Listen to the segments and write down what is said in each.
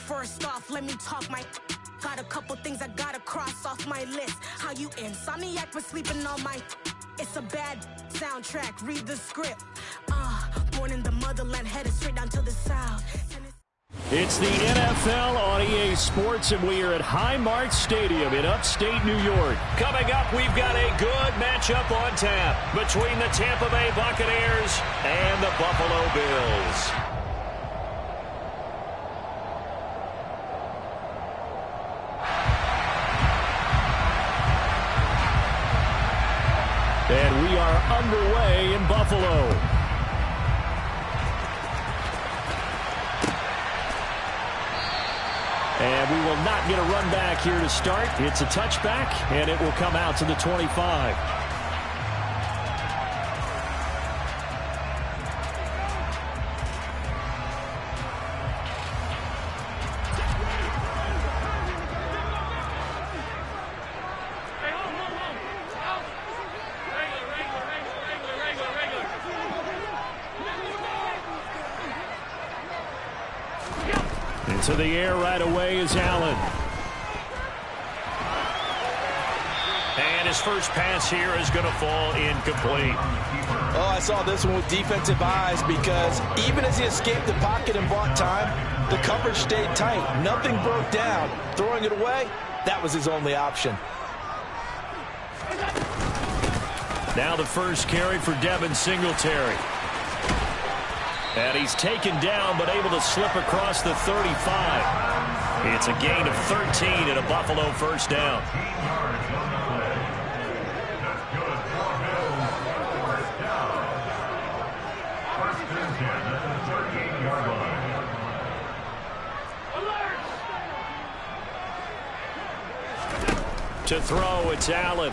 First off, let me talk my. Got a couple things I gotta cross off my list. How you insomniac for sleeping on my. It's a bad soundtrack. Read the script. Born in the motherland, headed straight down to the south. It's the NFL on EA Sports, and we are at Highmark Stadium in upstate New York. Coming up, we've got a good matchup on tap between the Tampa Bay Buccaneers and the Buffalo Bills. And we are underway in Buffalo. And we will not get a run back here to start. It's a touchback, and it will come out to the 25. Into the air right away is Allen. And his first pass here is going to fall incomplete. Oh, I saw this one with defensive eyes because even as he escaped the pocket and bought time, the coverage stayed tight. Nothing broke down. Throwing it away, that was his only option. Now the first carry for Devin Singletary. And he's taken down, but able to slip across the 35. It's a gain of 13 and a Buffalo first down. To throw, it's Allen.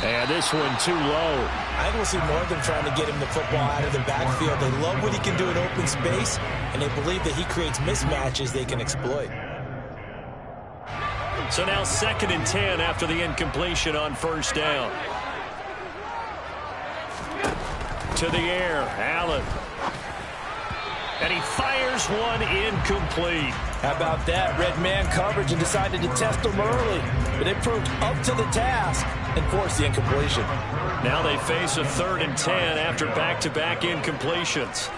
And this one too low. I think we'll see more of them trying to get him the football out of the backfield. They love what he can do in open space, and they believe that he creates mismatches they can exploit. So now 2nd and 10 after the incompletion on first down. To the air, Allen. And he fires one incomplete. How about that? Red man coverage and decided to test him early. But it proved up to the task and forced the incompletion. Now they face a 3rd and 10 after back-to-back incompletions.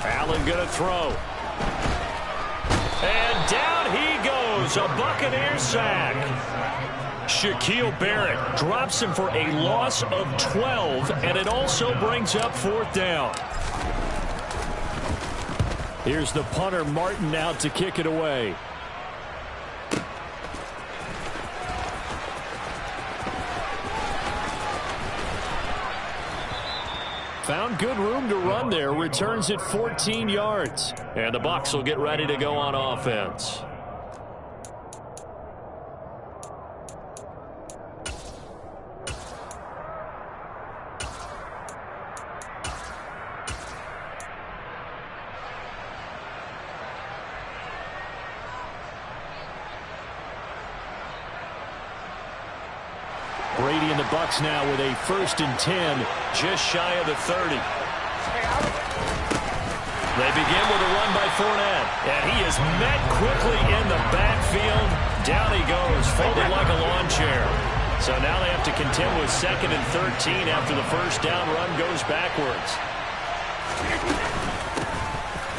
Allen going to throw. And down he goes. A Buccaneer sack. Shaquille Barrett drops him for a loss of 12, and it also brings up 4th down. Here's the punter, Martin, out to kick it away. Found good room to run there. Returns it 14 yards. And the Bucs will get ready to go on offense. Brady and the Bucs now with a 1st and 10, just shy of the 30. They begin with a run by Fournette, and he is met quickly in the backfield. Down he goes, folded like a lawn chair. So now they have to contend with 2nd and 13 after the first down run goes backwards.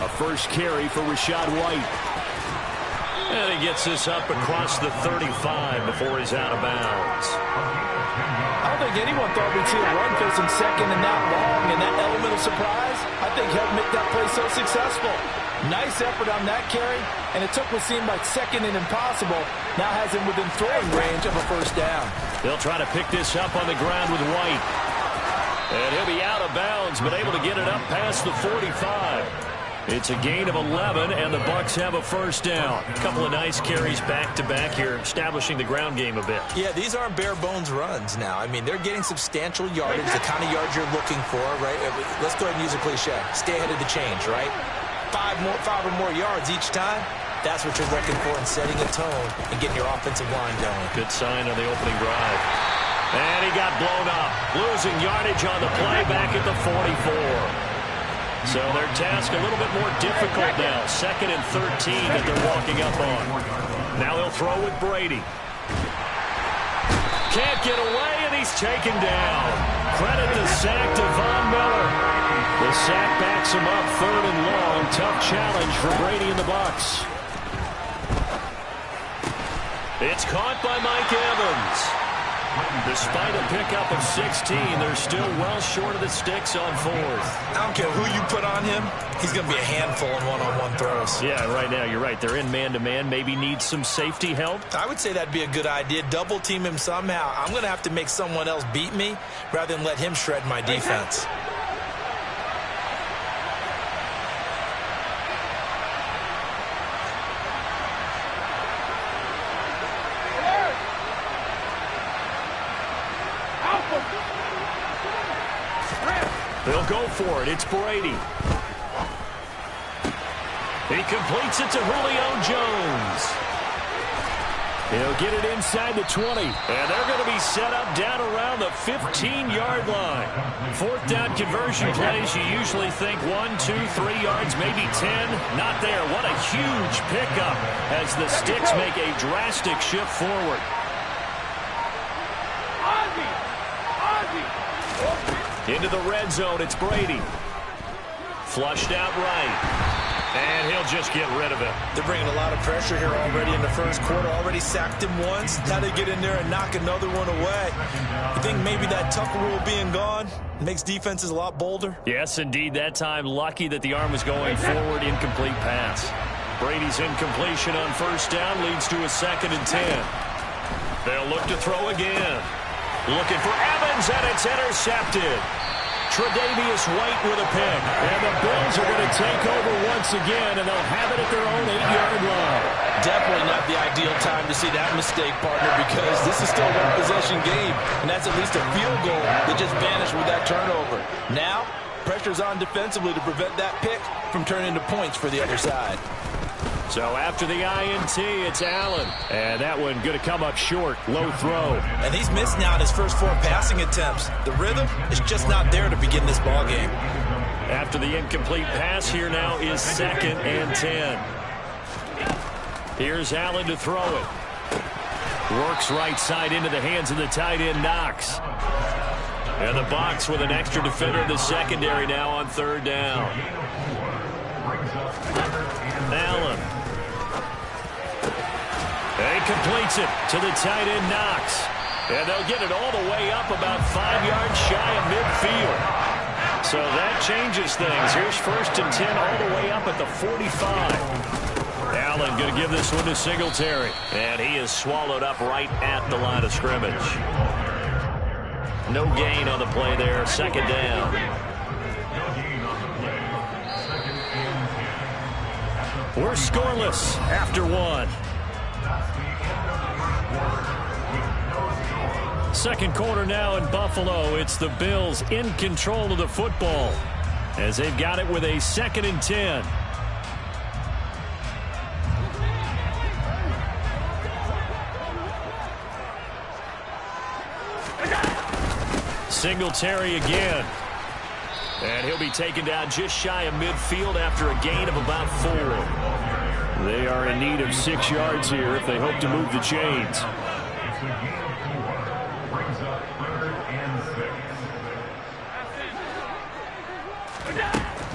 A first carry for Rachaad White. And he gets this up across the 35 before he's out of bounds. I don't think anyone thought we'd see a run facing 2nd and that long, and that element of surprise, I think, helped make that play so successful. Nice effort on that carry, and it took what seemed like 2nd and impossible, now has him within throwing range of a first down. They'll try to pick this up on the ground with White. And he'll be out of bounds, but able to get it up past the 45. It's a gain of 11, and the Bucs have a first down. A couple of nice carries back-to-back here, establishing the ground game a bit. Yeah, these aren't bare-bones runs now. I mean, they're getting substantial yardage, the kind of yards you're looking for, right? Let's go ahead and use a cliche. Stay ahead of the change, right? Five or more yards each time. That's what you're looking for in setting a tone and getting your offensive line going. Good sign on the opening drive. And he got blown up, losing yardage on the play back at the 44. So their task a little bit more difficult now. 2nd and 13 that they're walking up on. Now they'll throw with Brady. Can't get away, and he's taken down. Credit the sack to Von Miller. The sack backs him up 3rd and long. Tough challenge for Brady and the Bucs. It's caught by Mike Evans. Despite a pickup of 16, they're still well short of the sticks on 4th. I don't care who you put on him, he's going to be a handful in one-on-one throws. Yeah, right now, you're right. They're in man-to-man. Maybe need some safety help. I would say that'd be a good idea. Double team him somehow. I'm going to have to make someone else beat me rather than let him shred my defense. They'll go for it. It's Brady. He completes it to Julio Jones. He'll get it inside the 20. And they're going to be set up down around the 15-yard line. 4th down conversion plays, you usually think 1, 2, 3 yards, maybe 10. Not there. What a huge pickup as the Sticks make a drastic shift forward. Into the red zone, it's Brady. Flushed out right. And he'll just get rid of it. They're bringing a lot of pressure here already in the first quarter. Already sacked him once. Now they get in there and knock another one away. You think maybe that Tucker rule being gone makes defenses a lot bolder? Yes, indeed. That time, lucky that the arm was going forward. Incomplete pass. Brady's incompletion on 1st down leads to a 2nd and 10. They'll look to throw again. Looking for Evans, and it's intercepted. Tre'Davious White with a pick. And the Bills are going to take over once again, and they'll have it at their own 8-yard line. Definitely not the ideal time to see that mistake, partner, because this is still a one-possession game, and that's at least a field goal that just vanished with that turnover. Now, pressure's on defensively to prevent that pick from turning into points for the other side. So after the INT, it's Allen. And that one going to come up short. Low throw. And he's missed now in his first 4 passing attempts. The rhythm is just not there to begin this ball game. After the incomplete pass, here now is 2nd and 10. Here's Allen to throw it. Works right side into the hands of the tight end, Knox. And the Bucs with an extra defender in the secondary now on 3rd down. Allen. And he completes it to the tight end, Knox. And they'll get it all the way up about 5 yards shy of midfield. So that changes things. Here's 1st and 10 all the way up at the 45. Allen going to give this one to Singletary. And he is swallowed up right at the line of scrimmage. No gain on the play there. 2nd down. We're scoreless after 1. Second quarter now in Buffalo. It's the Bills in control of the football as they've got it with a 2nd and 10. Singletary again. And he'll be taken down just shy of midfield after a gain of about 4. They are in need of 6 yards here if they hope to move the chains.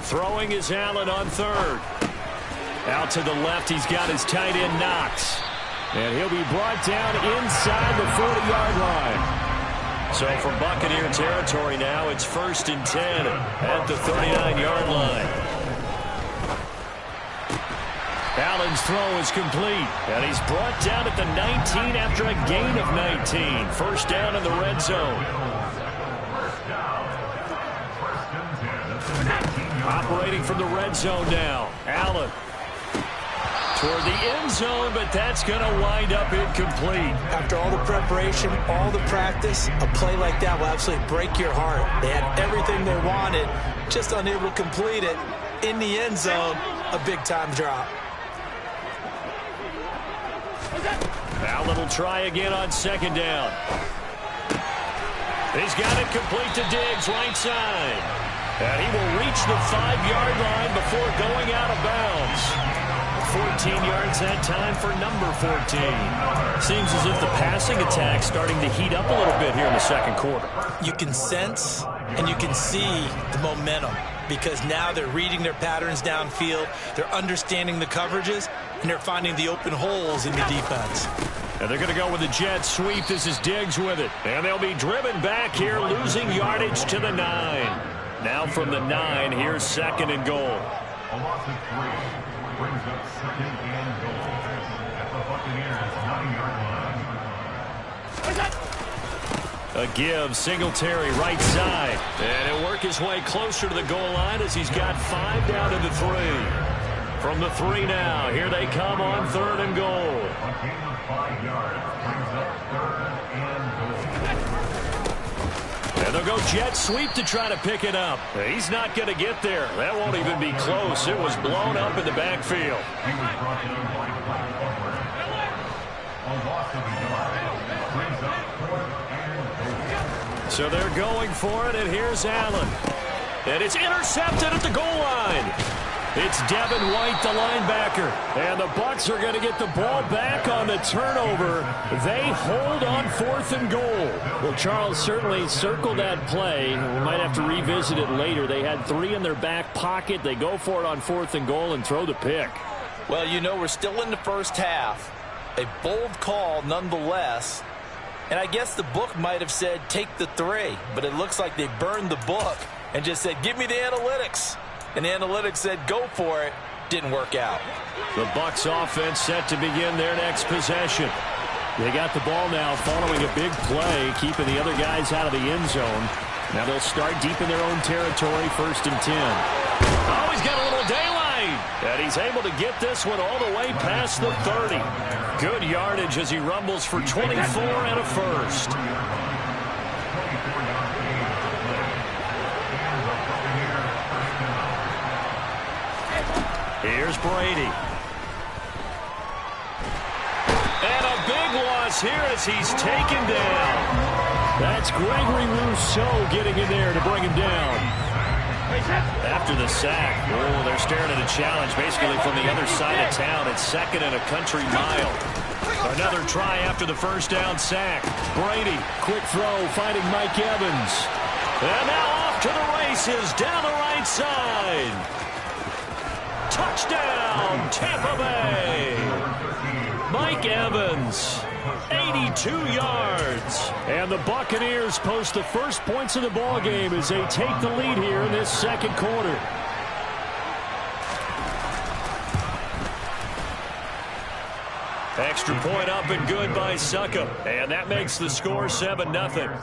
Throwing is Allen on 3rd. Out to the left, he's got his tight end, Knox. And he'll be brought down inside the 40-yard line. So from Buccaneer territory now, it's 1st and 10 at the 39-yard line. Allen's throw is complete, and he's brought down at the 19 after a gain of 19. 1st down in the red zone. Operating from the red zone now. Allen toward the end zone, but that's going to wind up incomplete. After all the preparation, all the practice, a play like that will absolutely break your heart. They had everything they wanted, just unable to complete it. In the end zone, a big-time drop. Allen will try again on 2nd down. He's got it complete to Diggs, right side. And he will reach the 5-yard line before going out of bounds. 14 yards that time for number 14. Seems as if the passing attack's starting to heat up a little bit here in the second quarter. You can sense and you can see the momentum because now they're reading their patterns downfield, they're understanding the coverages, and they're finding the open holes in the defense. And they're going to go with a jet sweep. This is Diggs with it. And they'll be driven back here, losing yardage to the 9. Now from the 9, here's 2nd and goal. A loss of 3 brings up 2nd and goal at the Buccaneers 9-yard line. A give, Singletary right side. And he'll work his way closer to the goal line as he's got 5 down to the 3. From the 3 now, here they come on 3rd and goal. A gain of 5 yards brings up 3rd and goal. And they'll go jet sweep to try to pick it up. He's not going to get there. That won't even be close. It was blown up in the backfield. He was brought down by Black Forward. A loss of a yard brings up 4th and goal. So they're going for it, and here's Allen. And it's intercepted at the goal line. It's Devin White, the linebacker. And the Bucs are going to get the ball back on the turnover. They hold on 4th and goal. Well, Charles certainly circled that play. We might have to revisit it later. They had 3 in their back pocket. They go for it on 4th and goal and throw the pick. Well, you know, we're still in the first half. A bold call nonetheless. And I guess the book might have said take the 3. But it looks like they burned the book and just said give me the analytics. And the analytics said go for it. Didn't work out. The Bucs offense set to begin their next possession. They got the ball now following a big play, keeping the other guys out of the end zone. Now they'll start deep in their own territory, 1st and 10. Oh, he's got a little daylight. And he's able to get this one all the way past the 30. Good yardage as he rumbles for 24 and a first. Here's Brady. And a big loss here as he's taken down. That's Gregory Rousseau getting in there to bring him down. After the sack, oh, they're staring at a challenge basically from the other side of town. It's 2nd and a country mile. Another try after the first down sack. Brady, quick throw, finding Mike Evans. And now off to the races down the right side. Touchdown, Tampa Bay. Mike Evans, 82 yards. And the Buccaneers post the first points of the ball game as they take the lead here in this second quarter. Extra point up and good by Succop. And that makes the score 7-0.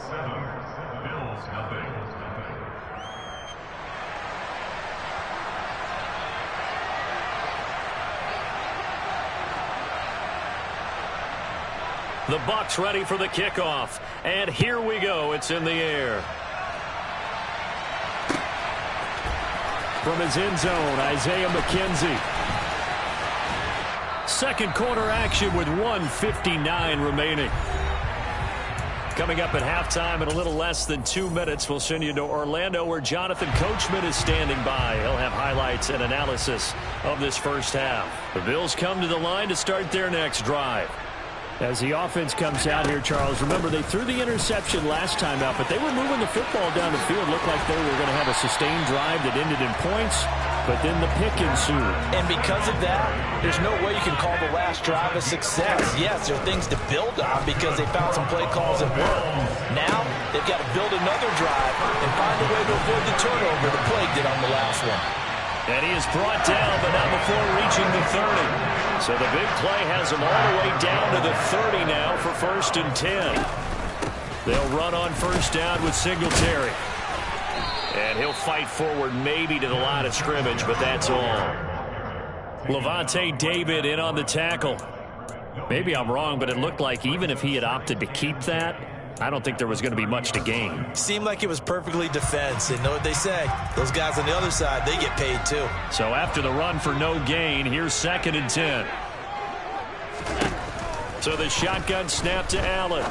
The Bucs ready for the kickoff. And here we go. It's in the air. From his end zone, Isaiah McKenzie. Second quarter action with 1:59 remaining. Coming up at halftime in a little less than 2 minutes, we'll send you to Orlando where Jonathan Coachman is standing by. He'll have highlights and analysis of this first half. The Bills come to the line to start their next drive. As the offense comes out here, Charles, remember they threw the interception last time out, but they were moving the football down the field. Looked like they were going to have a sustained drive that ended in points, but then the pick ensued. And because of that, there's no way you can call the last drive a success. Yes, there are things to build on because they found some play calls that work. Now, they've got to build another drive and find a way to avoid the turnover the Plague did on the last one. And he is brought down, but not before reaching the 30. So the big play has him all the way down to the 30 now for 1st and 10. They'll run on first down with Singletary. And he'll fight forward maybe to the line of scrimmage, but that's all. Levante David in on the tackle. Maybe I'm wrong, but it looked like even if he had opted to keep that, I don't think there was going to be much to gain. Seemed like it was perfectly defense. And know what they say, those guys on the other side, they get paid too. So after the run for no gain, here's 2nd and 10. So the shotgun snap to Allen.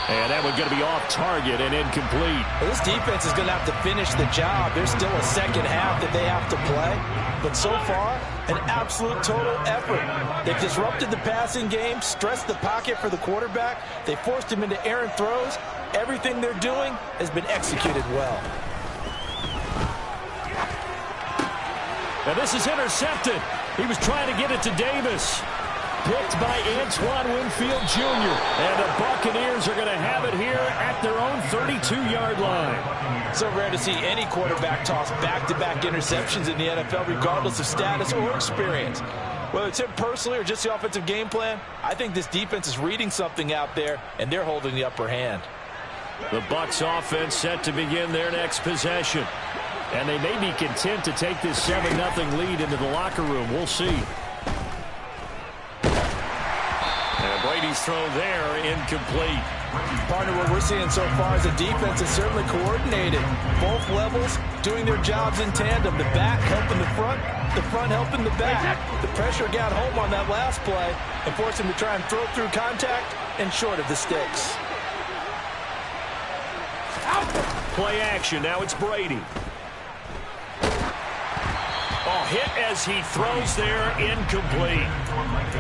And that one's going to be off target and incomplete. Well, this defense is going to have to finish the job. There's still a second half that they have to play. But so far, an absolute total effort. They've disrupted the passing game, stressed the pocket for the quarterback. They forced him into errant throws. Everything they're doing has been executed well. And this is intercepted. He was trying to get it to Davis. Picked by Antoine Winfield Jr. And the Buccaneers are going to have it here at their own 32-yard line. So rare to see any quarterback toss back-to-back interceptions in the NFL, regardless of status or experience. Whether it's him personally or just the offensive game plan, I think this defense is reading something out there, and they're holding the upper hand. The Bucs offense set to begin their next possession. And they may be content to take this 7-0 lead into the locker room. We'll see. And Brady's throw there, incomplete. Partner, what we're seeing so far is the defense is certainly coordinated. Both levels doing their jobs in tandem. The back helping the front helping the back. The pressure got home on that last play and forced him to try and throw through contact and short of the sticks. Play action. Now it's Brady. Oh, hit as he throws there, incomplete.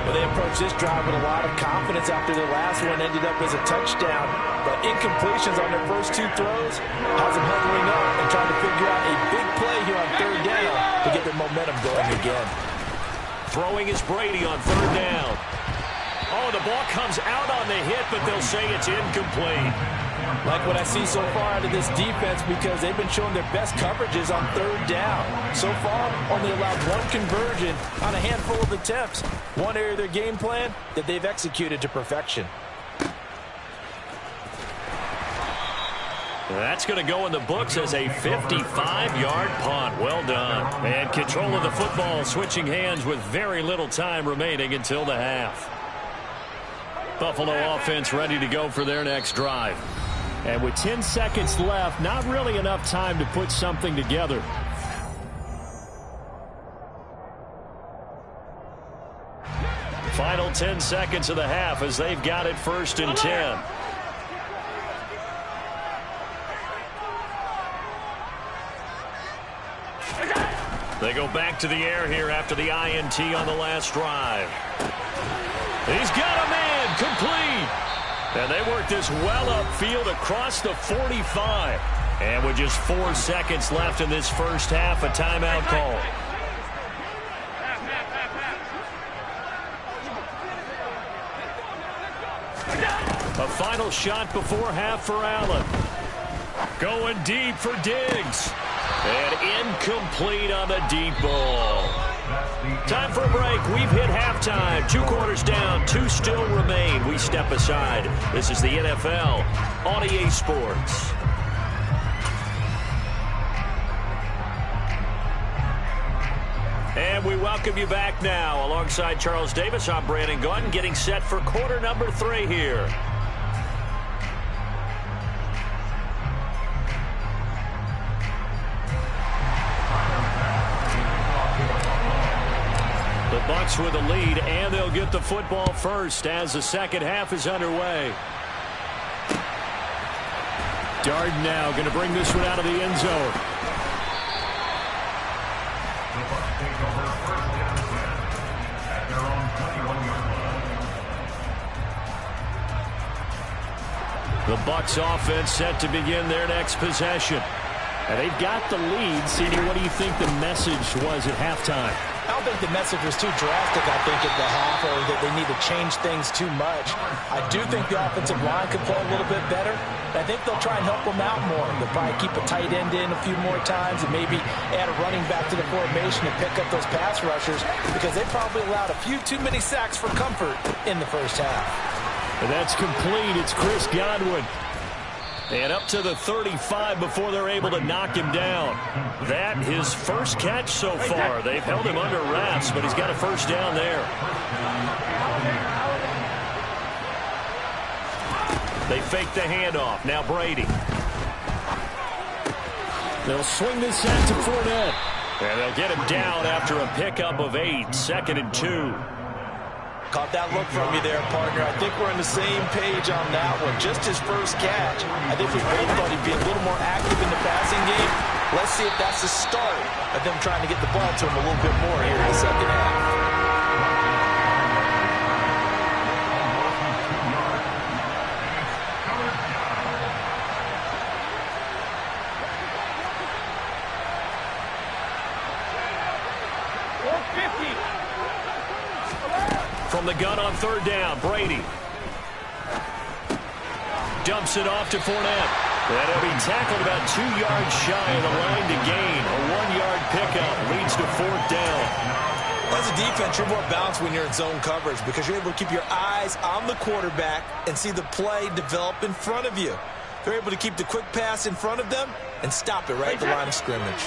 Well, they approached this drive with a lot of confidence after their last one ended up as a touchdown. But incompletions on their first two throws has them huddling up and trying to figure out a big play here on third down to get their momentum going again. Throwing is Brady on third down. Oh, the ball comes out on the hit, but they'll say it's incomplete. Like what I see so far out of this defense, because they've been showing their best coverages on third down. So far, only allowed one conversion on a handful of attempts. One area of their game plan that they've executed to perfection. That's going to go in the books as a 55-yard punt. Well done. And control of the football switching hands with very little time remaining until the half. Buffalo offense ready to go for their next drive. And with 10 seconds left, not really enough time to put something together. Final 10 seconds of the half as they've got it 1st and 10. They go back to the air here after the INT on the last drive. He's got a man, complete. And they work this well upfield across the 45. And with just 4 seconds left in this first half, a timeout call. A final shot before half for Allen. Going deep for Diggs. And incomplete on the deep ball. Time for a break. We've hit halftime. 2 quarters down. 2 still remain. We step aside. This is the NFL on EA Sports. And we welcome you back now. Alongside Charles Davis, I'm Brandon Gaudin, getting set for quarter number 3 here. The Bucs with a lead, and they'll get the football first as the second half is underway. Darden now going to bring this one out of the end zone. The Bucs offense set to begin their next possession. And they've got the lead. CD, what do you think the message was at halftime? I don't think the message was too drastic, I think, at the half, or that they need to change things too much. I do think the offensive line could play a little bit better. I think they'll try and help them out more. They'll probably keep a tight end in a few more times and maybe add a running back to the formation and pick up those pass rushers, because they probably allowed a few too many sacks for comfort in the first half. And that's complete. It's Chris Godwin. And up to the 35 before they're able to knock him down. That his first catch so far. They've held him under wraps, but he's got a first down there. They fake the handoff. Now Brady. They'll swing this out to Fournette. And they'll get him down after a pickup of 8. 2nd and 2. Caught that look from you there, partner. I think we're on the same page on that one. Just his first catch. I think we both thought he'd be a little more active in the passing game. Let's see if that's the start of them trying to get the ball to him a little bit more here in the second half. From the gun on third down, Brady. Dumps it off to Fournette. That'll be tackled about 2 yards shy of the line to gain. A 1-yard pickup leads to fourth down. As a defense, you're more balanced when you're in zone coverage because you're able to keep your eyes on the quarterback and see the play develop in front of you. They're able to keep the quick pass in front of them and stop it right at the line of scrimmage.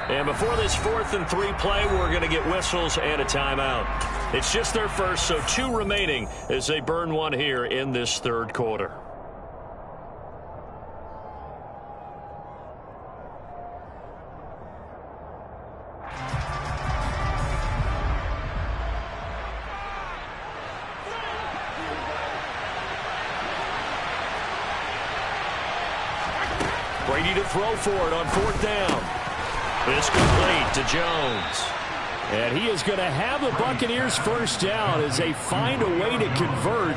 And before this 4th and 3 play, we're going to get whistles and a timeout. It's just their first, so 2 remaining as they burn one here in this third quarter. Brady to throw for it on fourth down. It's complete to Jones. And he is going to have the Buccaneers first down as they find a way to convert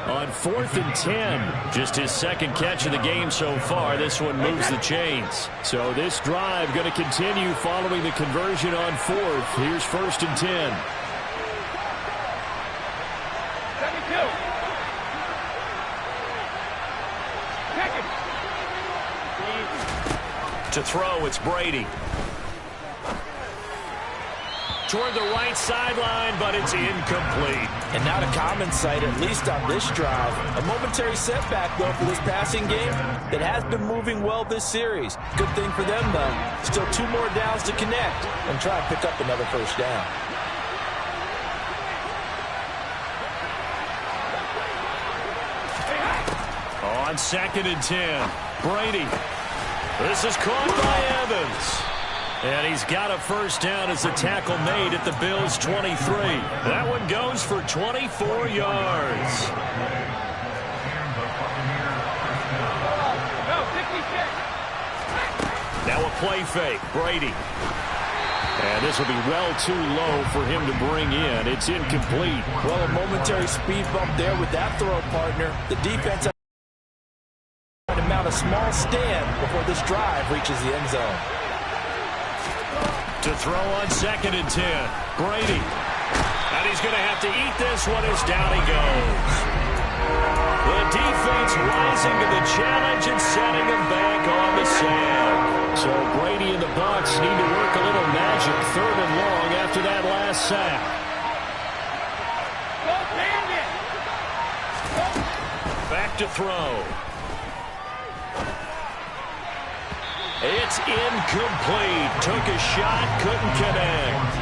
on 4th and 10. Just his second catch of the game so far. This one moves the chains. So this drive going to continue following the conversion on 4th. Here's 1st and 10. To throw, it's Brady. Toward the right sideline, but it's incomplete. And not a common sight, at least on this drive. A momentary setback, though, for this passing game that has been moving well this series. Good thing for them, though. Still 2 more downs to connect and try and pick up another first down. On 2nd and 10, Brady. This is caught by Evans. And he's got a first down as the tackle made at the Bills' 23. That one goes for 24 yards. Now a play fake, Brady. And this will be well too low for him to bring in. It's incomplete. Well, a momentary speed bump there with that throw, partner. The defense had to mount a small stand before this drive reaches the end zone. To throw on 2nd and 10, Brady. And he's going to have to eat this one as down he goes. The defense rising to the challenge and setting him back on the sand. So Brady and the Bucs need to work a little magic 3rd and long after that last sack. Back to throw. It's incomplete. Took a shot, couldn't connect.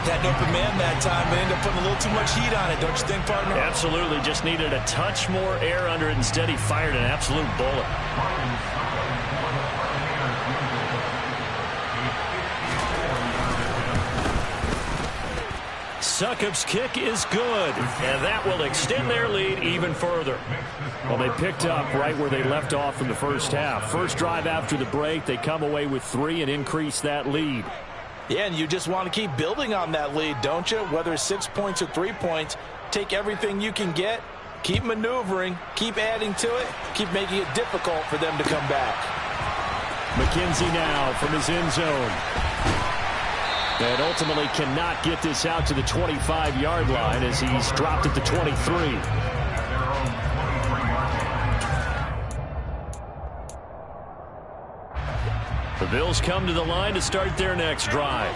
Had no man that time, but ended up putting a little too much heat on it, don't you think, partner? Absolutely. Just needed a touch more air under it. Instead, he fired an absolute bullet. Succop's kick is good, and that will extend their lead even further. Well, they picked up right where they left off in the first half. First drive after the break, they come away with 3 and increase that lead. Yeah, and you just want to keep building on that lead, don't you? Whether it's 6 points or 3 points, take everything you can get, keep maneuvering, keep adding to it, keep making it difficult for them to come back. McKenzie now from his end zone. And ultimately cannot get this out to the 25-yard line as he's dropped at the 23. The Bills come to the line to start their next drive.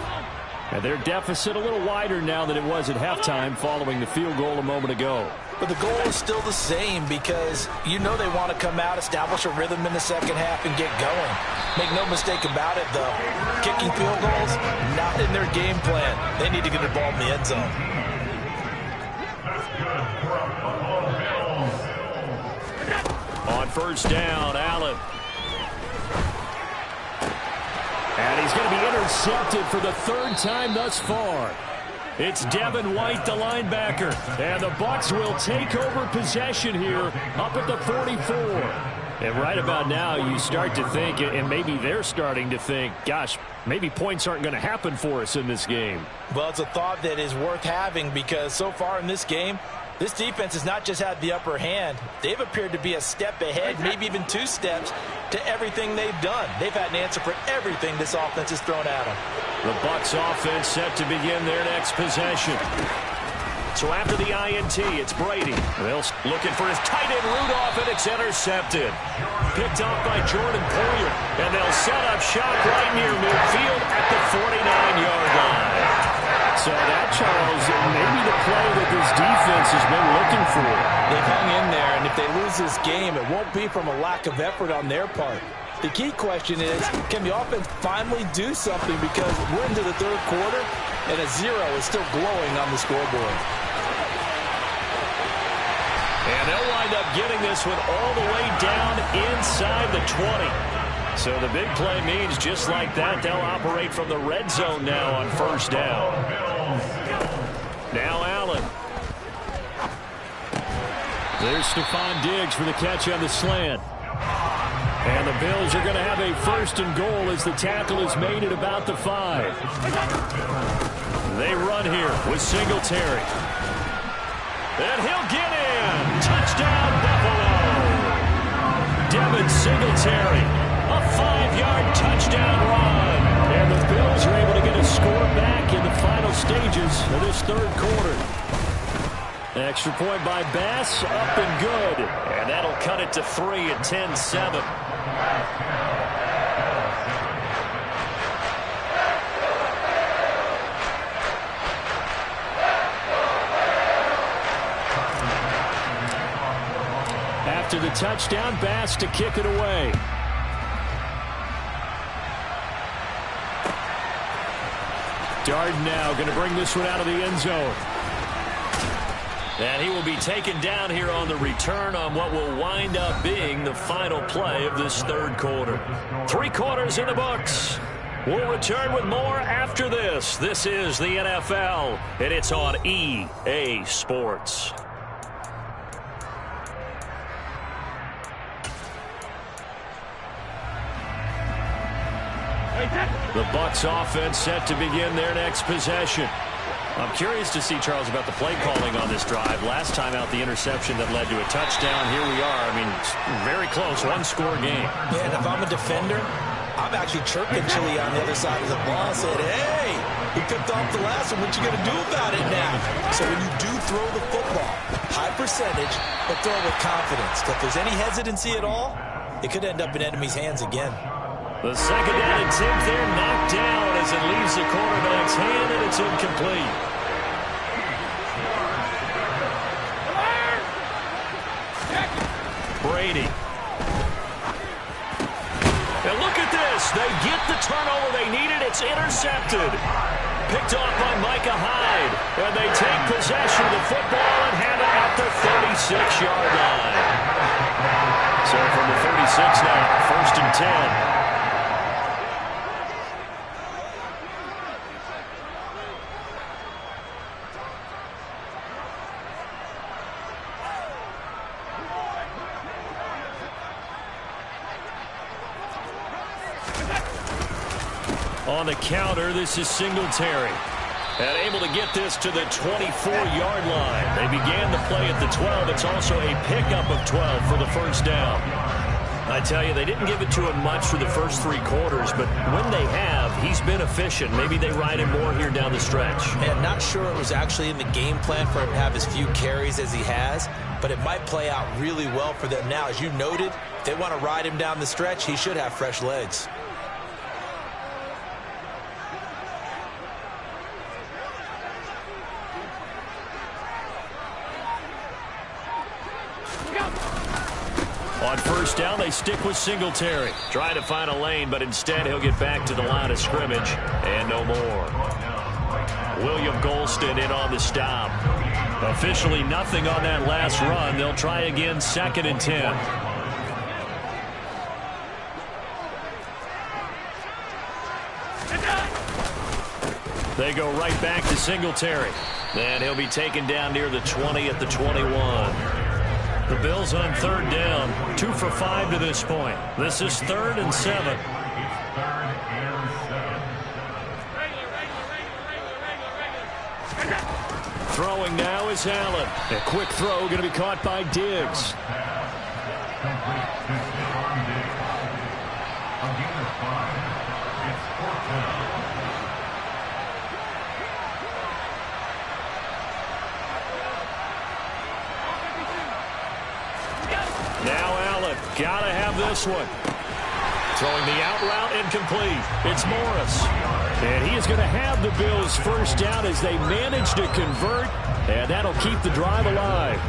And their deficit a little wider now than it was at halftime following the field goal a moment ago. But the goal is still the same because you know they want to come out, establish a rhythm in the second half, and get going. Make no mistake about it, though. Kicking field goals, not in their game plan. They need to get the ball in the end zone. On first down, Allen. And he's going to be intercepted intercepted for the third time thus far. It's Devin White, the linebacker, and the Bucs will take over possession here up at the 44. And right about now, you start to think, and maybe they're starting to think, gosh, maybe points aren't going to happen for us in this game. Well, it's a thought that is worth having because so far in this game, this defense has not just had the upper hand. They've appeared to be a step ahead, maybe even 2 steps to everything they've done. They've had an answer for everything this offense has thrown at them. The Bucs offense set to begin their next possession. So after the INT, it's Brady. They'll looking for his tight end Rudolph, and it's intercepted. Picked off by Jordan Poyer, and they'll set up shop right near midfield at the 49-yard line. So that, Charles, maybe the play that this defense has been looking for. They've hung in there, and if they lose this game, it won't be from a lack of effort on their part. The key question is, can the offense finally do something, because we're into the third quarter, and a 0 is still glowing on the scoreboard. And they'll wind up getting this one all the way down inside the 20. So the big play means just like that, they'll operate from the red zone now on first down. Now Allen. There's Stephon Diggs for the catch on the slant. And the Bills are going to have a first and goal as the tackle is made at about the 5. They run here with Singletary. And he'll get in. Touchdown, Buffalo. Devin Singletary. A 5-yard touchdown run. And the Bills are able to get a score back in the final stages of this third quarter. Extra point by Bass, up and good. And that'll cut it to 3 at 10-7. After the touchdown, Bass to kick it away. Darden now going to bring this one out of the end zone. And he will be taken down here on the return on what will wind up being the final play of this third quarter. 3 quarters in the books. We'll return with more after this. This is the NFL, and it's on EA Sports. The Bucs offense set to begin their next possession. I'm curious to see, Charles, about the play calling on this drive. Last time out, the interception that led to a touchdown. Here we are. I mean, very close, 1-score game. Yeah, and if I'm a defender, I'm actually chirping Chili on the other side of the ball and said, hey, he picked off the last one. What you going to do about it now? So when you do throw the football, high percentage, but throw it with confidence. If there's any hesitancy at all, it could end up in enemy's hands again. The second down attempt there knocked down as it leaves the quarterback's hand, and it's incomplete. Brady. And look at this. They get the turnover they needed. It's intercepted. Picked off by Micah Hyde. And they take possession of the football and have it at the 36-yard line. So from the 36 now, 1st and 10. On the counter, this is Singletary. And able to get this to the 24-yard line. They began the play at the 12. It's also a pickup of 12 for the first down. I tell you, they didn't give it to him much for the first 3 quarters, but when they have, he's been efficient. Maybe they ride him more here down the stretch. And not sure it was actually in the game plan for him to have as few carries as he has, but it might play out really well for them now. As you noted, if they want to ride him down the stretch, he should have fresh legs. On first down, they stick with Singletary. Trying to find a lane, but instead he'll get back to the line of scrimmage. And no more. William Golston in on the stop. Officially nothing on that last run. They'll try again, 2nd and 10. They go right back to Singletary. And he'll be taken down near the 20 at the 21. The Bills on third down, 2 for 5 to this point. This is 3rd and 7. Throwing now is Allen. A quick throw going to be caught by Diggs. Now Allen, gotta have this one. Throwing the out route, incomplete. It's Morris. And he is going to have the Bills first down as they manage to convert, and that'll keep the drive alive.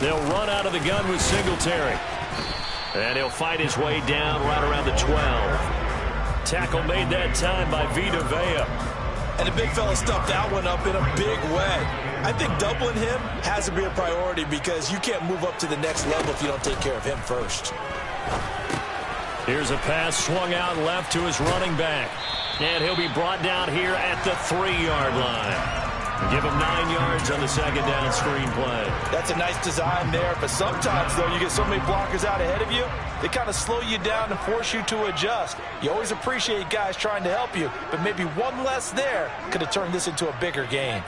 They'll run out of the gun with Singletary. And he'll fight his way down right around the 12. Tackle made that time by Vita Vea. And the big fella stuffed that one up in a big way. I think doubling him has to be a priority because you can't move up to the next level if you don't take care of him first. Here's a pass swung out left to his running back. And he'll be brought down here at the 3-yard line. Give him 9 yards on the second down screen play. That's a nice design there, but sometimes, though, you get so many blockers out ahead of you, they kind of slow you down and force you to adjust. You always appreciate guys trying to help you, but maybe one less there could have turned this into a bigger game.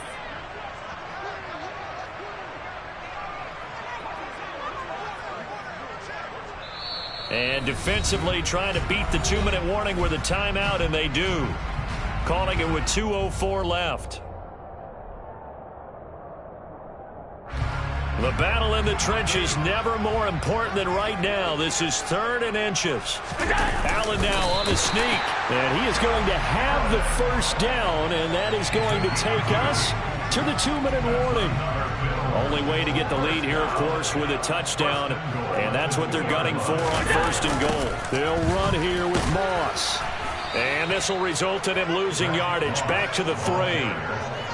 And defensively trying to beat the 2-minute warning with a timeout, and they do. Calling it with 2:04 left. The battle in the trenches never more important than right now. This is 3rd and inches. Allen now on the sneak. And he is going to have the first down, and that is going to take us to the 2-minute warning. Only way to get the lead here, of course, with a touchdown. And that's what they're gunning for on 1st and goal. They'll run here with Moss. And this will result in him losing yardage. Back to the 3.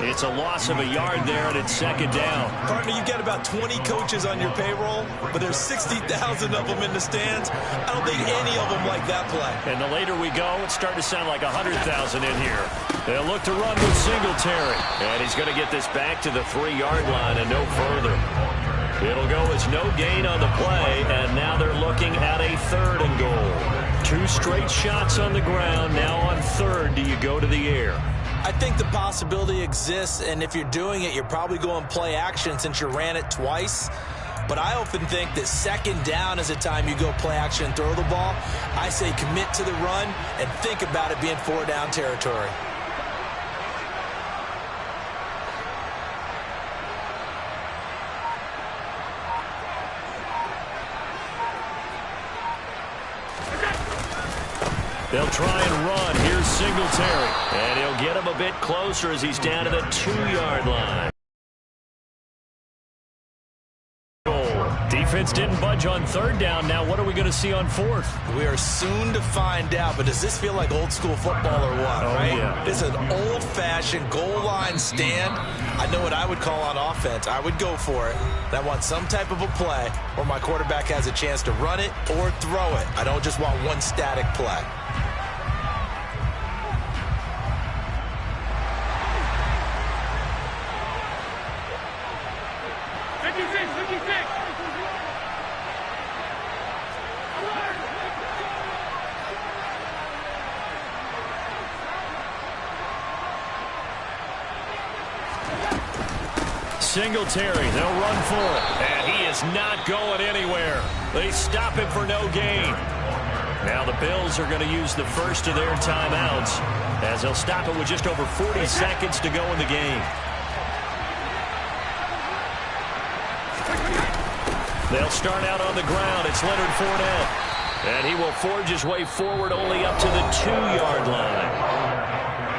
It's a loss of a yard there, and it's 2nd down. Partner, you've got about 20 coaches on your payroll, but there's 60,000 of them in the stands. I don't think any of them like that play. And the later we go, it's starting to sound like 100,000 in here. They'll look to run with Singletary. And he's going to get this back to the 3-yard line and no further. It'll go as no gain on the play, and now they're looking at a 3rd and goal. 2 straight shots on the ground. Now on 3rd, do you go to the air? I think the possibility exists, and if you're doing it, you're probably going play action since you ran it twice. But I often think that 2nd down is the time you go play action and throw the ball. I say commit to the run and think about it being 4-down territory. They'll try and run. Here's Singletary. And he'll get him a bit closer as he's down to the 2-yard line. Defense didn't budge on 3rd down. Now what are we going to see on 4th? We are soon to find out, but does this feel like old school football or what, right? Yeah. This is an old-fashioned goal line stand. I know what I would call on offense. I would go for it. I want some type of a play where my quarterback has a chance to run it or throw it. I don't just want one static play. Singletary, they'll run for it. And he is not going anywhere. They stop him for no gain. Now the Bills are going to use the first of their timeouts as they'll stop it with just over 40 seconds to go in the game. They'll start out on the ground. It's Leonard Fournette. And he will forge his way forward only up to the 2-yard line.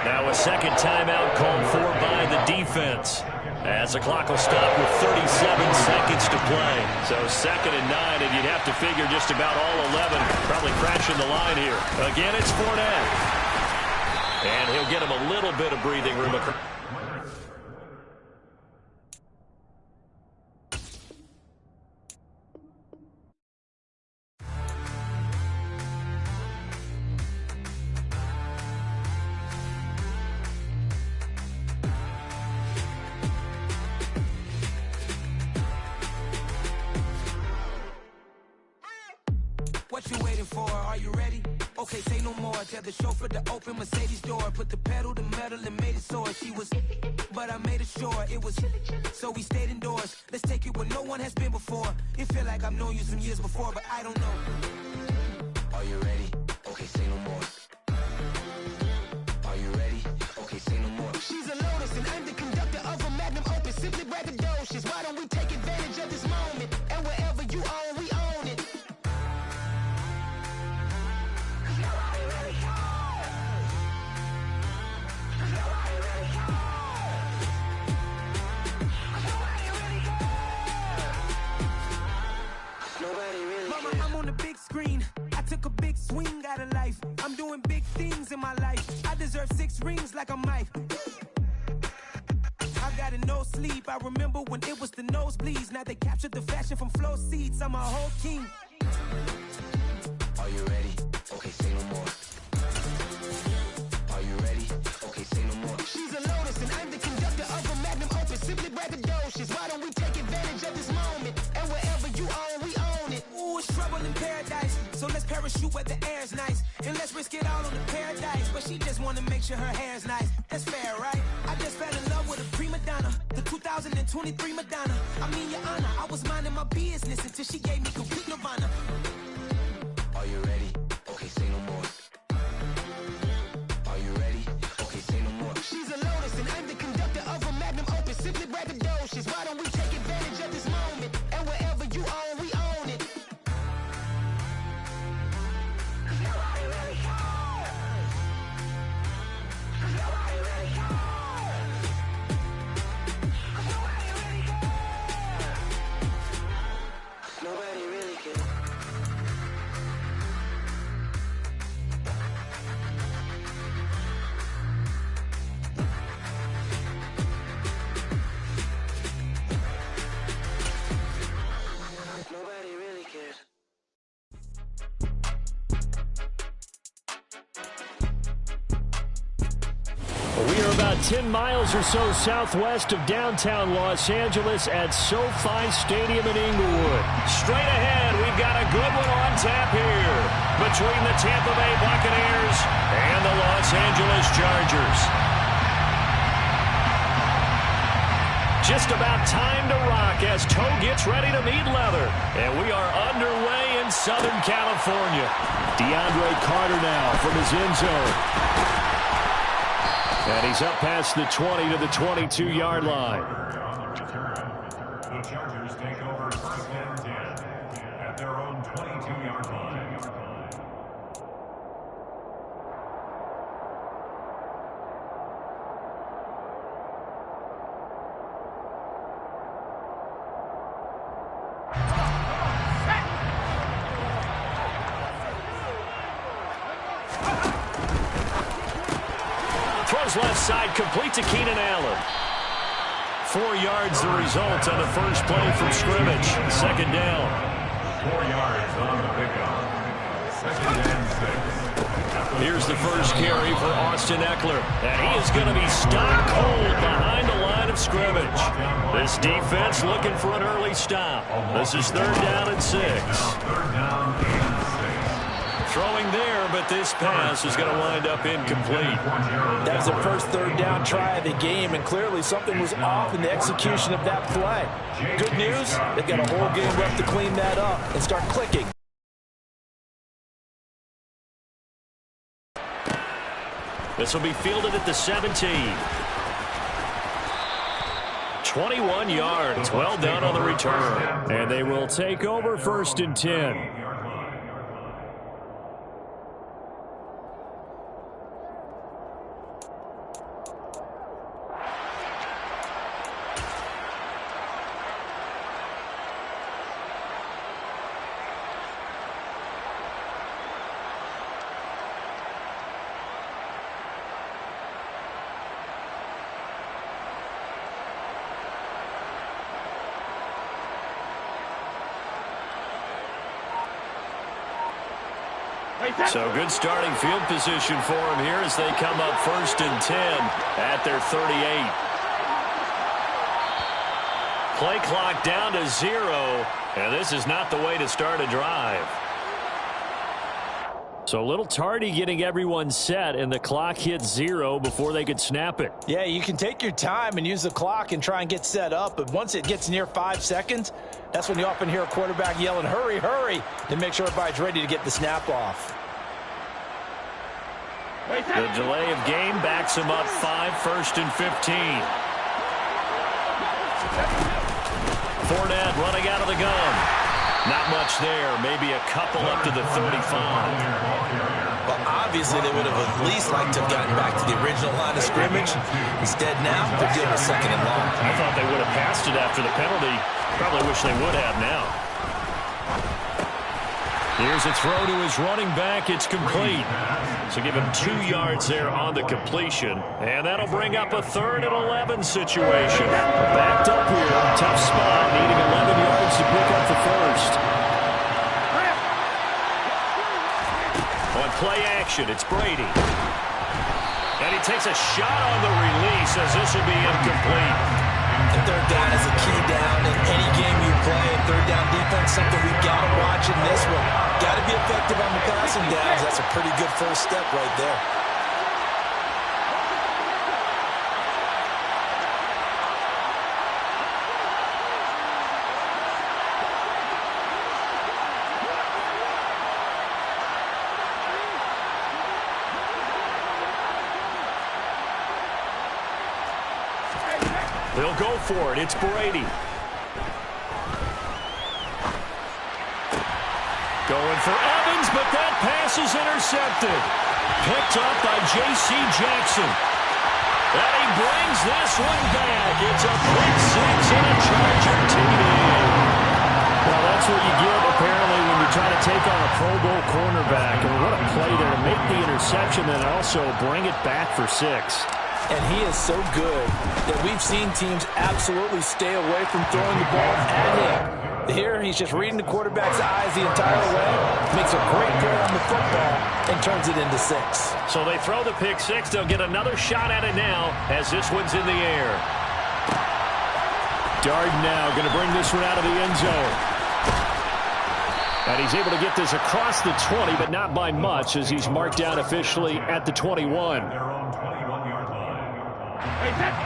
Now a second timeout called for by the defense, as the clock will stop with 37 seconds to play. So 2nd and 9, and you'd have to figure just about all 11 probably crashing the line here. Again, it's Fournette. And he'll get him a little bit of breathing room. waiting for. Are you ready? Okay, say no more. Tell the chauffeur to open Mercedes door. Put the pedal to metal and made it soar. She was, but I made it sure it was. So we stayed indoors. Let's take it where no one has been before. It feel like I've known you some years before, but I don't know. Are you ready? Okay, say no more. Are you ready? Okay, say no more. She's a Lotus and I'm the conductor of a Magnum Opus. Simply braggadocious. Why don't we take advantage of this moment? And wherever you own, we own it. Mama, I'm on the big screen. I took a big swing out of life. I'm doing big things in my life. I deserve 6 rings like I'm Mike. I got no sleep. I remember when it was the nosebleeds. Now they captured the fashion from flow seats. I'm a whole king. Are you ready? Okay, say no more. Are you ready? Okay, say no more. She's a Lotus and I'm the conductor of a Magnum Opus. Simply braggadocious. Why don't we take advantage of this moment? And wherever you own, we own it. Ooh, it's trouble in paradise. So let's parachute where the air's nice. And let's risk it all on the paradise. But she just wanna make sure her hair's nice. That's fair, right? I just fell in love with a prima donna. The 2023 Madonna. I mean, your honor, I was minding my business until she gave me complete nirvana. Are you ready? Okay, say no more. Are you ready? Okay, say no more. She's a Lotus and I'm the conductor of a Magnum Opus. Simply braggadocious. Why don't we take advantage of this moment? And wherever you own, we own it. Nobody really cares. Nobody really cares. Nobody really cares. Nobody really cares. Nobody really cares. We are about 10 miles or so southwest of downtown Los Angeles at SoFi Stadium in Inglewood. Straight ahead, we've got a good one on tap here between the Tampa Bay Buccaneers and the Los Angeles Chargers. Just about time to rock as toe gets ready to meet leather. And we are underway in Southern California. DeAndre Carter now from his end zone. And he's up past the 20 to the 22-yard line. On the return, the Chargers take over 1st and 10 at their own 22-yard line. Throws left side, complete to Keenan Allen. 4 yards the result on the first play from scrimmage. Second down. 4 yards on the pickup. 2nd and 6. Here's the first carry for Austin Eckler. And he is going to be stopped cold behind the line of scrimmage. This defense looking for an early stop. This is 3rd down and 6. 3rd down and 6. Throwing there, but this pass is going to wind up incomplete. That was the first 3rd down try of the game, and clearly something was off in the execution of that play. Good news, they've got a whole game left to clean that up and start clicking. This will be fielded at the 17. 21 yards. Well done on the return. And they will take over 1st and 10. So good starting field position for him here as they come up 1st and 10 at their 38. Play clock down to 0, and this is not the way to start a drive. So a little tardy getting everyone set, and the clock hit 0 before they could snap it. Yeah, you can take your time and use the clock and try and get set up, but once it gets near 5 seconds, that's when you often hear a quarterback yelling, hurry, hurry, to make sure everybody's ready to get the snap off. The delay of game backs him up 5, 1st and 15. Fournette running out of the gun. Not much there. Maybe a couple up to the 35. Well, obviously they would have at least liked to have gotten back to the original line of scrimmage. Instead now, they're dealing with 2nd and long. I thought they would have passed it after the penalty. Probably wish they would have now. Here's a throw to his running back. It's complete. So give him 2 yards there on the completion. And that'll bring up a 3rd and 11 situation. Backed up here. Tough spot. Needing 11 yards to pick up the first. On play action, it's Brady. And he takes a shot on the release as this will be incomplete. The 3rd down is a key down in any game you play. And 3rd down defense, something we've got to watch in this one. Got to be effective on the passing downs. That's a pretty good first step right there. They'll go for it. It's Brady. Going for Evans, but that pass is intercepted. Picked up by J.C. Jackson. And he brings this one back. It's a pick 6 and a Charger TD. Well, that's what you get, apparently, when you try to take on a Pro Bowl cornerback. And what a play there to make the interception and also bring it back for 6. And he is so good that we've seen teams absolutely stay away from throwing the ball at him. Here, he's just reading the quarterback's eyes the entire way, makes a great play on the football, and turns it into 6. So they throw the pick 6. They'll get another shot at it now as this one's in the air. Darden now going to bring this one out of the end zone. And he's able to get this across the 20, but not by much as he's marked down officially at the 21.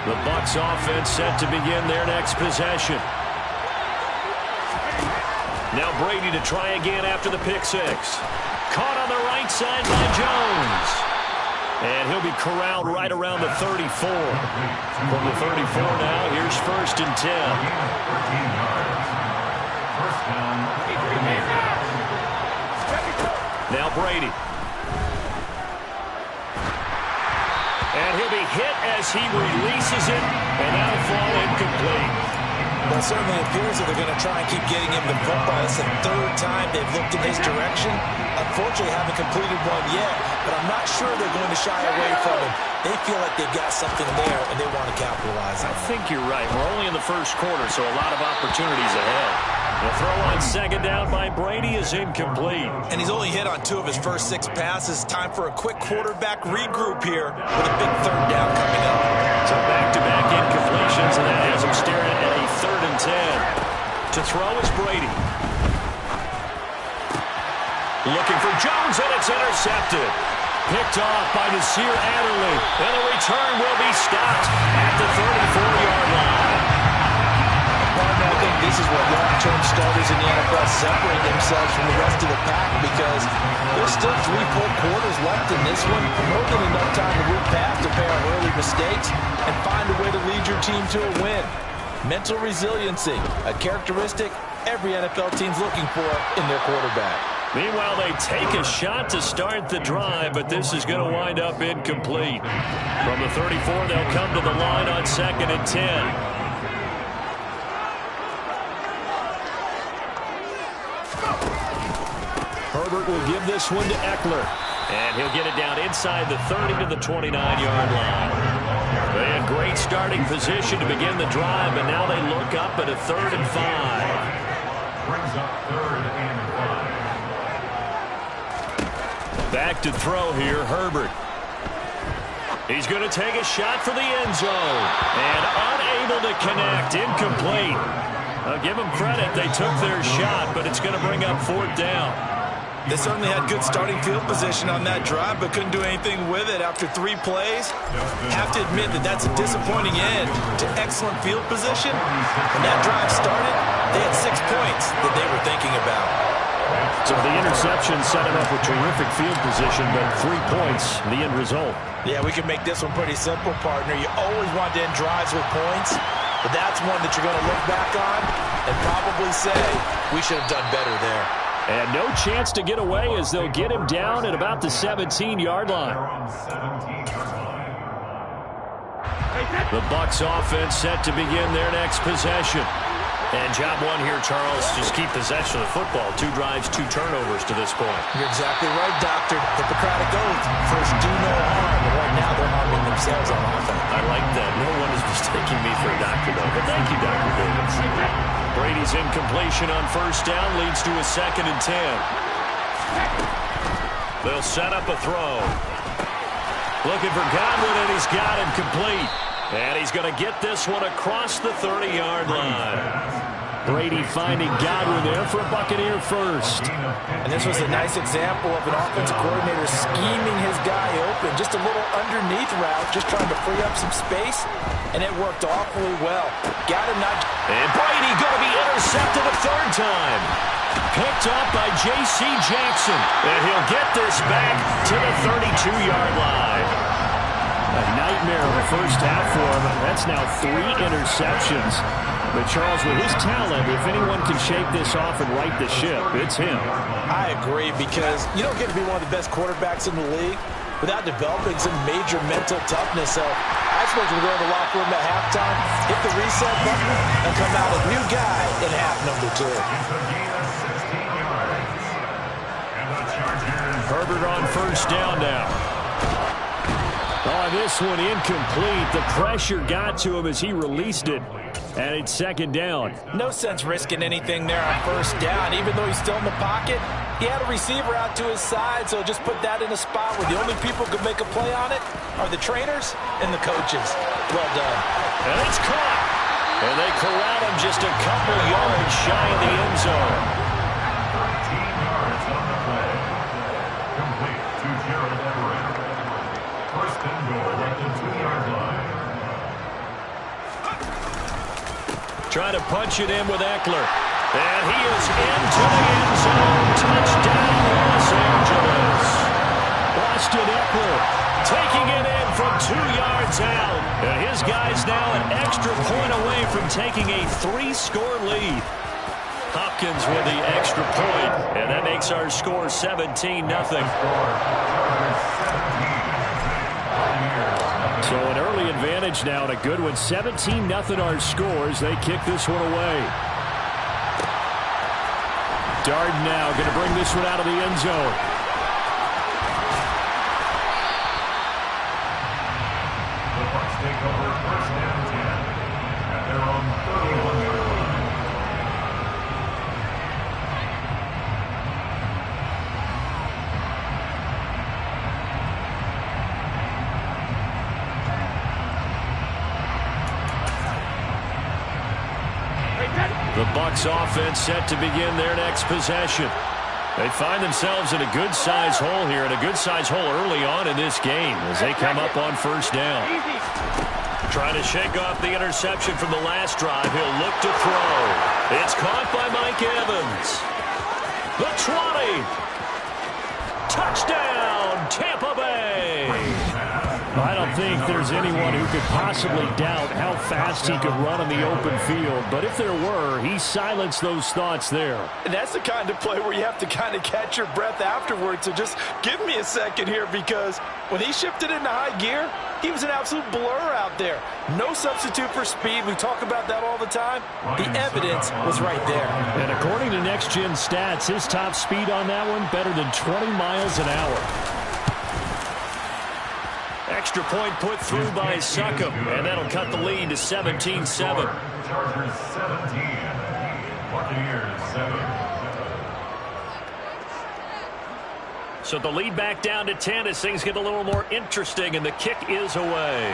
The Bucs offense set to begin their next possession. Now Brady to try again after the pick 6. Caught on the right side by Jones. And he'll be corralled right around the 34. From the 34 now, here's 1st and 10. Now Brady. And he'll be hit as he releases it, and that'll fall incomplete. Well, it certainly appears that they're going to try and keep getting him the football. It's the 3rd time they've looked in his direction. Unfortunately, haven't completed one yet, but I'm not sure they're going to shy away from him. They feel like they've got something there, and they want to capitalize on it. I think you're right. We're only in the first quarter, so a lot of opportunities ahead. The throw on 2nd down by Brady is incomplete. And he's only hit on 2 of his first 6 passes. Time for a quick quarterback regroup here with a big 3rd down coming up. So back-to-back incompletions, and that has him staring at a 3rd and 10. To throw is Brady. Looking for Jones, and it's intercepted. Picked off by Nasir Adderley. And the return will be stopped at the 34-yard line. I think this is what long-term starters in the NFL separate themselves from the rest of the pack, because there's still 3 full quarters left in this one. More than enough time to move past, repair early mistakes, and find a way to lead your team to a win. Mental resiliency, a characteristic every NFL team's looking for in their quarterback. Meanwhile, they take a shot to start the drive, but this is going to wind up incomplete. From the 34, they'll come to the line on 2nd and 10. Herbert will give this one to Eckler. And he'll get it down inside the 30 to the 29-yard line. They had great starting position to begin the drive, but now they look up at a 3rd and 5. Brings up 3rd and 5. Back to throw here, Herbert. He's going to take a shot for the end zone. And unable to connect, incomplete. I'll give them credit. They took their shot, but it's going to bring up 4th down. They certainly had good starting field position on that drive, but couldn't do anything with it after 3 plays. Have to admit that that's a disappointing end to excellent field position. When that drive started, they had 6 points that they were thinking about. So the interception set him up with terrific field position, but 3 points, the end result. Yeah, we can make this one pretty simple, partner. You always want to end drives with points, but that's one that you're going to look back on and probably say, we should have done better there. And no chance to get away as they'll get him down at about the 17-yard line. The Bucs offense set to begin their next possession. And job one here, Charles, just keep possession of the football. 2 drives, 2 turnovers to this point. You're exactly right, Doctor. Hippocratic oath. First, do no harm. But right now, they're harming themselves on offense. I like that. No one is mistaking me for a doctor, though. But thank you, Dr. Davis. Brady's incompletion on first down leads to a 2nd and 10. They'll set up a throw. Looking for Godwin, and he's got him complete. And he's going to get this one across the 30-yard line. Brady finding Godwin there for a Buccaneer first. And this was a nice example of an offensive coordinator scheming his guy open. Just a little underneath route, just trying to free up some space. And it worked awfully well. Got him not. And Brady going to be intercepted a 3rd time. Picked up by J.C. Jackson. And he'll get this back to the 32-yard line. A nightmare of the first half for him. That's now 3 interceptions. But Charles, with his talent, if anyone can shake this off and right the ship, it's him. I agree, because you don't get to be one of the best quarterbacks in the league without developing some major mental toughness. So I expect him to go to the locker room at halftime, hit the reset button, and come out a new guy in half number 2. Herbert on first down now. Oh, this one incomplete. The pressure got to him as he released it. And it's 2nd down. No sense risking anything there on first down. Even though he's still in the pocket, he had a receiver out to his side, so just put that in a spot where the only people who could make a play on it are the trainers and the coaches. Well done. And it's caught. And they corral him just a couple yards shy of the end zone. 13 yards on the play. Complete to Gerald Everett. First and goal at the 2-yard line. Trying to punch it in with Eckler. And he is into the end zone. Touchdown, Los Angeles. Austin Eckler taking it in from 2 yards out. And his guy's now an extra point away from taking a 3-score lead. Hopkins with the extra point. And that makes our score 17-0. So an early advantage now and a good one. 17-0 our scores. They kick this one away. Darden now going to bring this one out of the end zone. The Bucs take over first and 10 at their own 31-yard line. The Bucs offense set to begin their next possession. They find themselves in a good-sized hole here, and a good-sized hole early on in this game as they come up on first down. Trying to shake off the interception from the last drive. He'll look to throw. It's caught by Mike Evans. The 20. Touchdown, Tampa Bay. I don't think there's anyone who could possibly doubt how fast he could run on the open field. But if there were, he silenced those thoughts there. And that's the kind of play where you have to kind of catch your breath afterwards. So just give me a second here, because when he shifted into high gear, he was an absolute blur out there. No substitute for speed. We talk about that all the time. The evidence was right there. And according to Next Gen Stats, his top speed on that one, better than 20 miles an hour. Extra point put through by Succop, and that'll cut the lead to 17-7. Chargers 17, Buccaneers 7. So the lead back down to 10 as things get a little more interesting, and the kick is away.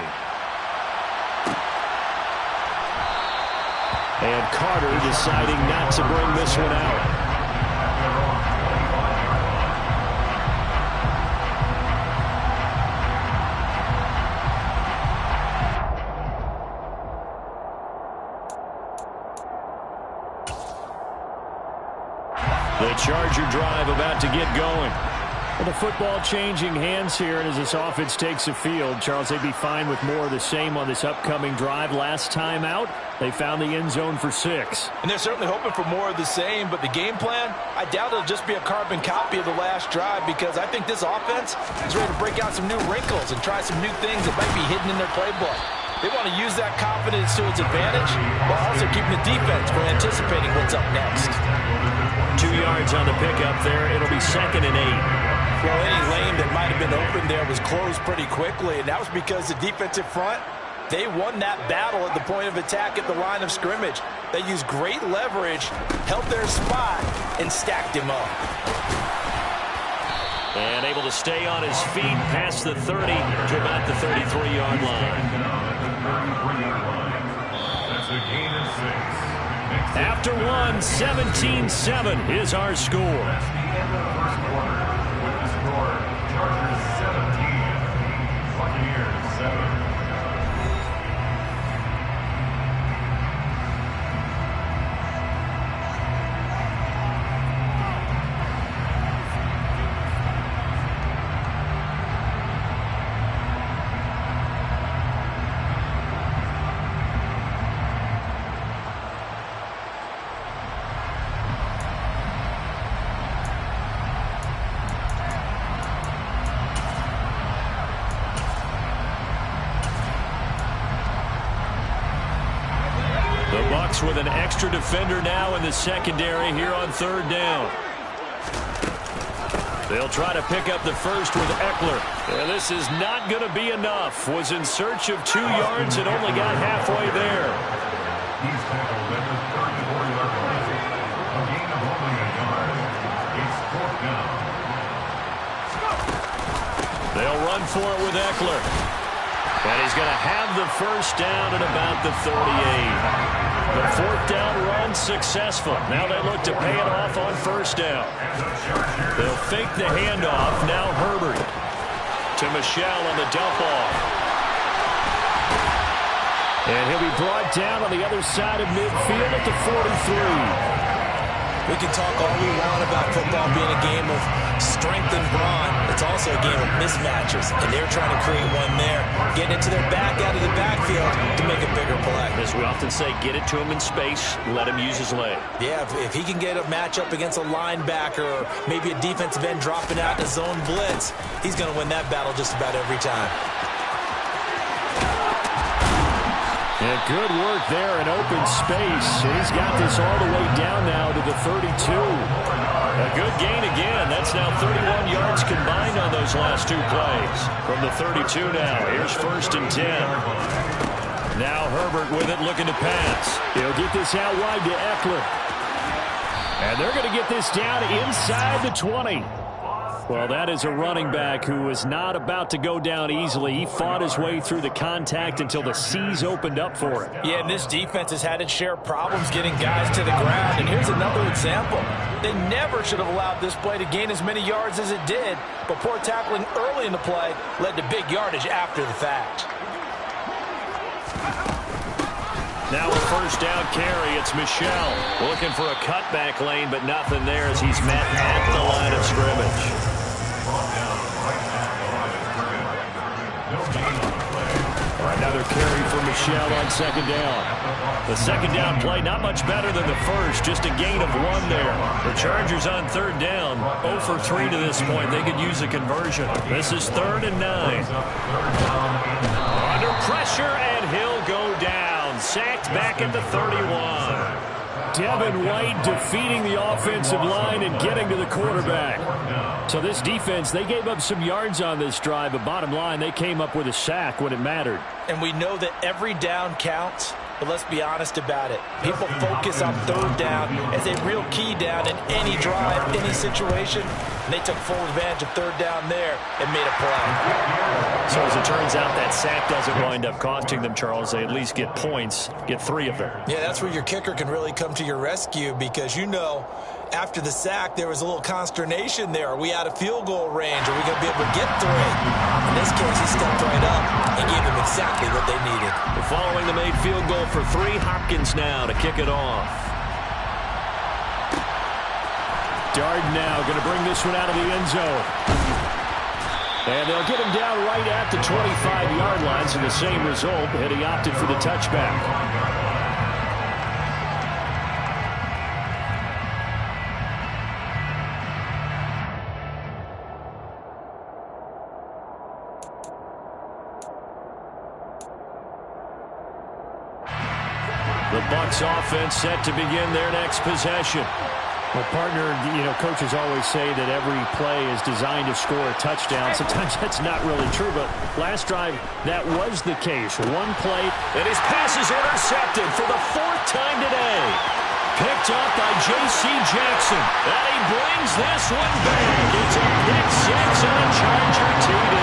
And Carter deciding not to bring this one out. The Charger drive about to get going. Well, the football changing hands here, and as this offense takes the field, Charles, they'd be fine with more of the same on this upcoming drive. Last time out, they found the end zone for 6. And they're certainly hoping for more of the same, but the game plan, I doubt it'll just be a carbon copy of the last drive, because I think this offense is ready to break out some new wrinkles and try some new things that might be hidden in their playbook. They want to use that confidence to its advantage while also keeping the defense from anticipating what's up next. 2 yards on the pickup there. It'll be 2nd and 8. Well, any lane that might have been open there was closed pretty quickly, and that was because the defensive front, they won that battle at the point of attack at the line of scrimmage. They used great leverage, held their spot, and stacked him up. And able to stay on his feet past the 30 to about the 33-yard line. That's a gain of 6. After one, 17-7 is our score. That's the end of the first quarter. With the score, Chargers 17, Buccaneers 7. With an extra defender now in the secondary here on 3rd down. They'll try to pick up the first with Eckler. And this is not going to be enough. Was in search of 2 yards and only got halfway there. He's tackled at the 34-yard line. A gain of only a yard. It's 4th down. They'll run for it with Eckler. And he's going to have the first down at about the 38. The 4th down run successful. Now they look to pay it off on 1st down. They'll fake the handoff. Now Herbert to Michel on the dump off. And he'll be brought down on the other side of midfield at the 43. We can talk all we want about football being a game of strength and brawn. It's also a game of mismatches, and they're trying to create one there, getting it to their back out of the backfield to make a bigger play. As we often say, get it to him in space, let him use his leg. Yeah, if he can get a matchup against a linebacker or maybe a defensive end dropping out in a zone blitz, he's going to win that battle just about every time. And good work there in open space. He's got this all the way down now to the 32. A good gain again. That's now 31 yards combined on those last 2 plays. From the 32 now, here's 1st and 10. Now Herbert with it, looking to pass. He'll get this out wide to Eckler. And they're going to get this down inside the 20. Well, that is a running back who is not about to go down easily. He fought his way through the contact until the seas opened up for him. Yeah, and this defense has had its share of problems getting guys to the ground. And here's another example. They never should have allowed this play to gain as many yards as it did. But poor tackling early in the play led to big yardage after the fact. Now a 1st down carry. It's Michel looking for a cutback lane, but nothing there as he's met at the line of scrimmage. Another carry for Michel on 2nd down. The 2nd down play not much better than the first, just a gain of 1 there. The Chargers on 3rd down, 0 for 3 to this point. They could use a conversion. This is 3rd and 9. Under pressure, and he'll go down. Sacked back at the 31. Devin White defeating the offensive line and getting to the quarterback. So this defense, they gave up some yards on this drive, but bottom line, they came up with a sack when it mattered. And we know that every down counts, but let's be honest about it. People focus on 3rd down as a real key down in any drive, any situation. And they took full advantage of 3rd down there and made a play. So as it turns out, that sack doesn't wind up costing them, Charles. They at least get points, get 3 of them. Yeah, that's where your kicker can really come to your rescue, because you know after the sack there was a little consternation there. Are we out of field goal range? Are we going to be able to get 3? In this case, he stepped right up and gave them exactly what they needed. Following the made field goal for 3, Hopkins now to kick it off. Darden now going to bring this one out of the end zone. And they'll get him down right at the 25-yard line, so the same result, and he opted for the touchback. The Bucs offense set to begin their next possession. Well, partner, coaches always say that every play is designed to score a touchdown. Sometimes that's not really true, but last drive, that was the case. One play, and his pass is intercepted for the 4th time today. Picked up by J.C. Jackson, and he brings this one back. It's a pick six and a Charger TD.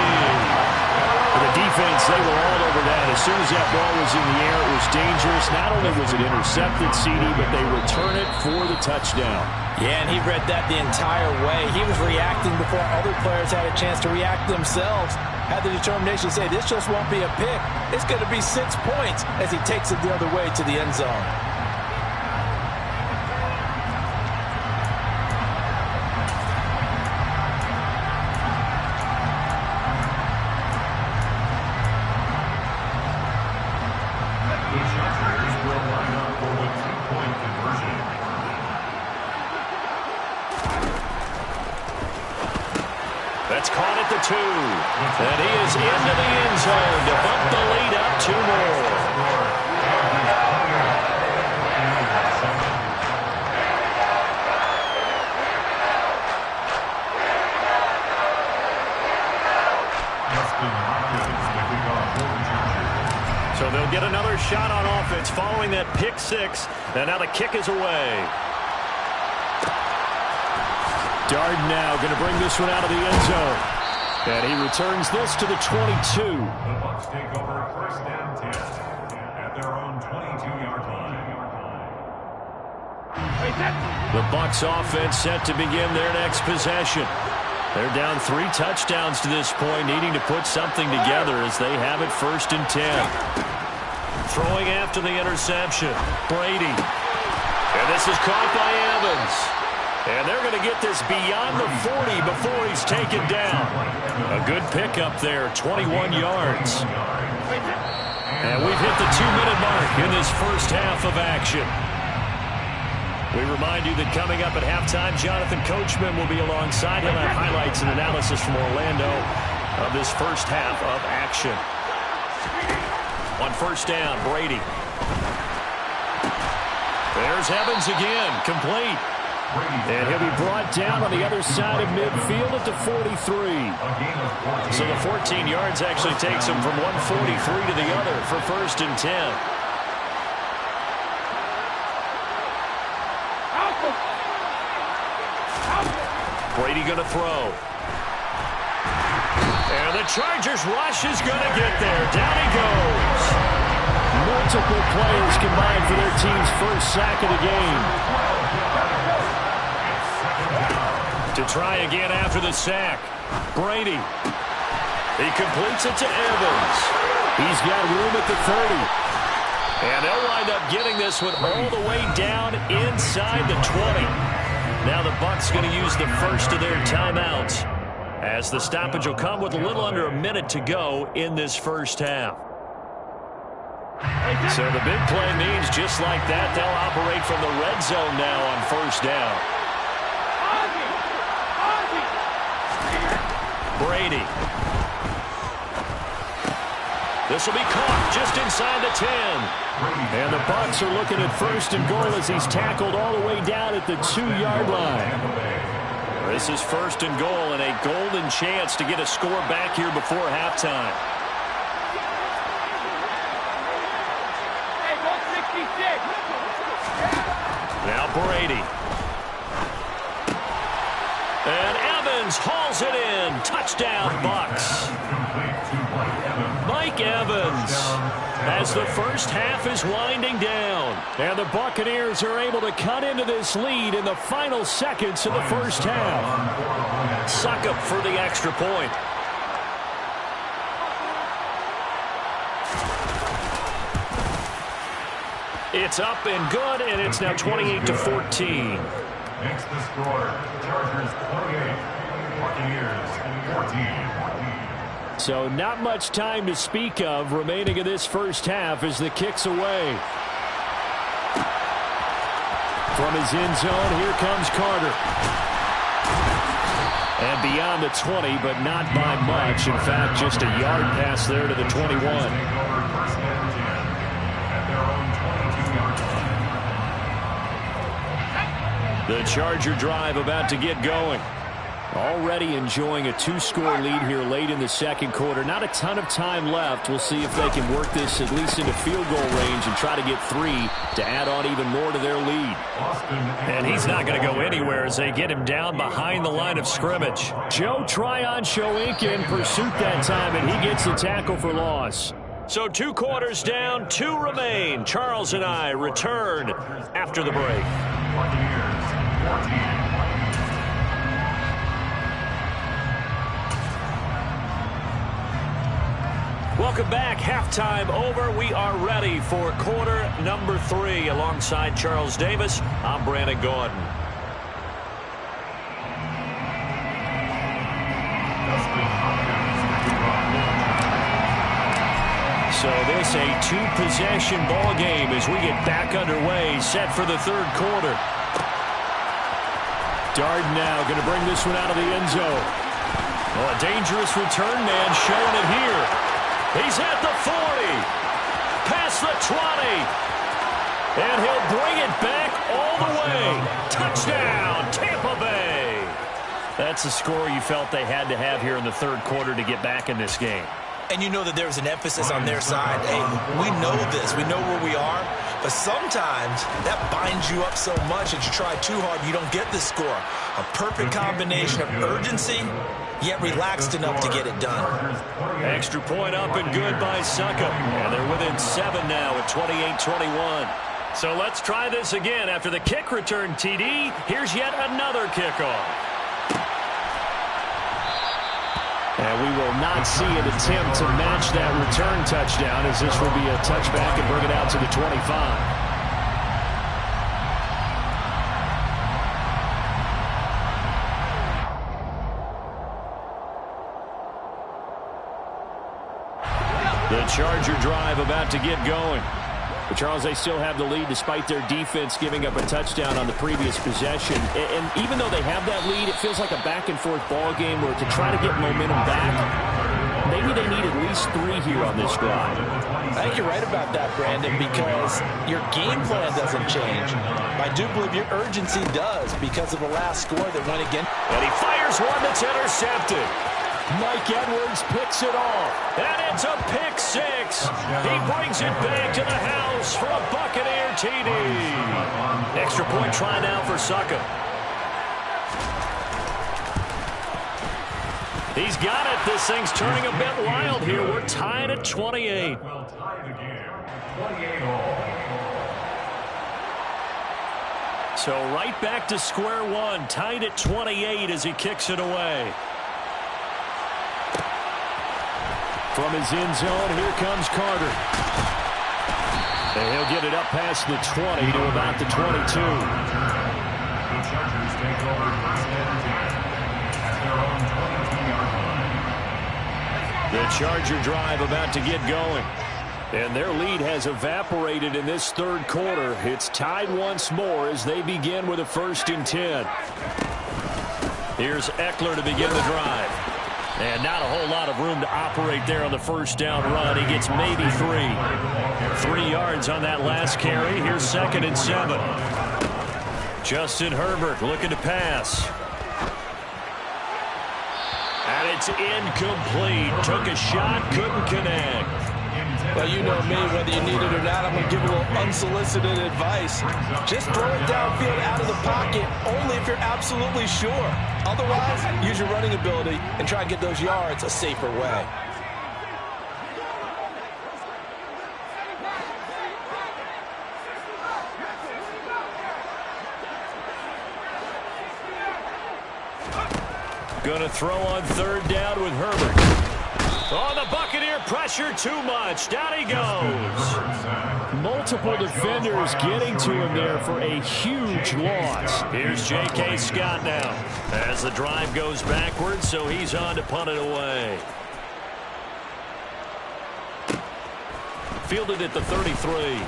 For the defense, they were all over that. As soon as that ball was in the air, it was dangerous. Not only was it intercepted, CD, but they return it for the touchdown. Yeah, and he read that the entire way. He was reacting before other players had a chance to react themselves. Had the determination to say, this just won't be a pick. It's going to be 6 points as he takes it the other way to the end zone. That's caught at the 2. And he is into the end zone to bump the lead up 2 more. So they'll get another shot on offense following that pick 6. And now the kick is away. Darden now going to bring this one out of the end zone. And he returns this to the 22. The Bucs take over 1st and 10 at their own 22-yard line. The Bucs offense set to begin their next possession. They're down 3 touchdowns to this point, needing to put something together as they have it 1st and 10. Throwing after the interception, Brady. And this is caught by Evans. And they're going to get this beyond the 40 before he's taken down. A good pickup there, 21 yards. And we've hit the 2-minute mark in this first half of action. We remind you that coming up at halftime, Jonathan Coachman will be alongside him. Have highlights and analysis from Orlando of this first half of action. On 1st down, Brady. There's Evans again, complete. And he'll be brought down on the other side of midfield at the 43. So the 14 yards actually takes him from 143 to the other for 1st and 10. Brady going to throw. And the Chargers rush is going to get there. Down he goes. Multiple players combined for their team's first sack of the game. To try again after the sack. Brady. He completes it to Evans. He's got room at the 30. And they'll wind up getting this one all the way down inside the 20. Now the Bucs going to use the first of their timeouts, as the stoppage will come with a little under a minute to go in this first half. So the big play means just like that, they'll operate from the red zone now on 1st down. Brady. This will be caught just inside the 10. And the Bucs are looking at 1st and goal as he's tackled all the way down at the 2-yard line. This is 1st and goal and a golden chance to get a score back here before halftime. Now Brady. And Evans hauls it in. Touchdown, Bucs. Mike Evans, as the first half is winding down. And the Buccaneers are able to cut into this lead in the final seconds of the first half. Succop for the extra point. It's up and good, and it's now 28-14. Makes the score Chargers 28, Buccaneers 14. So not much time to speak of remaining in this first half as the kick's away. From his end zone, here comes Carter. And beyond the 20, but not by much. In fact, just a yard pass there to the 21. The Charger drive about to get going. Already enjoying a 2-score lead here late in the second quarter. Not a ton of time left. We'll see if they can work this at least into field goal range and try to get 3 to add on even more to their lead. And he's not going to go anywhere as they get him down behind the line of scrimmage. Joe Tryon-Shoyinka in pursuit that time, and he gets the tackle for loss. So 2 quarters down, 2 remain. Charles and I return after the break. Buccaneers 14. Welcome back. Halftime over. We are ready for quarter number 3. Alongside Charles Davis, I'm Brandon Gaudin. So this a 2-possession ball game as we get back underway, set for the third quarter. Darden now going to bring this one out of the end zone. Oh, a dangerous return man showing it here. He's at the 40, past the 20, and he'll bring it back all the way. Touchdown, Tampa Bay. That's the score you felt they had to have here in the third quarter to get back in this game. And you know that there's an emphasis on their side. Hey, we know this. We know where we are. But sometimes that binds you up so much that you try too hard, you don't get the score. A perfect combination of urgency, yet relaxed enough to get it done. Extra point up and good by Succop. And they're within 7 now at 28-21. So let's try this again. After the kick return, TD, here's yet another kickoff. And we will not see an attempt to match that return touchdown, as this will be a touchback and bring it out to the 25. The Charger drive about to get going. But Charles, they still have the lead despite their defense giving up a touchdown on the previous possession. And even though they have that lead, it feels like a back-and-forth ball game where to try to get momentum back, maybe they need at least 3 here on this drive. I think you're right about that, Brandon, because your game plan doesn't change. I do believe your urgency does because of the last score that went again. And he fires one that's intercepted. Mike Edwards picks it off. And it's a pick 6. He brings it back to the house for a Buccaneer TD. Extra point try now for Succop. He's got it. This thing's turning a bit wild here. We're tied at 28. Will tie the game 28-all. So right back to square one. Tied at 28 as he kicks it away. From his end zone, here comes Carter. And he'll get it up past the 20 to about the 22. The Chargers take over first and 10 at their own 22-yard line. The Charger drive about to get going. And their lead has evaporated in this third quarter. It's tied once more as they begin with a 1st and 10. Here's Ekeler to begin the drive. And not a whole lot of room to operate there on the first down run. He gets maybe 3. 3 yards on that last carry. Here's 2nd and 7. Justin Herbert looking to pass. And it's incomplete. Took a shot, couldn't connect. Well, you know me, whether you need it or not, I'm going to give a little unsolicited advice. Just throw it downfield out of the pocket, only if you're absolutely sure. Otherwise, use your running ability and try and get those yards a safer way. Going to throw on 3rd down with Herbert. On the Buccaneer pressure too much. Down he goes. Multiple defenders getting to him there for a huge loss. Here's J.K. Scott now as the drive goes backwards, so he's on to punt it away. Fielded at the 33.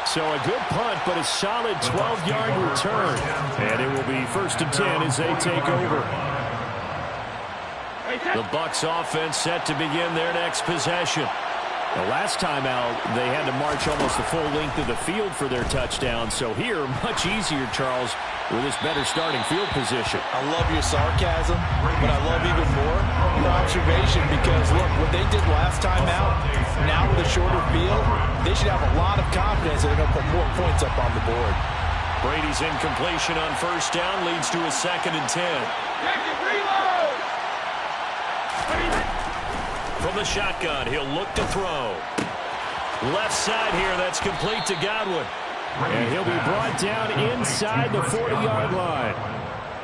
So a good punt, but a solid 12-yard return. And it will be 1st and 10 as they take over. The Bucs offense set to begin their next possession. The last time out, they had to march almost the full length of the field for their touchdown. So here, much easier, Charles, with this better starting field position. I love your sarcasm, but I love even more your observation because, look, what they did last time out, now with a shorter field, they should have a lot of confidence that they're going to put more points up on the board. Brady's incompletion on 1st down leads to a 2nd and 10. From the shotgun, he'll look to throw. Left side here, that's complete to Godwin. And he'll be brought down inside the 40-yard line.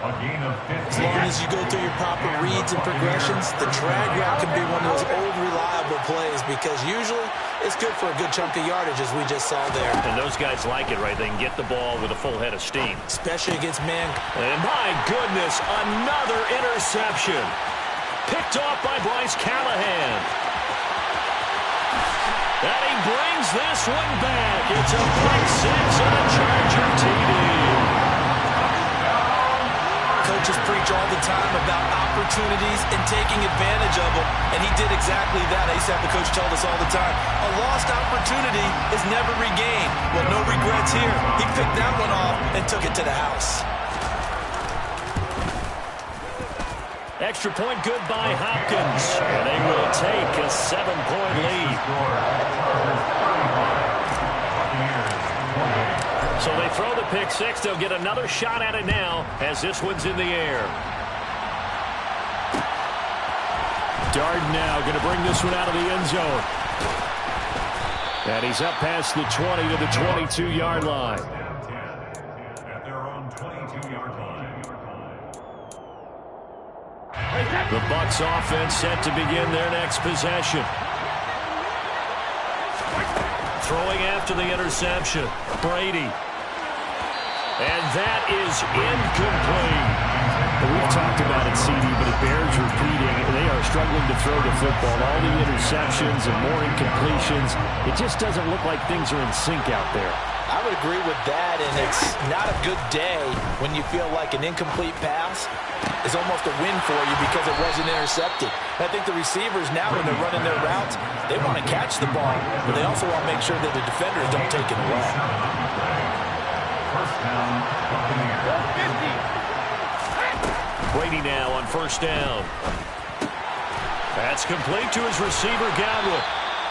As long as you go through your proper reads and progressions, the drag route can be one of those old reliable plays because usually it's good for a good chunk of yardage as we just saw there. And those guys like it, right? They can get the ball with a full head of steam. Especially against man. And my goodness, another interception. Picked off by Bryce Callahan. And he brings this one back. It's a pick six on a Charger TD. Coaches preach all the time about opportunities and taking advantage of them, and he did exactly that. I used to have the coach tell us all the time, a lost opportunity is never regained. Well, no regrets here. He picked that one off and took it to the house. Extra point good by Hopkins. And they will take a 7-point lead. So they throw the pick six. They'll get another shot at it now as this one's in the air. Darden now going to bring this one out of the end zone. And he's up past the 20 to the 22-yard line. At their own 22-yard line. The Bucs offense set to begin their next possession. Throwing after the interception, Brady. And that is incomplete. We've talked about it, CD, but it bears repeating. They are struggling to throw the football. All the interceptions and more incompletions. It just doesn't look like things are in sync out there. I would agree with that, and it's not a good day when you feel like an incomplete pass is almost a win for you because it wasn't intercepted. I think the receivers now, when they're running their routes, they want to catch the ball, but they also want to make sure that the defenders don't take it away. First down, Brady now on 1st down. That's complete to his receiver, Godwin.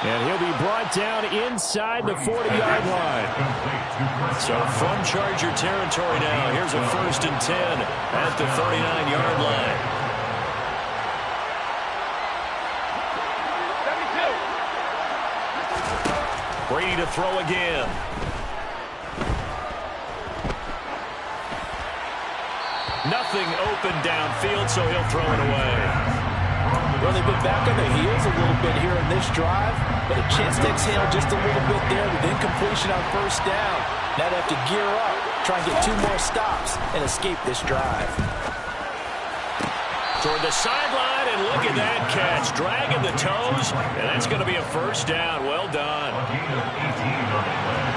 And he'll be brought down inside the 40-yard line. So from Charger territory now, here's a 1st and 10 at the 39-yard line. Brady to throw again. Nothing open downfield, so he'll throw it away. Well, they've been back on their heels a little bit here in this drive, but a chance to exhale just a little bit there with incompletion on 1st down. Now they have to gear up, try and get 2 more stops, and escape this drive. Toward the sideline, and look at that catch. Dragging the toes, and that's going to be a 1st down. Well done. a gain of 18 on the play.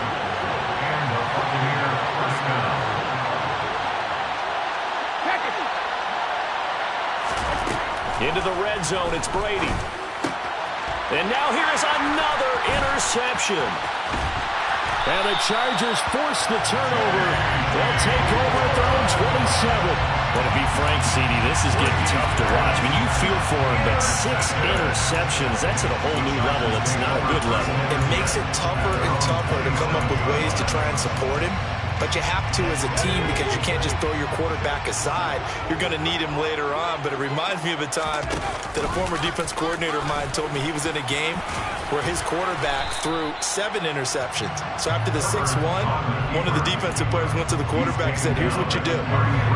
And the Buccaneer first down. Into the red zone, it's Brady. And now here's another interception. And the Chargers force the turnover. They'll take over at their own 27. Well, to be frank, CD, this is getting tough to watch. I mean, you feel for him, but 6 interceptions, that's at a whole new level. It's not a good level. It makes it tougher and tougher to come up with ways to try and support him. but you have to as a team because you can't just throw your quarterback aside. You're going to need him later on, but it reminds me of a time that a former defense coordinator of mine told me he was in a game where his quarterback threw 7 interceptions. So after the 6-1, one of the defensive players went to the quarterback and said, here's what you do.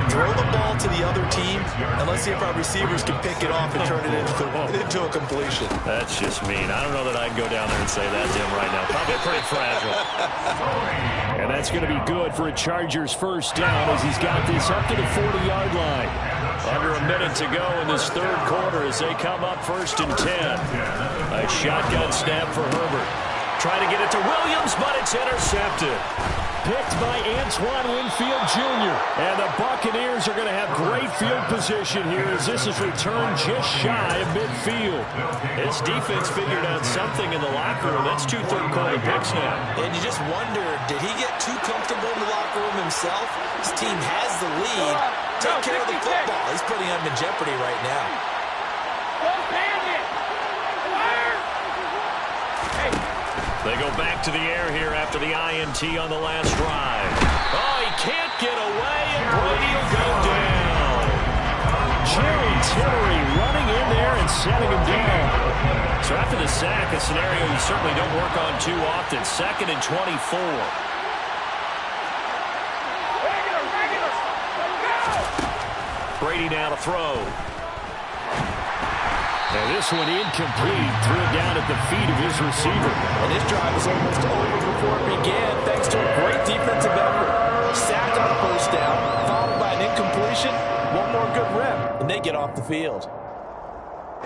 Throw the ball to the other team, and let's see if our receivers can pick it off and turn it into a completion. That's just mean. I don't know that I'd go down there and say that to him right now. Probably pretty fragile. And that's going to be good for a Chargers first down as he's got this up to the 40-yard line. Under a minute to go in this third quarter as they come up 1st and 10. A shotgun snap for Herbert. Trying to get it to Williams, but it's intercepted. Picked by Antoine Winfield Jr. And the Buccaneers are going to have great field position here as this is returned just shy of midfield. This defense figured out something in the locker room. That's 2 third-quarter picks now. And you just wonder, did he get too comfortable in the locker room himself? His team has the lead. Take care of the football. He's putting them in jeopardy right now. They go back to the air here after the INT on the last drive. Oh, he can't get away, and Brady will go down. Jerry Tillery running in there and setting him down. So after the sack, a scenario you certainly don't work on too often. 2nd and 24. Brady now to throw. And this one incomplete. Threw it down at the feet of his receiver. And this drive was almost over before it began thanks to a great defensive effort. Sacked on a first down, followed by an incompletion. One more good rep, and they get off the field.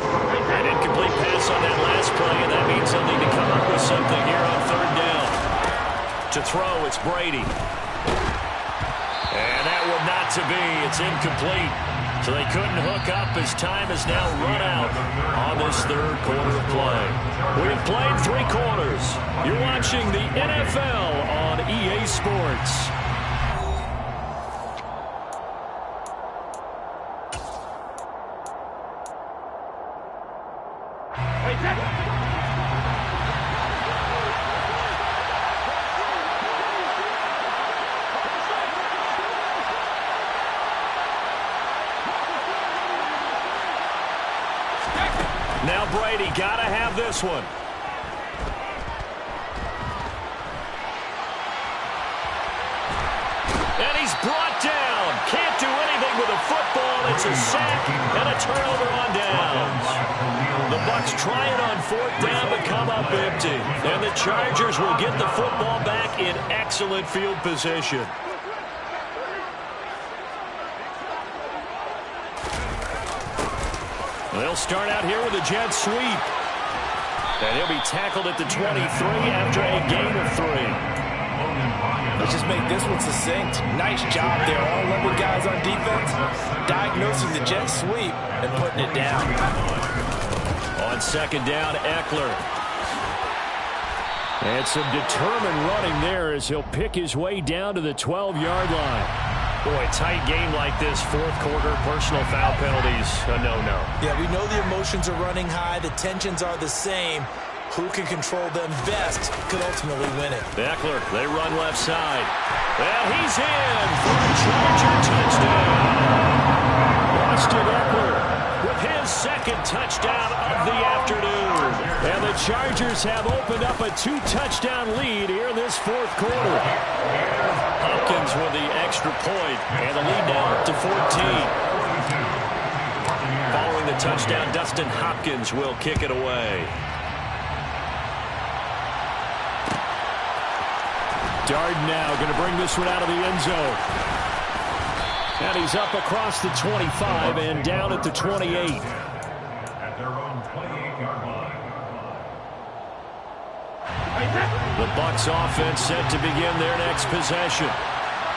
An incomplete pass on that last play, and that means they'll need to come up with something here on 3rd down. To throw, it's Brady. And that one not to be. It's incomplete. So they couldn't hook up as time has now run out on this third quarter of play. We have played 3 quarters. You're watching the NFL on EA Sports. Now Brady got to have this one. And he's brought down. Can't do anything with a football. It's a sack and a turnover on downs. The Bucs try it on 4th down but come up empty. And the Chargers will get the football back in excellent field position. They'll start out here with a jet sweep. And he'll be tackled at the 23 after a gain of 3. Let's just make this one succinct. Nice job there. All 11 guys on defense diagnosing the jet sweep and putting it down. On 2nd down, Eckler. And some determined running there as he'll pick his way down to the 12-yard line. Boy, tight game like this, 4th quarter, personal foul penalties, a no-no. Yeah, we know the emotions are running high. The tensions are the same. Who can control them best could ultimately win it. Eckler, they run left side. And he's in for a Charger touchdown. Austin Eckler with his 2nd touchdown of the afternoon. And the Chargers have opened up a 2-touchdown lead here in this 4th quarter. Hopkins with the extra point, and the lead now up to 14. Following the touchdown, Dustin Hopkins will kick it away. Darden now going to bring this one out of the end zone. And he's up across the 25 and down at the 28. At their own 28-yard line. The Bucs offense set to begin their next possession.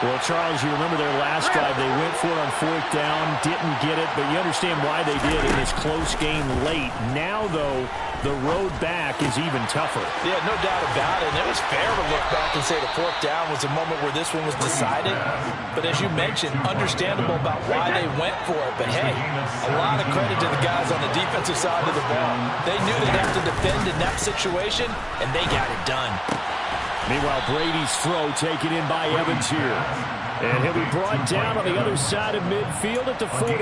Well, Charles, you remember their last drive. They went for it on 4th down, didn't get it, but you understand why they did in this close game late. Now, though, the road back is even tougher. Yeah, no doubt about it. And it was fair to look back and say the 4th down was a moment where this one was decided. But as you mentioned, understandable about why they went for it. But, hey, a lot of credit to the guys on the defensive side of the ball. They knew they'd have to defend in that situation, and they got it done. Meanwhile, Brady's throw taken in by Evans here. And he'll be brought down on the other side of midfield at the 43.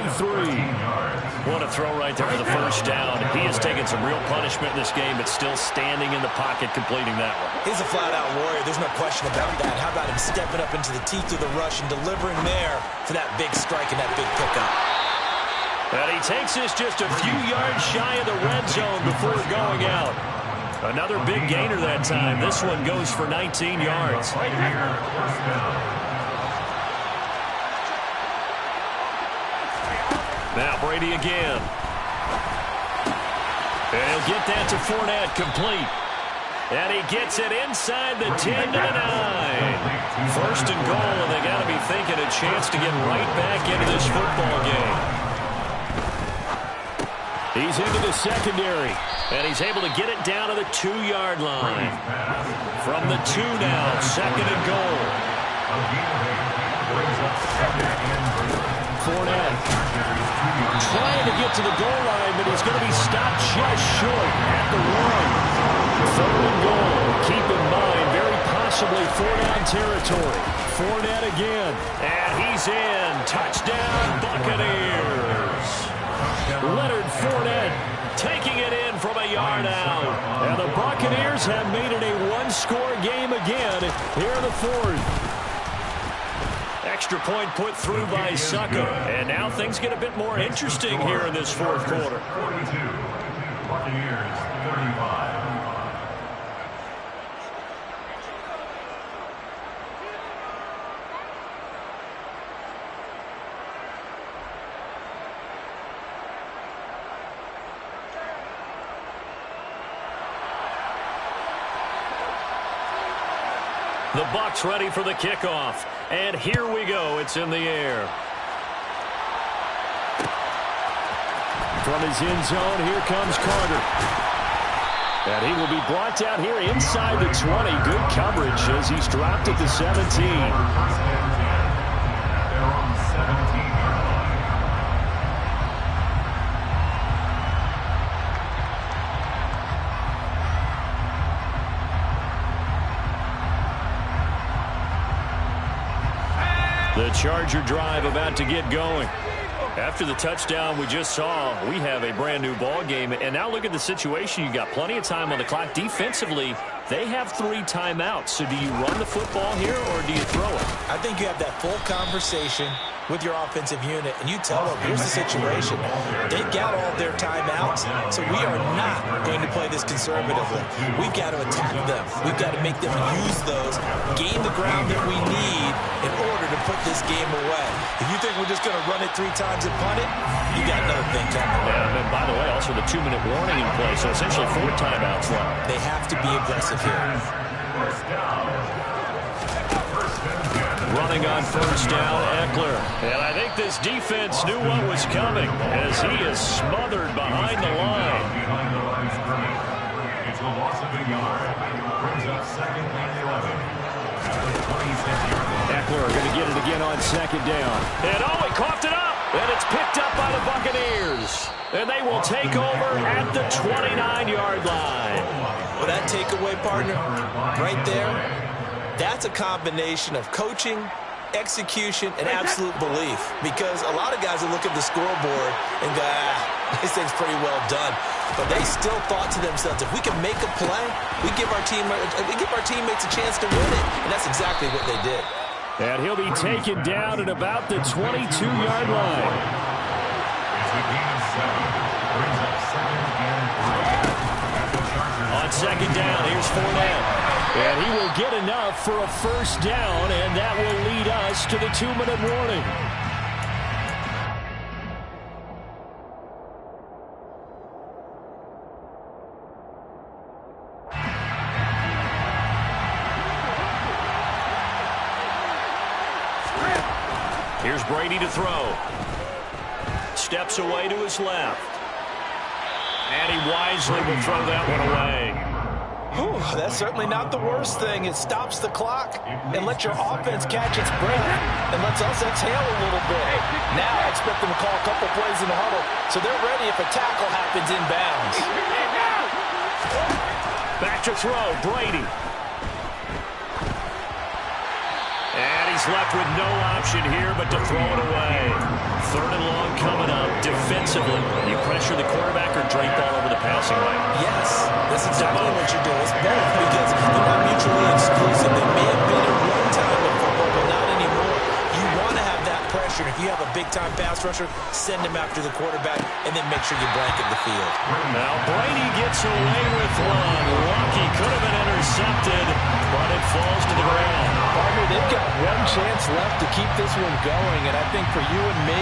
What a throw right there for the first down. He has taken some real punishment in this game, but still standing in the pocket completing that one. He's a flat-out warrior. There's no question about that. How about him stepping up into the teeth of the rush and delivering there for that big strike and that big pickup? And he takes this just a few yards shy of the red zone before going out. Another big gainer that time. This one goes for 19 yards. Now Brady again. And he'll get that to Fournette, complete. And he gets it inside the 10 to the 9. First and goal, and they got to be thinking a chance to get right back into this football game. He's into the secondary. And he's able to get it down to the 2-yard line. From the 2 now, second and goal. Fournette trying to get to the goal line, but he's going to be stopped just short at the 1. Third and goal. Keep in mind, very possibly 4-down territory. Fournette again. And he's in. Touchdown, Buccaneers. Leonard Fournette taking it in from a yard out. And the Buccaneers have made it a one-score game again here in the fourth. Extra point put through by Succo. And now things get a bit more interesting here in this fourth quarter. 42, Buccaneers 35. The Bucs ready for the kickoff. And here we go. It's in the air. From his end zone, here comes Carter. And he will be brought down here inside the 20. Good coverage as he's dropped at the 17. The Charger drive about to get going. After the touchdown we just saw, we have a brand new ball game. And now look at the situation. You got plenty of time on the clock. Defensively, they have 3 timeouts. So do you run the football here or do you throw it? I think you have that full conversation with your offensive unit, and you tell them, here's the situation. They've got all their timeouts, so we are not going to play this conservatively. We've got to attack them. We've got to make them use those, gain the ground that we need in order to put this game away. If you think we're just going to run it 3 times and punt it, you got another thing coming. Yeah, and by the way, also the 2-minute warning in play, so essentially 4 timeouts left. They have to be aggressive here. Running on first down, Eckler. And I think this defense knew what was coming as he is smothered behind the line. Behind the line of scrimmage. It's a loss of a yard. Brings up second and 11. At the 26-yard line. Eckler going to get it again on second down. And he coughed it up. And it's picked up by the Buccaneers. And they will take over at the 29-yard line. Well, that takeaway, partner, right there, that's a combination of coaching, execution, and absolute belief. Because a lot of guys will look at the scoreboard and go, this thing's pretty well done. But they still thought to themselves, if we can make a play, we give our teammates a chance to win it. And that's exactly what they did. And he'll be taken down at about the 22-yard line. It's a gain of 7. Brings up second and 3. On second down, here's Fournette. And he will get enough for a first down, and that will lead us to the 2-minute warning. Here's Brady to throw. Steps away to his left. And he wisely will throw that one away. Whew, that's certainly not the worst thing. It stops the clock and lets your offense catch its breath and lets us exhale a little bit. Now I expect them to call a couple plays in the huddle so they're ready if a tackle happens inbounds. Back to throw, Brady. He's left with no option here but to throw it away. 3rd and long coming up. Defensively, you pressure the quarterback or drape all over the passing lane? Yes, that's exactly what you do. It's both because they're not mutually exclusive. They may have been at one time in football, but not anymore. You want to have that pressure. If you have a big-time pass rusher, send him after the quarterback, and then make sure you blanket the field. Now Brady gets away with one. Lucky could have been intercepted, but it falls to the ground. Partner, they've got one chance left to keep this one going, and I think for you and me,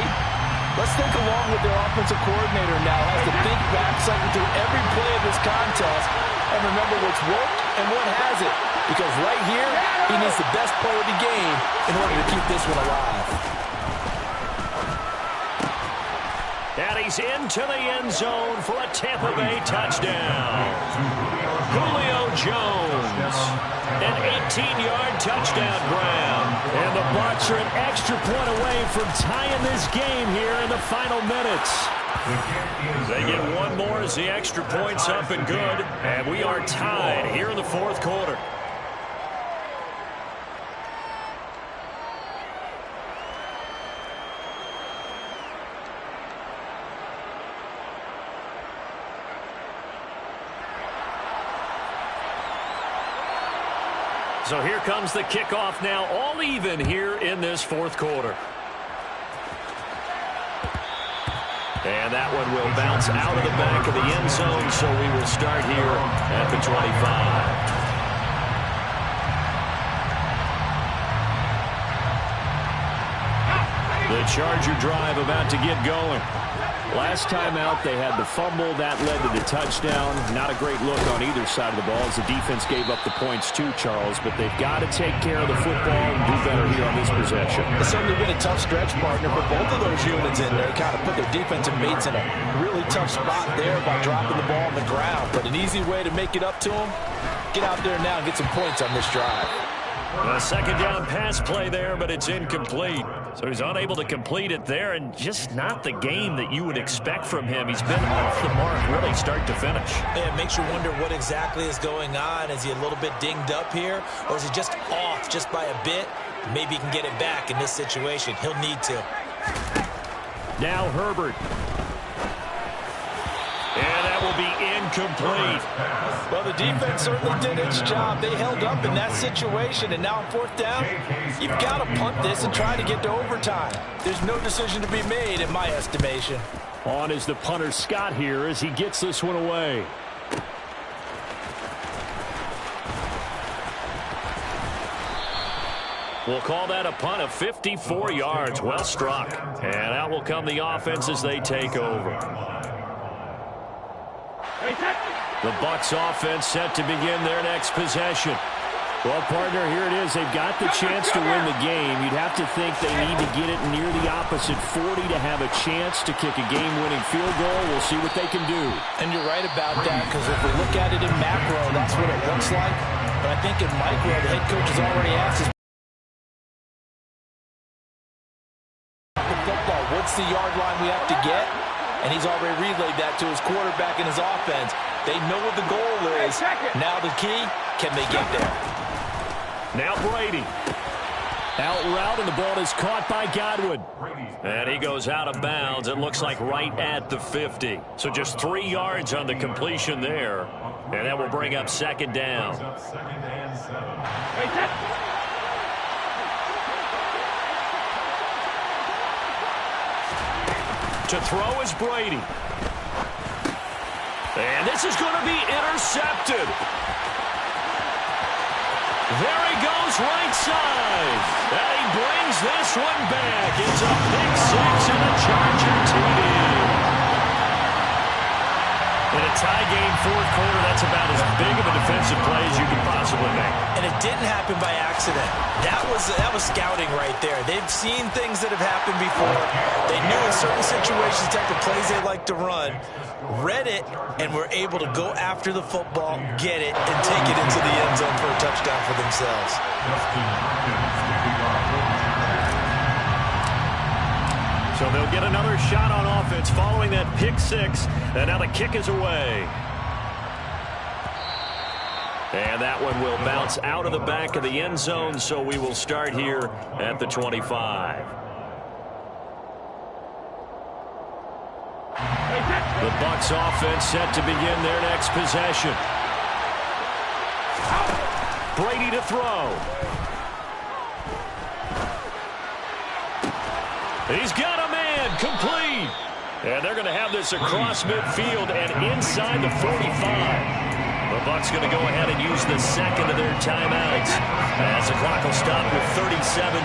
let's think along with their offensive coordinator now. Has to think back, cycle through every play of this contest, and remember what's worked and what hasn't. Because right here, he needs the best play of the game in order to keep this one alive. And he's into the end zone for a Tampa Bay touchdown. Julio Jones, an 18-yard touchdown grab. And the Bucs are an extra point away from tying this game here in the final minutes. They get one more as the extra point's up and good. And we are tied here in the 4th quarter. So here comes the kickoff now, all even here in this 4th quarter. And that one will bounce out of the back of the end zone, so we will start here at the 25. The Charger drive about to get going. Last time out, they had the fumble. That led to the touchdown. Not a great look on either side of the ball as the defense gave up the points too, Charles. But they've got to take care of the football and do better here on this possession. It's certainly been a tough stretch, partner, for both of those units in there. Kind of put their defensive mates in a really tough spot there by dropping the ball on the ground. But an easy way to make it up to them, get out there now and get some points on this drive. A 2nd down pass play there, but it's incomplete. So he's unable to complete it there, and just not the game that you would expect from him. He's been off the mark really start to finish. Yeah, it makes you wonder what exactly is going on. Is he a little bit dinged up here, or is he just off just by a bit? Maybe he can get it back in this situation. He'll need to. Now Herbert. And that will be incomplete. Well, the defense certainly did its job. They held up in that situation, and now on 4th down, you've got to punt this and try to get to overtime. There's no decision to be made in my estimation. On is the punter Scott here as he gets this one away. We'll call that a punt of 54 yards. Well struck. And out will come the offense as they take over. The Bucs offense set to begin their next possession. Well, partner, here it is. They've got the chance to win the game. You'd have to think they need to get it near the opposite 40 to have a chance to kick a game-winning field goal. We'll see what they can do. And you're right about that, because if we look at it in macro, that's what it looks like. But I think in micro, the head coach has already asked his football, what's the yard line we have to get? And he's already relayed that to his quarterback and his offense. They know what the goal is. Now the key, can they get there? Now Brady. Out route, and the ball is caught by Godwin. And he goes out of bounds. It looks like right at the 50. So just 3 yards on the completion there. And that will bring up 2nd down. To throw is Brady. And this is going to be intercepted. There he goes, right side. And he brings this one back. It's a pick 6 and a Charger TD. In a tie game, 4th quarter, that's about as big of a defensive play as you can possibly make. And it didn't happen by accident. That was scouting right there. They've seen things that have happened before. They knew in certain situations the type of plays they like to run, read it, and were able to go after the football, get it, and take it into the end zone for a touchdown for themselves. So they'll get another shot on offense following that pick 6, and now the kick is away. And that one will bounce out of the back of the end zone, so we will start here at the 25. The Bucs offense set to begin their next possession. Brady to throw. He's got a man, complete. And they're going to have this across midfield and inside the 45. The Bucs going to go ahead and use the second of their timeouts as the clock will stop with 37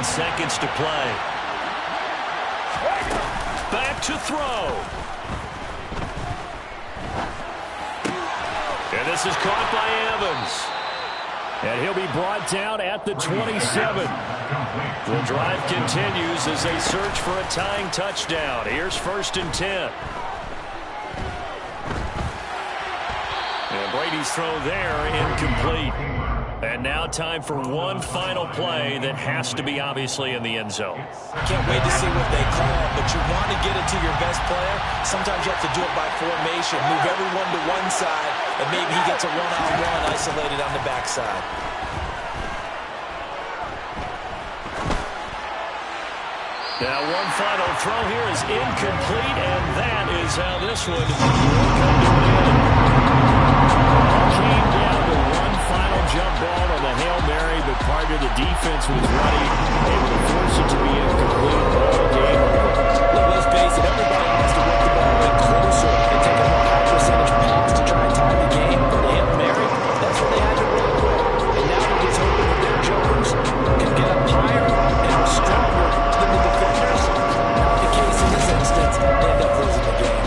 seconds to play. Back to throw. And this is caught by Evans. And he'll be brought down at the 27. The drive continues as they search for a tying touchdown. Here's 1st and 10. And Brady's throw there, incomplete. And now time for one final play that has to be obviously in the end zone. Can't wait to see what they call, but you want to get it to your best player. Sometimes you have to do it by formation. Move everyone to one side, and maybe he gets a one-on-one isolated on the backside. Now one final throw here is incomplete, and that is how this one will come to an end. Came down to one final jump ball on the Hail Mary, but part of the defense was ready, able to force it to be incomplete. Ball game over. Well, let's face it, everybody wants to work the ball a bit closer and take a more high percentage pass to try and tie the game. But Hail Mary, that's what they had to work with. And now they're just hoping that their jokers can get up higher and are stronger than the defenders. Not the case in this instance. They end up losing the game.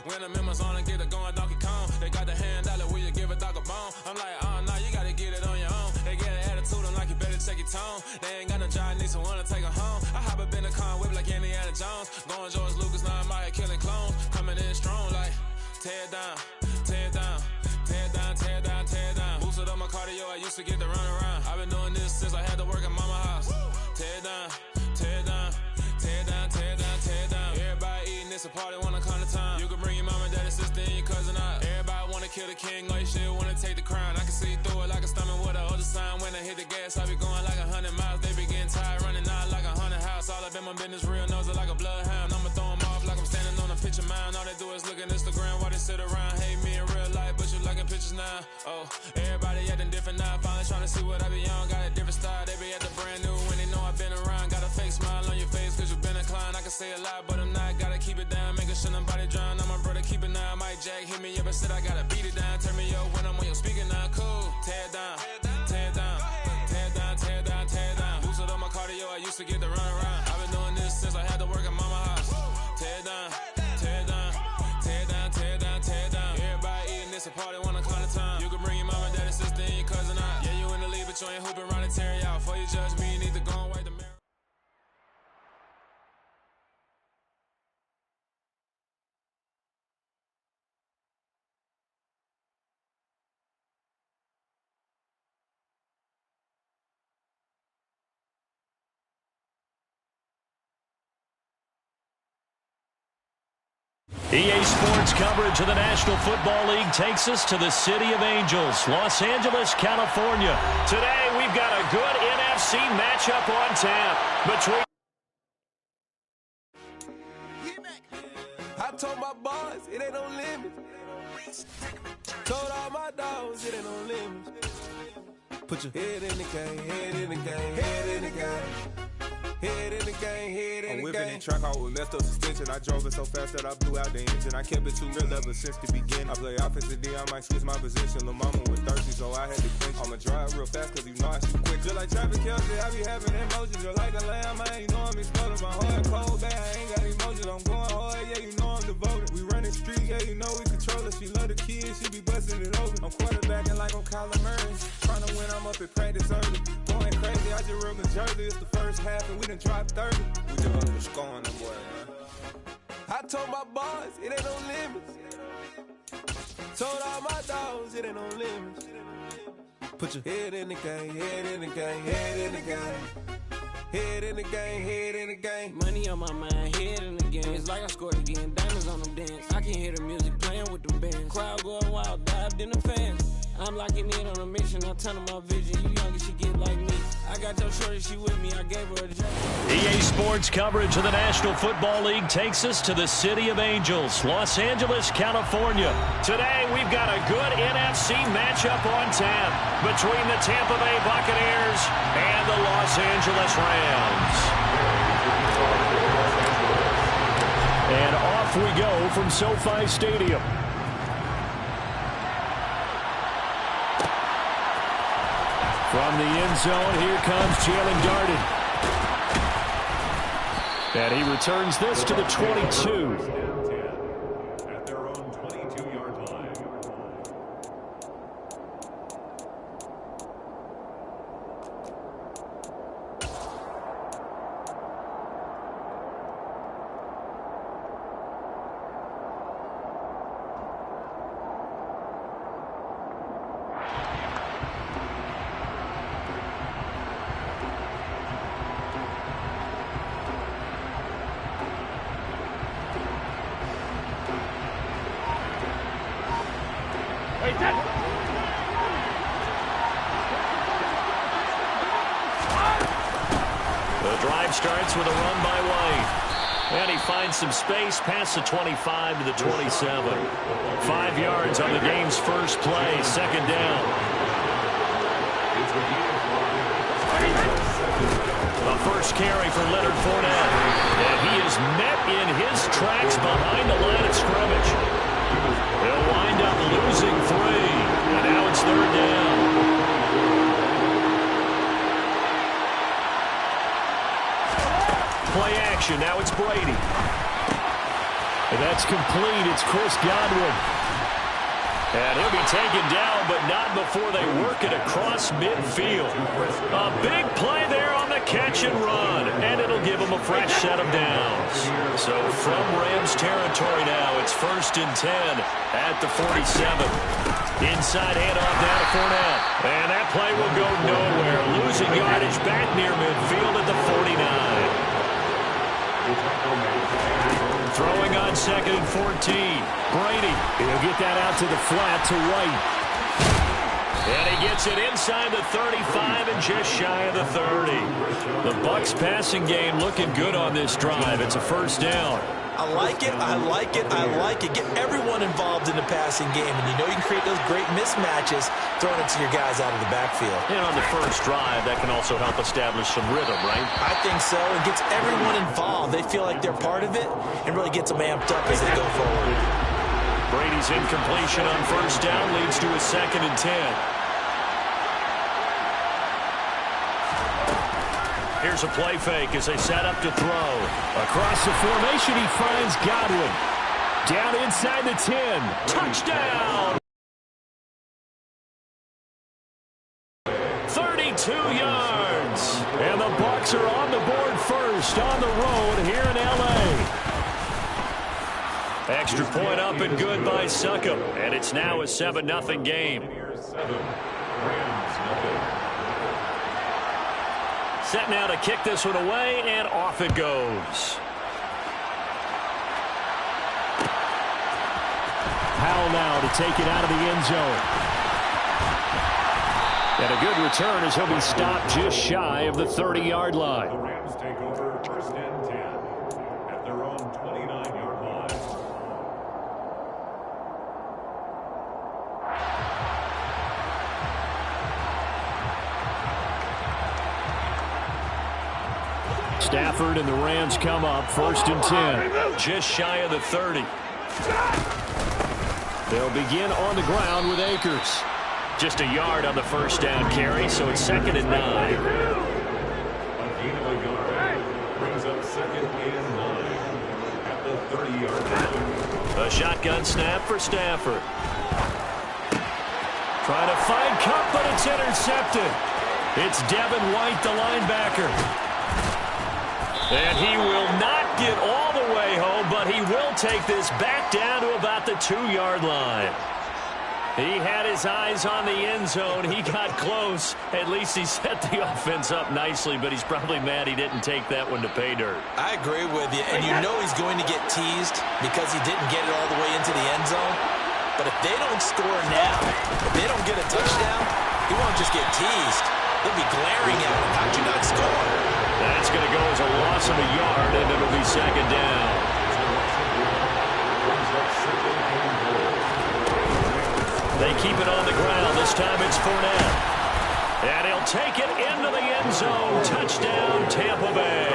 When the members on and get it going Donkey Kong. They got the hand dollar, will you give a dog a bone? I'm like, oh, no, you gotta get it on your own. They get an attitude, I'm like, you better check your tone. They ain't got no job, need someone to take her home. I hop up in the car, whip like Indiana Jones. Going George Lucas, now I'm out here killing clones. Coming in strong like, tear down, tear down, tear down, tear down, tear down. Boosted up my cardio, I used to get to run around. I've been doing this since I had to work at mama house. Tear down, tear down, tear down, tear down, tear down. Everybody eating, it's a party, wanna come to time. You can bring your mama, daddy, sister, and your cousin out. Everybody wanna kill the king, like shit, wanna take the crown. I can see through it like a stomach with a other sign. When I hit the gas, I be going like 100 miles. They be getting tired, running out like 100 house. All up in my my business real, nosy like a bloodhound. I'ma throw 'em off like I'm standing on a picture mound. All they do is look at Instagram while they sit around. Hate me in real life, but you liking pictures now. Oh, everybody acting different now. Finally trying to see what I be on. Got a different style, they be at the brand new when they know I've been around. Got a fake smile on your face cause you been inclined. I can say a lot, but I'm not. Gotta keep it down, making sure nobody drown. I'm my brother, keep it now. Mike Jack hit me up and said I gotta beat it down. Turn me up when I'm on your speaker now. Cool, tear it down, tear it down, tear it down, tear it down, tear it down. Boosted on my cardio, I used to get the run around. I've been doing this since I had to work at mama house. Tear it down, tear it down, tear it down, tear it down, tear it down. Everybody eating this a party, wanna climb the time. You can bring your mama, daddy, sister, and your cousin out. Yeah, you in the league, but you ain't hooping around and tear you out. Before you judge me, you need to go and wipe the mirror. EA Sports coverage of the National Football League takes us to the City of Angels, Los Angeles, California. Today, we've got a good NFC matchup on tap between... I told my boys, it ain't no limit. Told all my dogs, it ain't no limit. Put your head in the game, head in the game, head in the game. Head in the game, head in the game. I'm whipping in track out with messed up suspension. I drove it so fast that I blew out the engine. I kept it too real ever since the beginning. I play offensive D, I might switch my position. Lil' mama was thirsty, so I had to quench. I'ma drive real fast, cause you know I shoot quick. Just like Travis Kelce, I be having emotions. Just like a lamb, man, you know I'm exploding. My heart cold, bad, I ain't got emotions. I'm going hard, yeah, you know I'm devoted. We running street, yeah, you know we control it. She love the kids, she be busting it over. I'm quarterbacking like I'm Kyler Murray. Trying to win, I'm up at practice early. Going crazy, I just rode the jersey. It's the first half, and we done dropped 30. We just up the scoring, the boy, man. I told my boys, it ain't no limits. Told all my dogs, it ain't no limits. Put your head in the game, head in the game, head in the game. Head in the game, head in the game. Money on my mind, head in the game. It's like I scored again, diamonds on them dance. I can hear the music playing with them bands. Crowd going wild, dived in the fans. I'm locking in on a mission, I'm telling my vision. You young, she get like me. I got your shorty, she with me, I gave her a job. EA Sports coverage of the National Football League takes us to the City of Angels, Los Angeles, California. Today, we've got a good NFC matchup on tap between the Tampa Bay Buccaneers and the Los Angeles Rams. And off we go from SoFi Stadium. From the end zone, here comes Jalen Darden. And he returns this to the 22. At their own 22-yard line. The drive starts with a run by White. And he finds some space past the 25 to the 27. 5 yards on the game's first play, second down. The first carry for Leonard Fournette. And he is met in his tracks behind the line of scrimmage. He'll wind up losing 3. And now it's third down. Play action. Now it's Brady. And that's complete. It's Chris Godwin. And he'll be taken down, but not before they work it across midfield. A big play there on the catch and run. And it'll give them a fresh set of downs. So from Rams territory now, it's 1st and 10 at the 47. Inside handoff down to Fournette. And that play will go nowhere. Losing yardage back near midfield at the 49. Throwing on 2nd and 14. Brady. He'll get that out to the flat to White. And he gets it inside the 35 and just shy of the 30. The Bucs passing game looking good on this drive. It's a first down. I like it, I like it, I like it. Get everyone involved in the passing game, and you know you can create those great mismatches throwing it to your guys out of the backfield. And on the first drive, that can also help establish some rhythm, right? I think so. It gets everyone involved. They feel like they're part of it and really gets them amped up as they go forward. Brady's incompletion on first down leads to a 2nd and 10. Here's a play fake as they set up to throw. Across the formation, he finds Godwin. Down inside the 10. Touchdown! 32 yards. And the Bucs are on the board first on the road here in L.A. Extra point up and good by Succop. And it's now a 7-0 game. Set now to kick this one away, and off it goes. Powell now to take it out of the end zone. And a good return as he'll be stopped just shy of the 30-yard line. The Rams take over 1st and 10 at their own 29-yard line. Stafford and the Rams come up 1st and 10. Just shy of the 30. They'll begin on the ground with Akers. Just a yard on the first down carry, so it's 2nd and 9. A gain of a yard brings up 2nd and 9 at the 30-yard line. A shotgun snap for Stafford. Trying to find Kupp, but it's intercepted. It's Devin White, the linebacker. And he will not get all the way home, but he will take this back down to about the 2-yard line. He had his eyes on the end zone. He got close. At least he set the offense up nicely, but he's probably mad he didn't take that one to pay dirt. I agree with you, and you know he's going to get teased because he didn't get it all the way into the end zone. But if they don't score now, if they don't get a touchdown, he won't just get teased. They'll be glaring at him. How'd you not score? That's going to go as a loss of a yard, and it'll be 2nd down. They keep it on the ground. This time it's Fournette. And he'll take it into the end zone. Touchdown, Tampa Bay.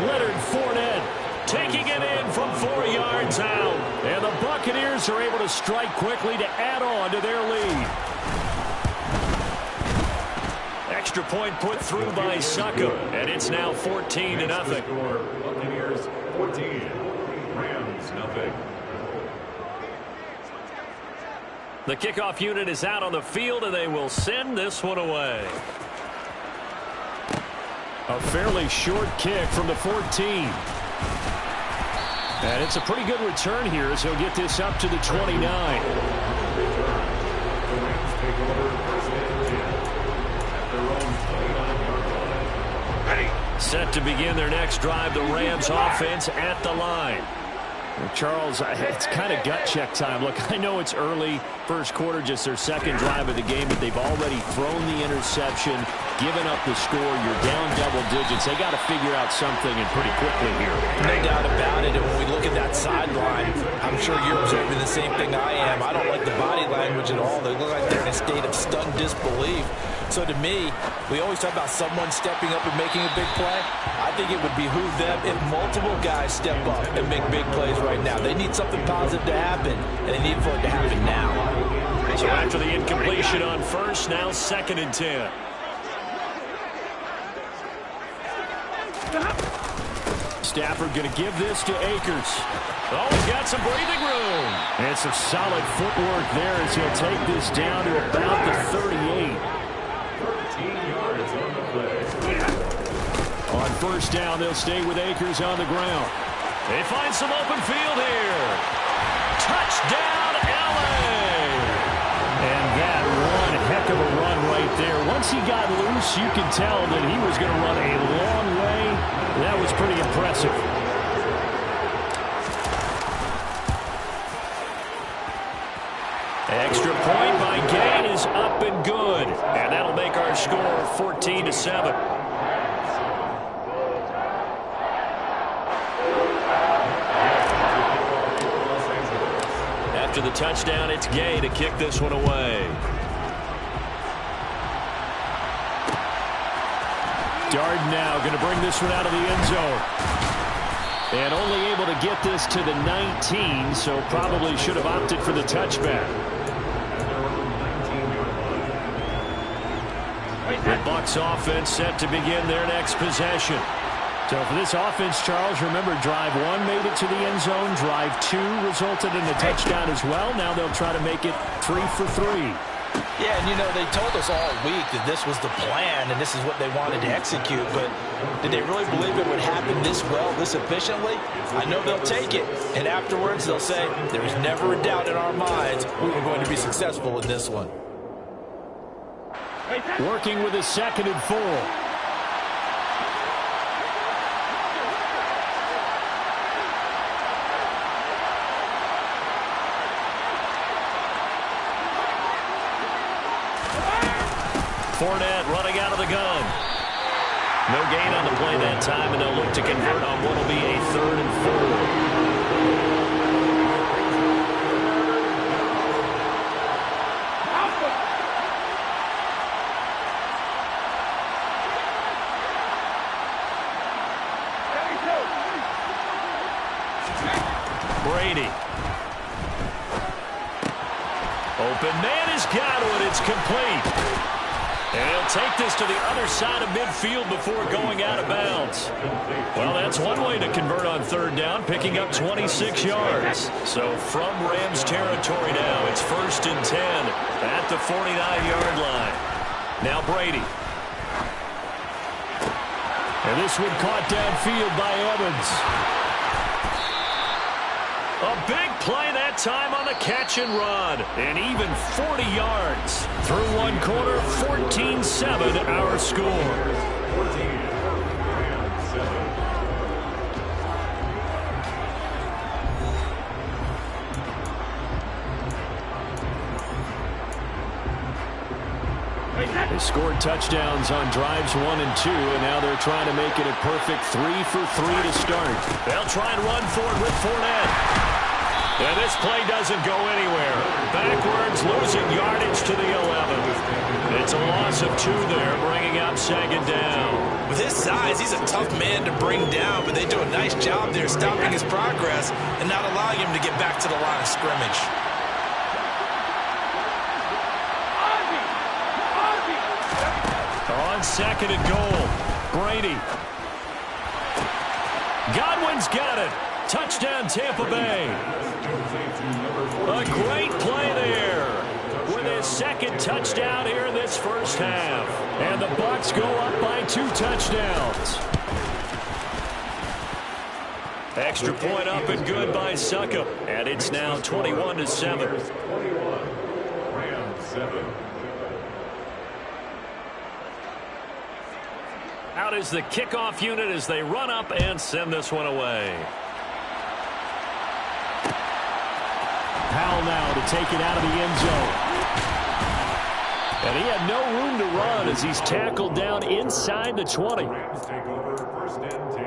Leonard Fournette taking it in from 4 yards out. And the Buccaneers are able to strike quickly to add on to their lead. Extra point put through by Succop, and it's now 14-0. Buccaneers 14, Rams 0. The kickoff unit is out on the field, and they will send this one away. A fairly short kick from the 14. And it's a pretty good return here as he'll get this up to the 29. The Rams take over 1st and 10 at their own 29-yard line. Ready. Set to begin their next drive, the Rams offense at the line. Well, Charles, it's kind of gut check time. Look, I know it's early, first quarter, just their 2nd drive of the game, but they've already thrown the interception, given up the score. You're down double digits. They got to figure out something, and pretty quickly here. No doubt about it. And when we look at that sideline, I'm sure you're observing the same thing I am. I don't like the body language at all. They look like they're in a state of stunned disbelief. So to me, we always talk about someone stepping up and making a big play. I think it would behoove them if multiple guys step up and make big plays right now. They need something positive to happen, and they need for it to happen now. So after the incompletion on first, now 2nd and 10. Stafford going to give this to Akers. Oh, he's got some breathing room. And some solid footwork there as he'll take this down to about the 38. 13 yards on the play. On first down, they'll stay with Akers on the ground. They find some open field here. Touchdown, L.A. And that one heck of a run right there. Once he got loose, you could tell that he was going to run a long way. That was pretty impressive. Extra point by Gain is Our score 14-7. After the touchdown, it's Gay to kick this one away. Darden now going to bring this one out of the end zone. And only able to get this to the 19, so probably should have opted for the touchback. The Bucs offense set to begin their next possession. So for this offense, Charles, remember, drive 1 made it to the end zone. Drive 2 resulted in a touchdown as well. Now they'll try to make it 3 for 3. Yeah, and they told us all week that this was the plan and this is what they wanted to execute, but did they really believe it would happen this well, this efficiently? I know they'll take it, and afterwards they'll say, there was never a doubt in our minds we were going to be successful in this one. Working with a 2nd and 4. Fournette running out of the gun. No gain on the play that time, and they'll look to convert on what will be a 3rd and 4. Brady. Open man has got it. It's complete. And he'll take this to the other side of midfield before going out of bounds. Well, that's one way to convert on 3rd down, picking up 26 yards. So from Rams territory now, it's 1st and 10 at the 49-yard line. Now Brady. And this one caught downfield by Evans. A big play that time on the catch and run. And even 40 yards. Through one quarter, 14-7 our score. They scored touchdowns on drives 1 and 2, and now they're trying to make it a perfect 3 for 3 to start. They'll try and run for it with Fournette. And this play doesn't go anywhere. Backwards, losing yardage to the 11. It's a loss of 2 there, bringing up 2nd down. With his size, he's a tough man to bring down, but they do a nice job there stopping his progress and not allowing him to get back to the line of scrimmage. On 2nd and goal, Brady. Godwin's got it. Touchdown, Tampa Bay. A great play there with his 2nd touchdown here in this first half. And the Bucs go up by 2 touchdowns. Extra point up and good by Succop. And it's now 21-7. Rams 7. Out is the kickoff unit as they run up and send this one away. Powell now to take it out of the end zone. And he had no room to run as he's tackled down inside the 20. Rams take over 1st and 10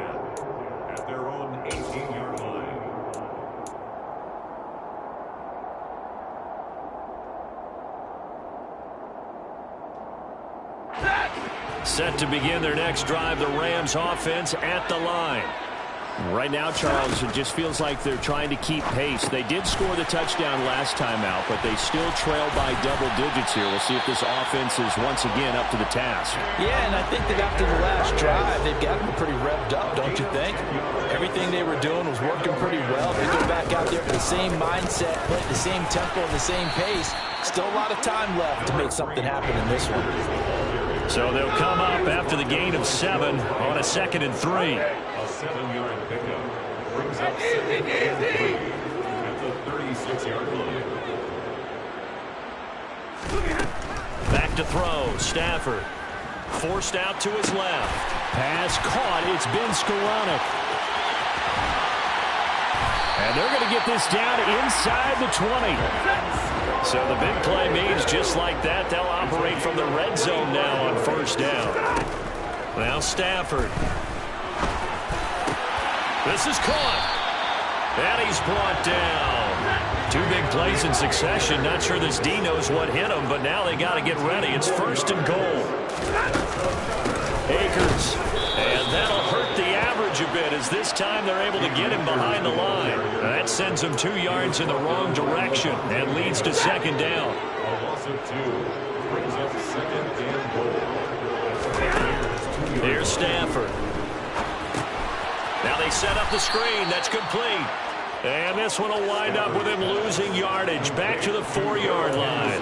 at their own 18-yard line. Set to begin their next drive, the Rams offense at the line. Right now, Charles, it just feels like they're trying to keep pace. They did score the touchdown last time out, but they still trail by double digits here. We'll see if this offense is once again up to the task. Yeah, and I think that after the last drive, they've got them pretty revved up, don't you think? Everything they were doing was working pretty well. They go back out there with the same mindset, play at the same tempo and the same pace. Still a lot of time left to make something happen in this one. So they'll come up after the gain of 7 on a 2nd and 3. A 7-yard pickup brings up 2nd and 3 at the 36-yard line. Back to throw. Stafford forced out to his left. Pass caught. It's Ben Skoranek. And they're going to get this down inside the 20. So the big play means just like that, they'll operate from the red zone now on first down. Now Stafford. This is caught. And he's brought down. 2 big plays in succession. Not sure this D knows what hit him, but now they got to get ready. It's first and goal. Akers. And that'll hurt the average a bit as this time they're able to get him behind the line. That sends him 2 yards in the wrong direction and leads to second down. A loss of 2 brings up second and goal. Here's Stafford. Now they set up the screen. That's complete. And this one will wind up with him losing yardage back to the 4-yard line.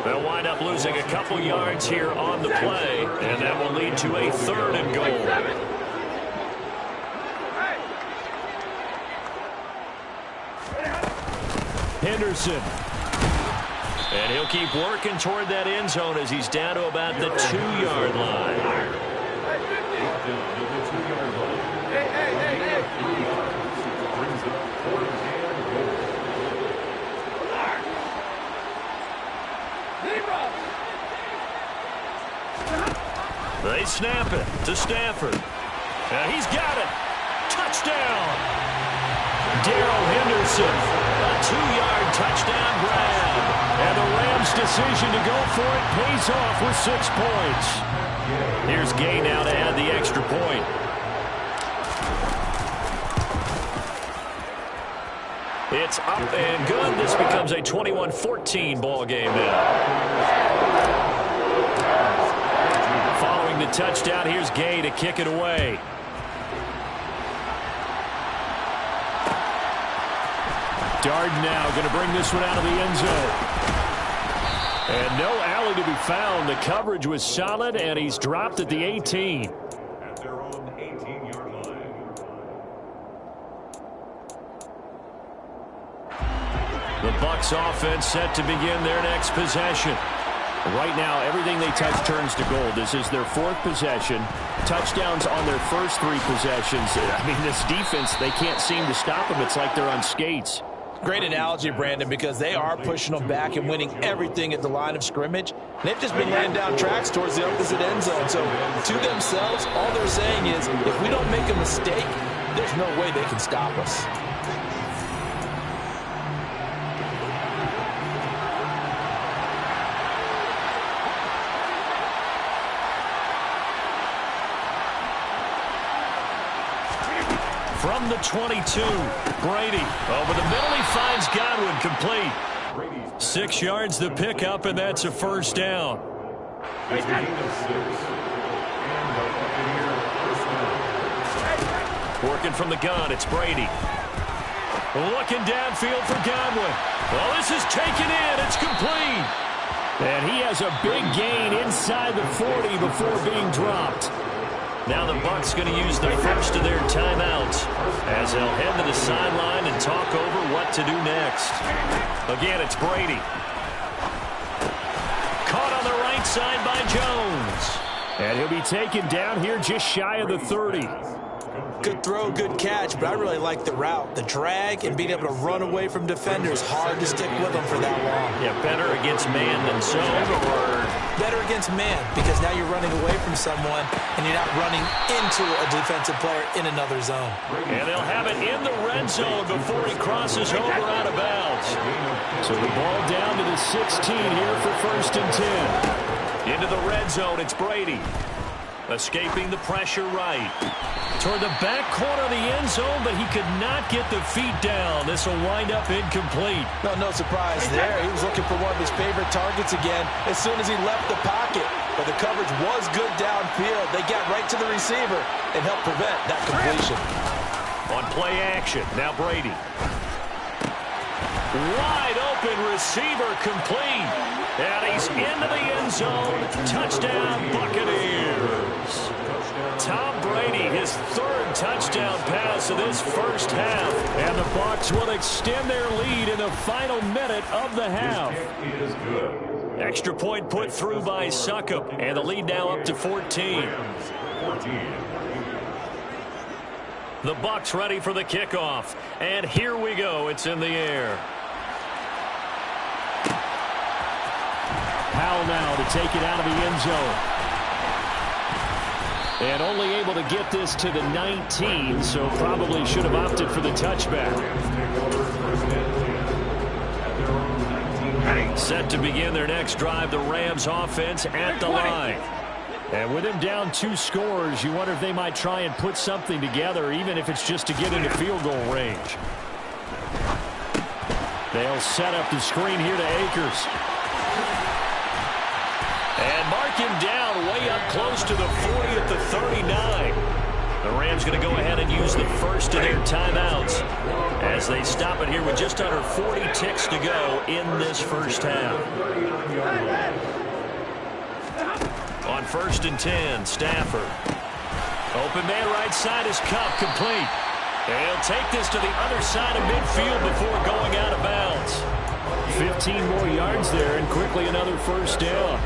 They'll wind up losing a couple yards here on the play, and that will lead to a 3rd and goal. Henderson. And he'll keep working toward that end zone as he's down to about the 2-yard line. They snap it to Stafford. He's got it. Touchdown. Darrell Henderson. A 2-yard touchdown grab. And the Rams' decision to go for it pays off with 6 points. Here's Gay now to add the extra point. It's up and good. This becomes a 21-14 ball game now. Following the touchdown, here's Gay to kick it away. Darden now going to bring this one out of the end zone. And no alley to be found. The coverage was solid, and he's dropped at the 18. At their own 18-yard line. The Bucs offense set to begin their next possession. Right now, everything they touch turns to gold. This is their 4th possession. Touchdowns on their first 3 possessions. I mean, this defense, they can't seem to stop them. It's like they're on skates. Great analogy, Brandon, because they are pushing them back and winning everything at the line of scrimmage. They've just been laying down tracks towards the opposite end zone. So to themselves, all they're saying is, if we don't make a mistake, there's no way they can stop us. From the 22, Brady. Over the middle, he finds Godwin complete. 6 yards the pickup, and that's a first down. Working from the gun, it's Brady. Looking downfield for Godwin. Well, this is taken in. It's complete. And he has a big gain inside the 40 before being dropped. Now the Bucs going to use the first of their timeouts as they'll head to the sideline and talk over what to do next. Again, it's Brady. Caught on the right side by Jones. And he'll be taken down here just shy of the 30. Good throw, good catch, but I really like the route. The drag and being able to run away from defenders, hard to stick with them for that long. Yeah, better against man than zone, or better against man, because now you're running away from someone and you're not running into a defensive player in another zone. And they'll have it in the red zone before he crosses over out of bounds. So the ball down to the 16 here for first and 10. Into the red zone, it's Brady. Escaping the pressure right. Toward the back corner of the end zone, but he could not get the feet down. This will wind up incomplete. No surprise there. He was looking for one of his favorite targets again as soon as he left the pocket. But the coverage was good downfield. They got right to the receiver and helped prevent that completion. On play action, now Brady. Wide open receiver complete. And he's into the end zone. Touchdown, Buccaneers. Tom Brady, his 3rd touchdown pass of this first half. And the Bucs will extend their lead in the final minute of the half. Extra point put through by Succop. And the lead now up to 14. The Bucs ready for the kickoff. And here we go. It's in the air. Powell now to take it out of the end zone. And only able to get this to the 19, so probably should have opted for the touchback. Set to begin their next drive, the Rams offense at the line. And with him down 2 scores, you wonder if they might try and put something together, even if it's just to get into field goal range. They'll set up the screen here to Akers. And mark him down way up close to the 40 at the 39. The Rams going to go ahead and use the first of their timeouts as they stop it here with just under 40 ticks to go in this first half. On 1st and 10, Stafford. Open man right side is Kupp, complete. And he'll take this to the other side of midfield before going out of bounds. 15 more yards there and quickly another first down.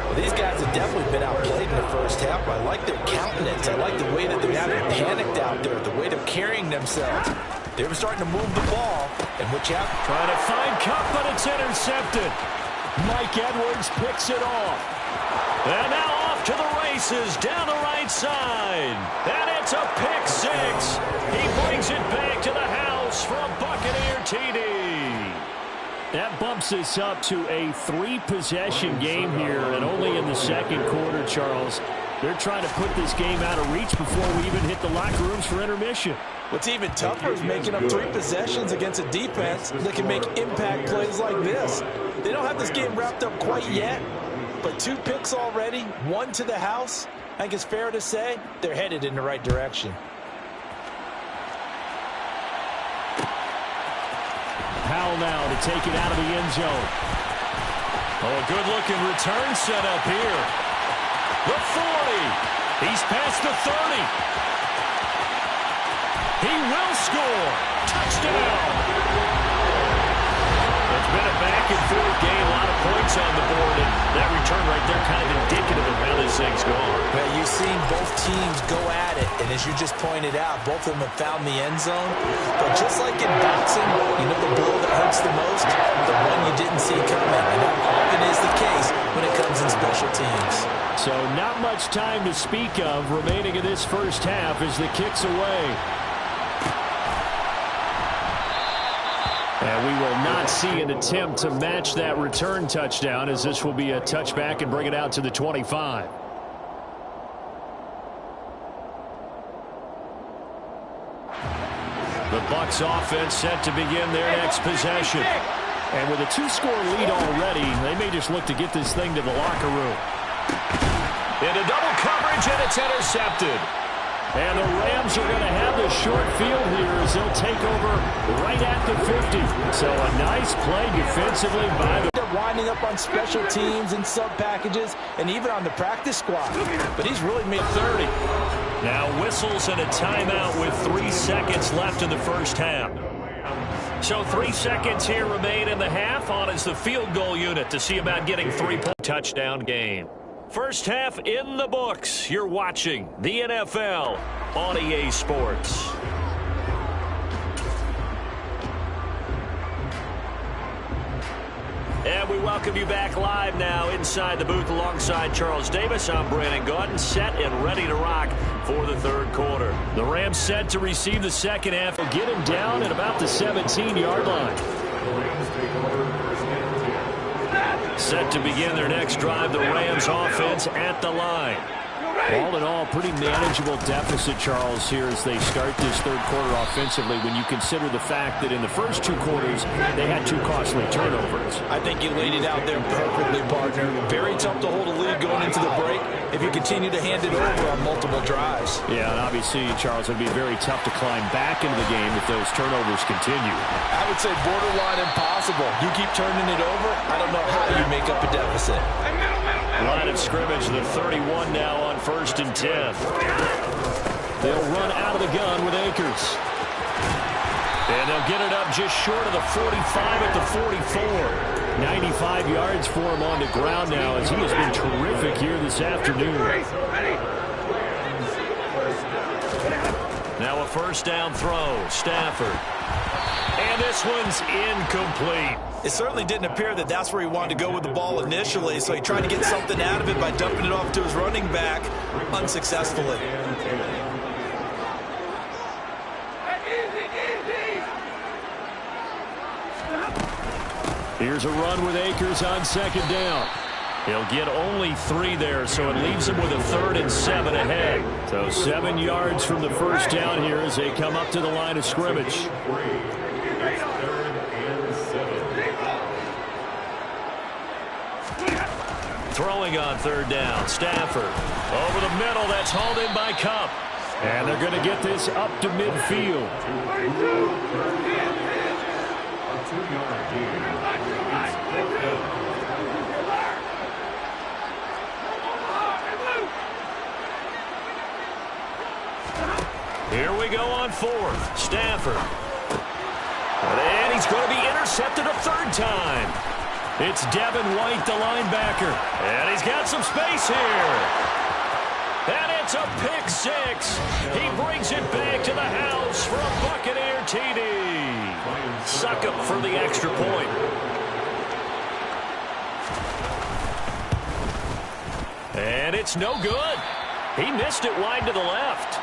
Well, these guys have definitely been outplayed in the first half. I like their countenance. I like the way that they're having panicked out there, the way they're carrying themselves. They were starting to move the ball, and what you have... Trying to find Kupp, but it's intercepted. Mike Edwards picks it off. And now off to the races down the right side. And it's a pick 6. He brings it back to the house for a Buccaneer TD. That bumps us up to a 3-possession game here, and only in the second quarter, Charles. They're trying to put this game out of reach before we even hit the locker rooms for intermission. What's even tougher is making up 3 possessions against a defense that can make impact plays like this. They don't have this game wrapped up quite yet, but 2 picks already, 1 to the house. I think it's fair to say they're headed in the right direction. Powell now to take it out of the end zone. Oh, a good-looking return set up here. The 40. He's past the 30. He will score. Touchdown. It's been a back-and-forth game, a lot of points on the board, and that return right there kind of indicative of how this thing's going. Well, you've seen both teams go at it, and as you just pointed out, both of them have found the end zone. But just like in boxing, you know the blow that hurts the most? The one you didn't see coming, and that often is the case when it comes in special teams. So not much time to speak of remaining in this first half as the kick's away. And we will not see an attempt to match that return touchdown, as this will be a touchback and bring it out to the 25. The Bucs offense set to begin their next possession. And with a 2-score lead already, they may just look to get this thing to the locker room. Into double coverage, and it's intercepted. And the Rams are going to have the short field here as they'll take over right at the 50. So a nice play defensively by the... They're winding up on special teams and sub packages and even on the practice squad. But he's really made 30. Now whistles and a timeout with 3 seconds left in the first half. So 3 seconds here remain in the half. On is the field goal unit to see about getting 3-point touchdown game. First half in the books. You're watching the NFL on EA Sports. And we welcome you back live now inside the booth alongside Charles Davis. I'm Brandon Gaudin, set and ready to rock for the third quarter. The Rams set to receive the second half. They'll get him down at about the 17-yard line. Set to begin their next drive, the Rams offense at the line. All in all, pretty manageable deficit, Charles, here as they start this third quarter offensively when you consider the fact that in the first 2 quarters, they had 2 costly turnovers. I think you laid it out there perfectly, partner. Very tough to hold a lead going into the break if you continue to hand it over on multiple drives. Yeah, and obviously, Charles, it would be very tough to climb back into the game if those turnovers continue. I would say borderline impossible. You keep turning it over, I don't know how you make up a deficit. Line of scrimmage, the 31 now on 1st and 10. They'll run out of the gun with Akers. And they'll get it up just short of the 45 at the 44. 95 yards for him on the ground now as he has been terrific here this afternoon. Now a first down throw, Stafford. And this one's incomplete. It certainly didn't appear that that's where he wanted to go with the ball initially, so he tried to get something out of it by dumping it off to his running back unsuccessfully. Here's a run with Akers on second down. He'll get only 3 there, so it leaves him with a 3rd and 7 ahead. So 7 yards from the first down here as they come up to the line of scrimmage. Throwing on 3rd down, Stafford. Over the middle, that's hauled in by Kupp. And they're going to get this up to midfield. Here we go on 4th. Stafford. And he's going to be intercepted a 3rd time. It's Devin White, the linebacker. And he's got some space here. And it's a pick 6. He brings it back to the house for a Buccaneer TD. Suck up for the extra point. And it's no good. He missed it wide to the left.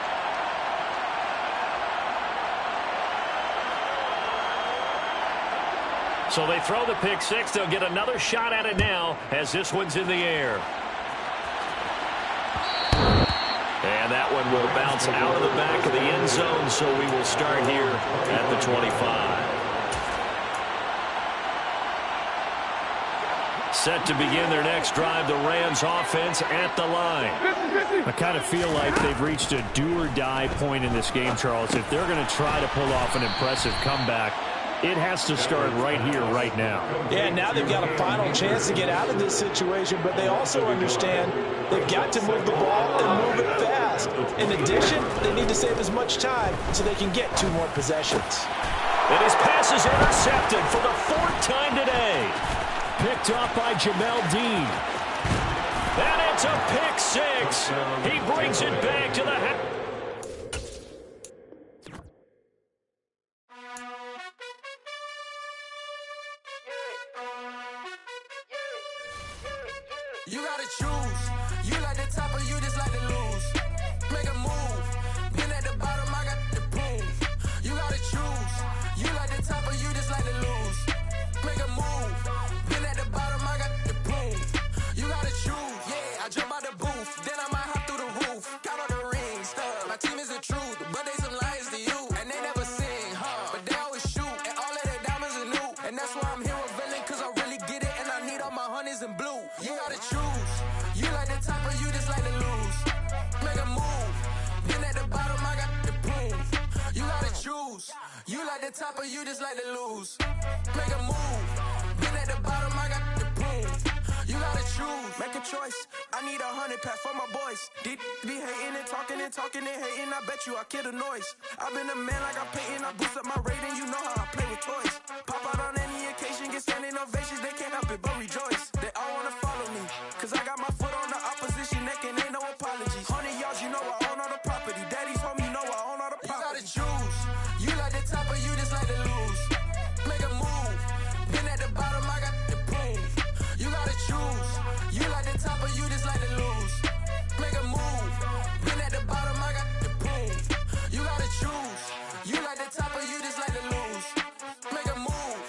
So they throw the pick 6. They'll get another shot at it now as this one's in the air. And that one will bounce out of the back of the end zone, so we will start here at the 25. Set to begin their next drive, the Rams offense at the line. I kind of feel like they've reached a do-or-die point in this game, Charles. If they're going to try to pull off an impressive comeback, it has to start right here, right now. Yeah, now they've got a final chance to get out of this situation, but they also understand they've got to move the ball and move it fast. In addition, they need to save as much time so they can get 2 more possessions. And his pass is intercepted for the 4th time today. Picked up by Jamel Dean. And it's a pick 6. He brings it back to the half. You gotta choose. You like the top or you just like to lose. Make a move. Been at the bottom, I got the proof. You gotta choose. You like the top or you just like to lose. Make a move. Been at the bottom, I got the proof. You gotta choose. Yeah, I jump out the booth. Then I might hop through the roof. Count all the rings. My team is the truth, but they some liars to you. And they never sing, but they always shoot. And all of their diamonds are new. And that's why I'm here revealing, cause I really get it. And I need all my honeys in blue. You gotta choose. You like the top or you just like to lose. Make a move. Been at the bottom, I got the proof. You gotta choose. You like the top or you just like to lose. Make a move. Been at the bottom, I got the proof. You gotta choose. Make a choice. I need 100 pack for my boys. Deep be hating and talking and hating. I bet you I kill the noise. I've been a man like I'm Peyton. I boost up my rating. You know how I play with toys. Pop out on any occasion, get standing ovations. They can't help it but rejoice. They all wanna follow me, cause I got my foot on the opposition neck and ain't no apologies. 100 yards, you know I own all the property. Daddy's home, you know I own all the property. You gotta choose. You like the top or you just like to lose. Make a move. Been at the bottom, I got the proof. You gotta choose. You like the top or you just like to lose. Make a move. Been at the bottom, I got the proof. You gotta choose. You like the top or you just like to lose. Make a move.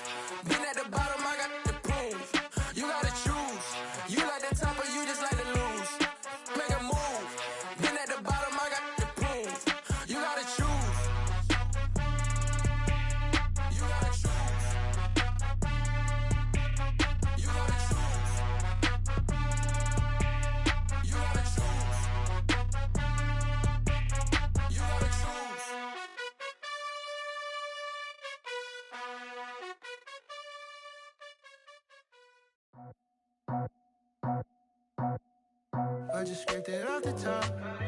Been at the bottom, I got the proof. You gotta choose. You like the top or you just like to lose. Make a move. Been at the bottom, I got the proof. You gotta choose. You gotta choose. You gotta choose. You gotta choose. You gotta choose. I just scraped it off the top,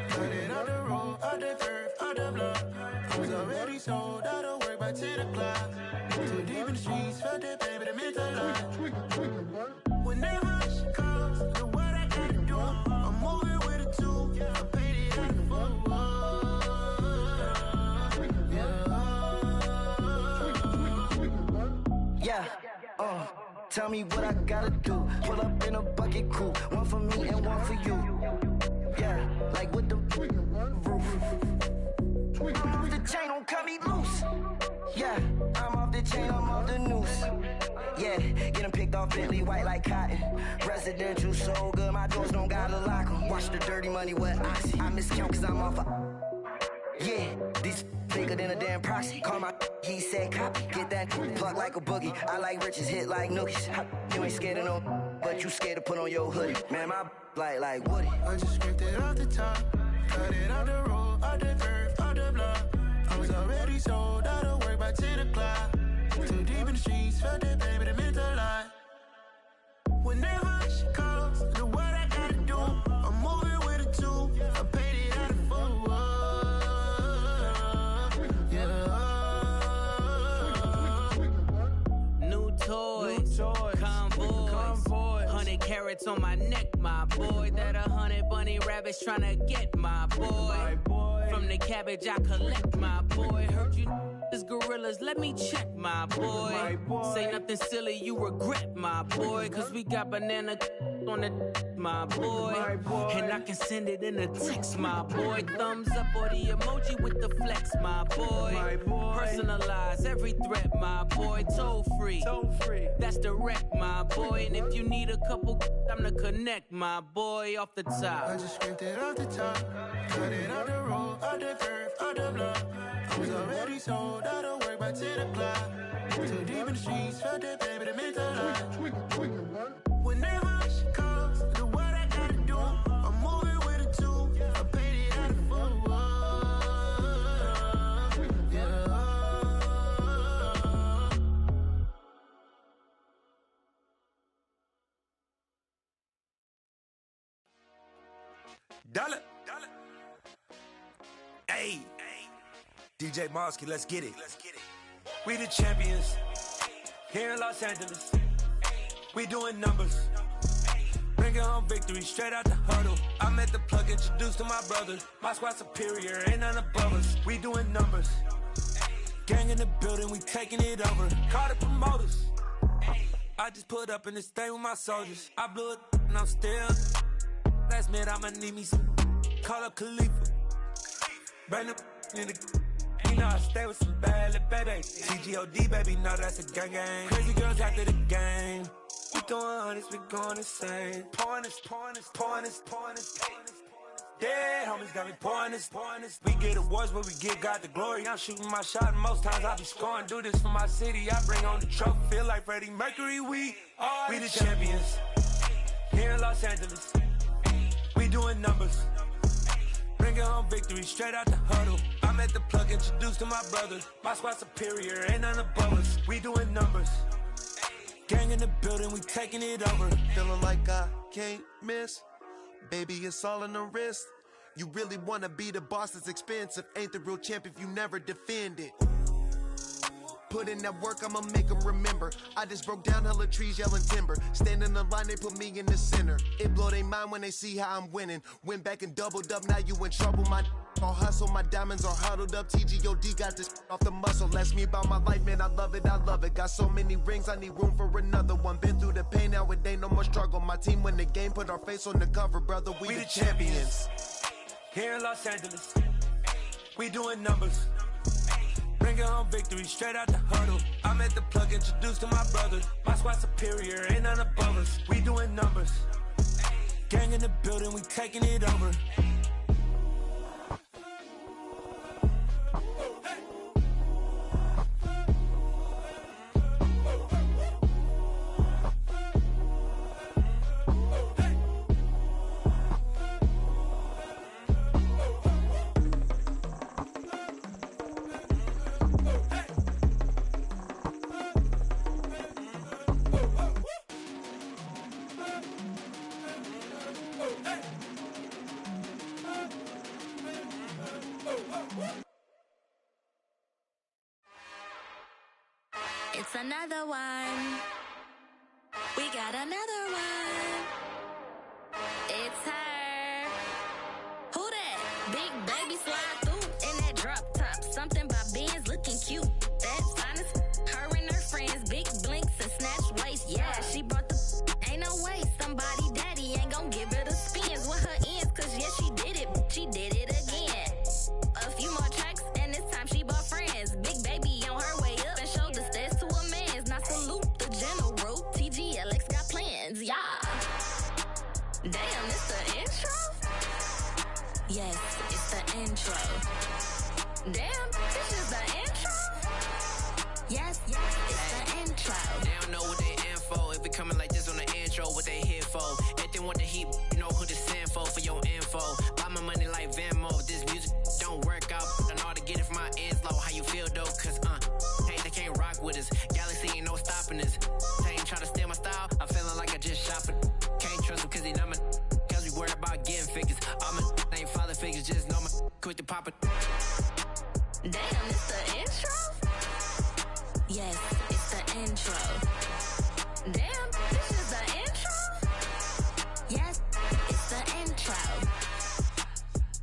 got it out the road, out the curve, out the block. I was already sold, out of work by 10 o'clock. Too deep in the streets, felt that pain, but it meant a lot. When that rush comes, the what I gotta do, I'm moving with a two, I paid it out the full. Yeah. Tell me what I gotta do. Pull up in a bucket crew. One for me and one for you. Yeah, like with the roof. I'm off the chain, don't cut me loose. Yeah, I'm off the chain, I'm off the noose. Yeah, getting picked off Bentley, white like cotton. Residential so good, my doors don't gotta lock 'em. Watch the dirty money with oxy. I miscount cause I'm off yeah, these bigger than a damn proxy. Call my he said copy. Get that plug like a boogie. I like riches, hit like nookies. You ain't scared of no, but you scared to put on your hoodie. Man, my like Woody. I just scraped it off the top. Cut it off the road, off the curve, off the block. I was already sold out of work by 10 o'clock. Too deep in the streets, felt that baby, that meant a lot. Whenever she calls, do what I gotta do. I'm moving with a two. I paid it out of full. Yeah. New toys. Convoy. 100 carats on my neck, my boy. That 100 bunny rabbits tryna get my boy. From the cabbage I collect, my boy. Heard you is gorillas, let me check, my boy. Say nothing silly, you regret, my boy. Cause we got banana on the my boy. And I can send it in a text, my boy. Thumbs up or the emoji with the flex, my boy. Personalize every threat, my boy. Toll free. That's direct, my boy. And if you need a couple, I'm the connect, my boy. Off the top. I just scraped it off the top. Cut it off the road, off the curve, off the block. I was already sold out of work by 10 o'clock. Too deep in the streets, felt that baby, that meant a lot. Whenever she calls, do what I gotta do. I'm moving with a two. I paid it out of full. Yeah. Dollar. Hey. DJ Mosky, let's get it. We the champions here in Los Angeles. We doing numbers. Bringing home victory straight out the huddle. I'm at the plug, introduced to my brother. My squad superior, ain't none above us. We doing numbers. Gang in the building, we taking it over. Call the promoters. I just put up in this thing with my soldiers. I blew it and I'm still. Last minute I'ma need me some. Call up Khalifa. Bring up in the. You know I stay with some bad little babies. TGOD, baby, no, that's a gang gang. Crazy girls after the game. We throwing hundreds, we going insane. Pouring this. Dead homies got me pouring this. We get awards, but we give God the glory. I'm shooting my shot, and most times I be scoring. Do this for my city, I bring on the trophy. Feel like Freddie Mercury, we the champions. Here in Los Angeles, we doing numbers. Bringing home victory straight out the huddle. I'm at the plug, introduced to my brother. My squad superior, ain't none above us. We doing numbers. Gang in the building, we taking it over. Feeling like I can't miss. Baby, it's all in the wrist. You really wanna be the boss, that's expensive. Ain't the real champ if you never defend it. Put in that work, I'ma make them remember. I just broke down hella trees, yelling timber. Stand in the line, they put me in the center. It blow their mind when they see how I'm winning. Went back and doubled up, now you in trouble. My all hustle, my diamonds are huddled up. TGOD got this off the muscle. Ask me about my life, man, I love it. Got so many rings, I need room for another one. Been through the pain, now it ain't no more struggle. My team win the game, put our face on the cover, brother. We the champions. Here in Los Angeles, we doing numbers. Bringing home victory straight out the huddle. I'm at the plug, introduced to my brother. My squad superior, ain't none above us. We doing numbers. Gang in the building, we taking it over. It's another one. We got another one. It's her. Who that? Big baby slide through in that drop top. Something by Benz looking cute. That's honest. Her and her friends, big blinks and snatch waist. Yeah, Damn, this is the intro? Yes, it's the intro. They don't know what they in for. If it coming like this on the intro, what they here for? If they want the heat, you know who to send for your info. Buy my money like Venmo. If this music don't work out, I know how to get it from my ends low. How you feel though? Cause hey, they can't rock with us. Galaxy ain't no stopping us. They ain't try to steal my style. I'm feeling like I just shop it. Can't trust them cause they not my. Cause we worried about getting figures. All my ain't father figures. Just know my quick to pop it. Damn, it's the intro? Yes, it's the intro. Damn, this is the intro? Yes, it's the intro.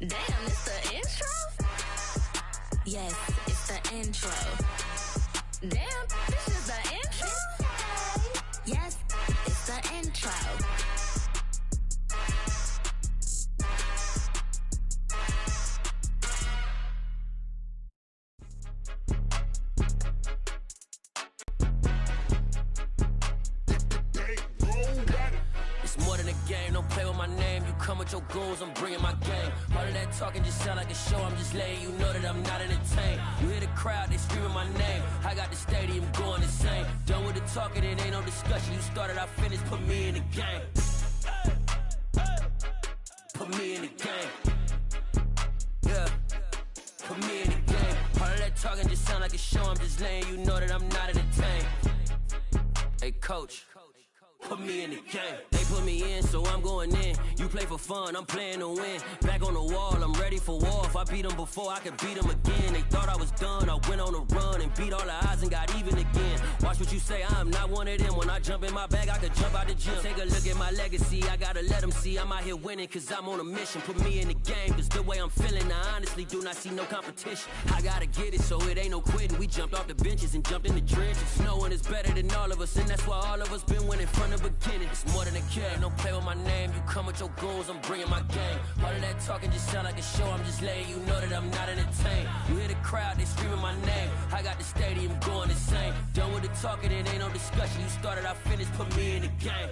Damn, it's the intro? Yes, it's the intro. Damn, this is the intro? Yes, it's the intro. With your goons, I'm bringing my game. All of that talking just sound like a show. I'm just letting you know that I'm not entertained. You hear the crowd, they screaming my name. I got the stadium going insane. Done with the talking, it ain't no discussion. You started, I finished, put me in the game. Put me in the game. Yeah, put me in the game. All of that talking just sound like a show. I'm just letting you know that I'm not entertained. Hey, coach. Put me in the game. They put me in, so I'm going in. You play for fun, I'm playing to win. Back on the wall, I'm ready for war. If I beat them before, I could beat them again. They thought I was done, I went on a run and beat all the odds and got even again. Watch what you say, I'm not one of them. When I jump in my bag, I could jump out the gym. Take a look at my legacy, I gotta let them see I'm out here winning, cause I'm on a mission. Put me in the game, cause the way I'm feeling, I honestly do not see no competition. I gotta get it, so it ain't no quitting. We jumped off the benches and jumped in the trenches. No one is better than all of us, and that's why all of us been winning from the beginning. It's more than a kid, no play with my name. You come with your goons, I'm bringing my game. All of that talking just sound like a show. I'm just letting you know that I'm not entertained. You hear the crowd, they screaming my name. I got the stadium going insane. Done with the talking, it ain't no discussion. You started, I finished, put me in the game.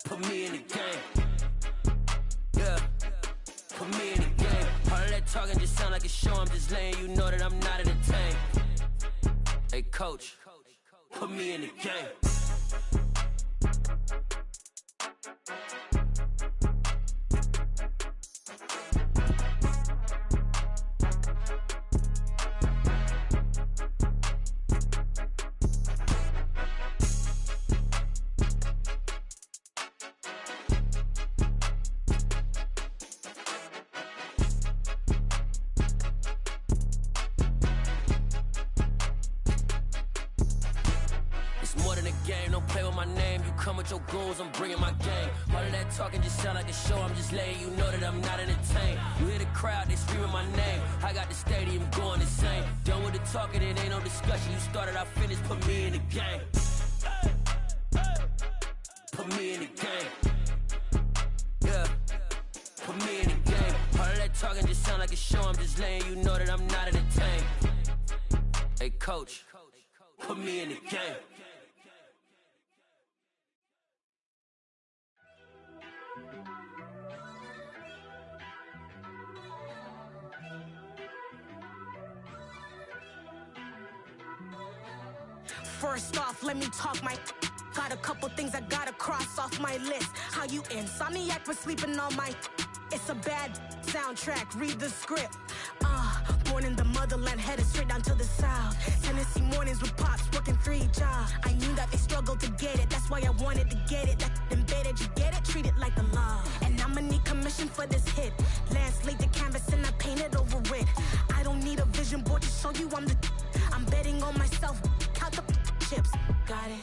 Put me in the game. Yeah, put me in the game. All of that talking just sound like a show. I'm just letting you know that I'm not entertained. Hey, coach. Put me in the game. Your goals, I'm bringing my game. All of that talking just sound like a show. I'm just letting you know that I'm not entertained. You hear the crowd, they screaming my name. I got the stadium going insane. Done with the talking, it ain't no discussion. You started, I finished, put me in the game. Put me in the game. Yeah, put me in the game. All of that talking just sound like a show. I'm just letting you know that I'm not entertained. Hey, coach, put me in the game. First off, let me talk my. Got a couple things I gotta cross off my list. How you insomniac for sleeping on my. It's a bad soundtrack, read the script. Born in the motherland, headed straight down to the south. Tennessee mornings with pops, working 3 jobs. I knew that they struggled to get it, that's why I wanted to get it. That embedded, you get it, treat it like a law. And I'ma need commission for this hit. Lance laid the canvas and I painted over it. I don't need a vision board to show you I'm the. I'm betting on myself, count the chips. Got it.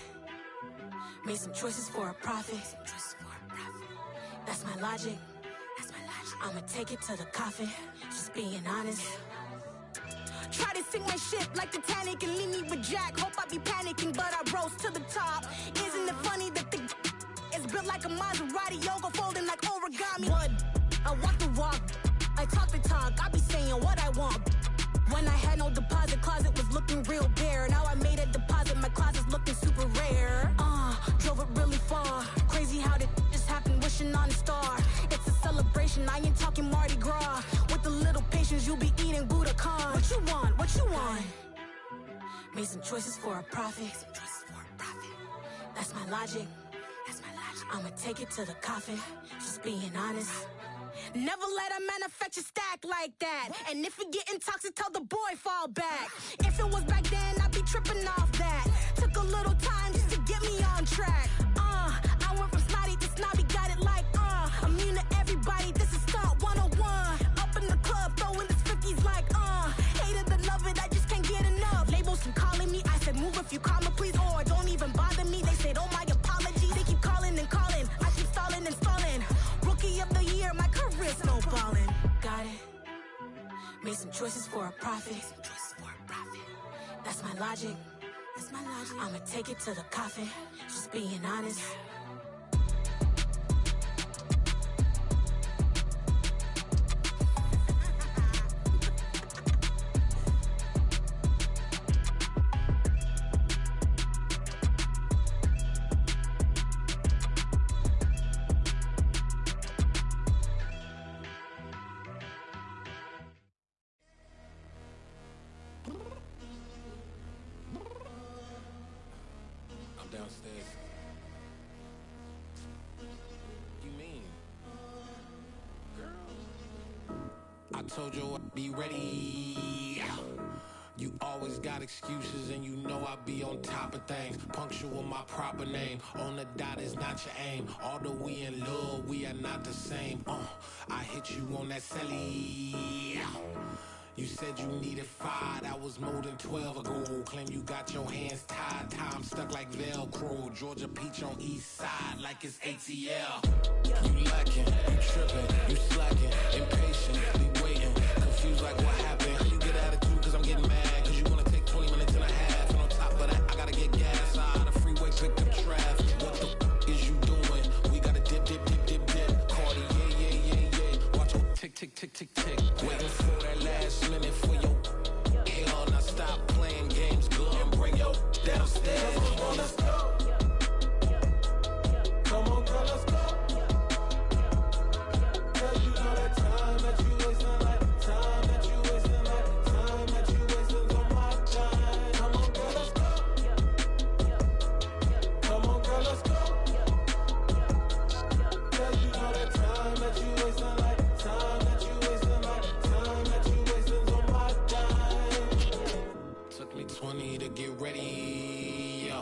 Made some choices for a profit. That's my logic. I'ma take it to the coffin. Just being honest. Try to sink my ship like Titanic and leave me with Jack. Hope I be panicking, but I rose to the top. Isn't it funny that the is built like a Maserati, yoga folding like origami? What? I walk the walk, I talk the talk. I be saying what I want. When I had no deposit, closet was looking real bare. Now I made a deposit, my closet's looking super rare. Drove it really far. Crazy how did just happen, wishing on a star. It's a celebration, I ain't talking Mardi Gras. With a little Made some choices for a profit. That's my logic. I'ma take it to the coffin. Just being honest. Never let a manufacture stack like that. And if it getting toxic, tell the boy fall back. If it was back then, I'd be tripping off that. Took a little time just to get me on track. I went from snotty to snobby, got it like immune to everybody, this is stunt 101. Up in the club, throwing the 50s like hated to love it, I just can't get enough. Labels keep calling me, I said move if you call me please, or don't even bother me. They said oh my apologies, they keep calling and calling, I keep stalling and stalling. Rookie of the year, my career snowballing. Got it. Made some choices for a profit. That's my logic. I'ma take it to the coffin. Just being honest. Downstairs. You mean? Girl, I told you I'd be ready. You always got excuses and you know I be on top of things. Punctual my proper name. On the dot is not your aim. Although we in love, we are not the same. I hit you on that celly. You said you needed 5, that was more than 12 ago. Claim you got your hands tied, time stuck like Velcro. Georgia Peach on east side like it's ATL. You lacking, you tripping, you slacking, impatient, be waiting, confused like what happened. How you get attitude cause I'm getting mad, cause you wanna take 20 minutes and a half. And on top of that, I gotta get gas out of the freeway, pick up traffic. What the is you doing? We gotta dip. Cardi, yeah. Watch your tick. Waiting for that last minute for your hell. Now stop playing games, girl, and bring your downstairs. Come on, let's go. Come on, girl, let's go. Cause you know that time that you wasting, like time that you wasting, like time that you wasting on my time. Come on, girl, let's go. Come on, girl, let's go. Cause you know that time that you wasting, like time that you wasting, like time that you wasting on my time. Took me 20 to get ready, yo.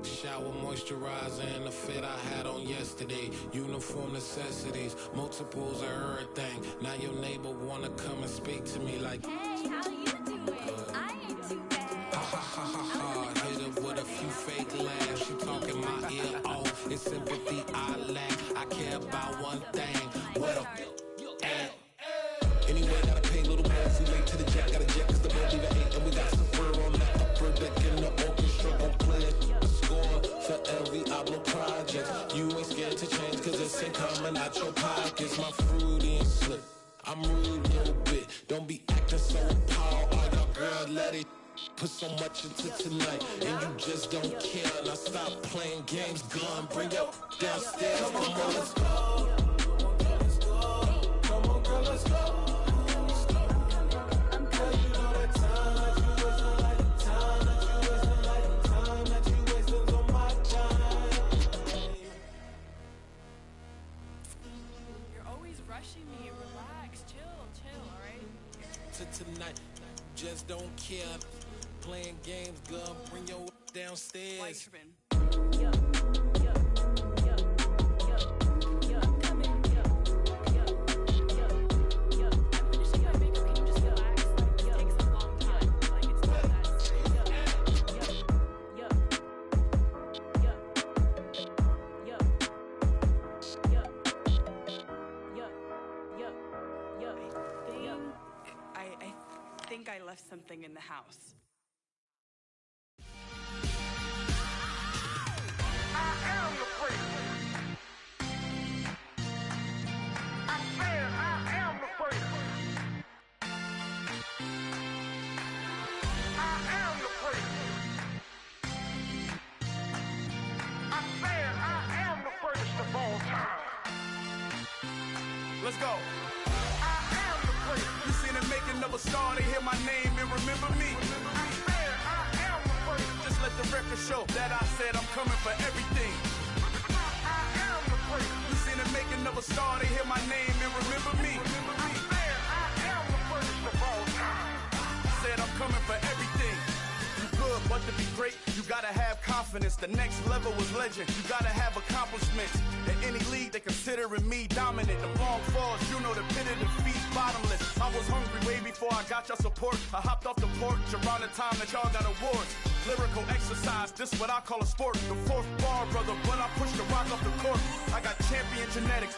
Shower moisturizer and the fit I had on yesterday. Uniform necessities, multiples of everything. Now your neighbor wanna come and speak to me like, hey, how you doing? I ain't too bad. Ha. Hit her with a few fake laughs. She talking my ear off. It's sympathy I lack. I care about one thing. What up? Anyway, gotta pay a little more if we late to the jack. Gotta jet cause the boat even 8 and we got some fur on the upper deck in the orchestra. Gon' play it, score for every Ablo project. You ain't scared to change cause it's in coming out your pockets. My fruity and slip, I'm rude a little bit. Don't be acting so appalled. Oh, y'all girl, let it put so much into tonight and you just don't care. Now stop playing games, gun, bring your downstairs. Come on, let's go. Come on, girl, let's go. Me, relax, chill, alright? To tonight, just don't care. Playing games, girl, bring your downstairs. Why tripping? I left something in the house. I am the freak. I said I am the freak. I am the freak. I said I am the greatest of all time. Let's go. You seen the making of a star, they hear my name and remember me. I said I am record show that I said I'm coming for everything. You seen the making of a star, they hear my name and remember me. Said I'm coming for everything. You good, but to be great, you gotta have confidence. The next level was legend. You gotta have accomplishments. In any league, they considering me dominant. The long falls, you know the pit of defeat, bottomless. I was hungry way before I got your support. I hopped off the porch around the time that y'all got awards. Lyrical exercise, this what I call a sport. The fourth bar, brother, when I push the rock off the court. I got champion genetics.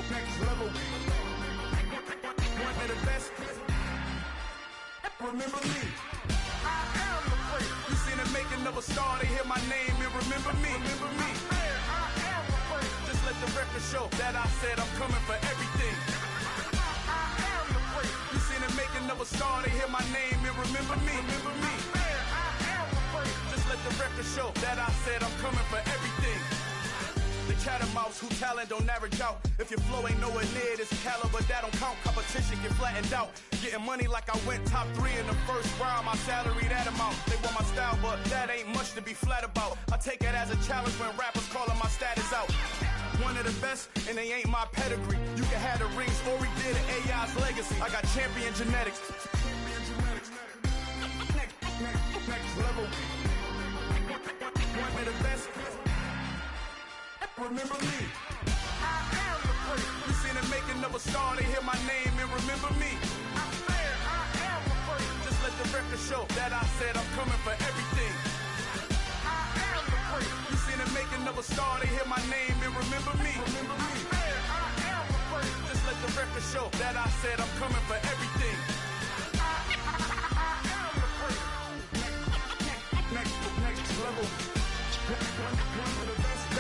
Next level. One of the best. Remember me. I am the place. You seen the making of a star, they hear my name and remember me. Remember me. I am the place. Just let the record show that I said I'm coming for everything. I am the place. You seen the making of a star, they hear my name and remember me. Remember me. I am the place. Just let the record show that I said I'm coming for everything. The chattermouths who talent don't average out. If your flow ain't nowhere near this caliber, that don't count. Competition get flattened out. Getting money like I went top 3 in the first round. My salary that amount. They want my style, but that ain't much to be flat about. I take it as a challenge when rappers calling my status out. One of the best, and they ain't my pedigree. You can have the rings, or we did an AI's legacy. I got champion genetics. Next level. One of the best. Remember me. I am the place. You seen the making of a star, they hear my name and remember me. I am the place. Just let the record show that I said I'm coming for everything. I am the place. You seen the making of a star, they hear my name and remember me. Remember me. I am the place. Just let the record show that I said I'm coming for everything. I am the place. Next level. One of the best.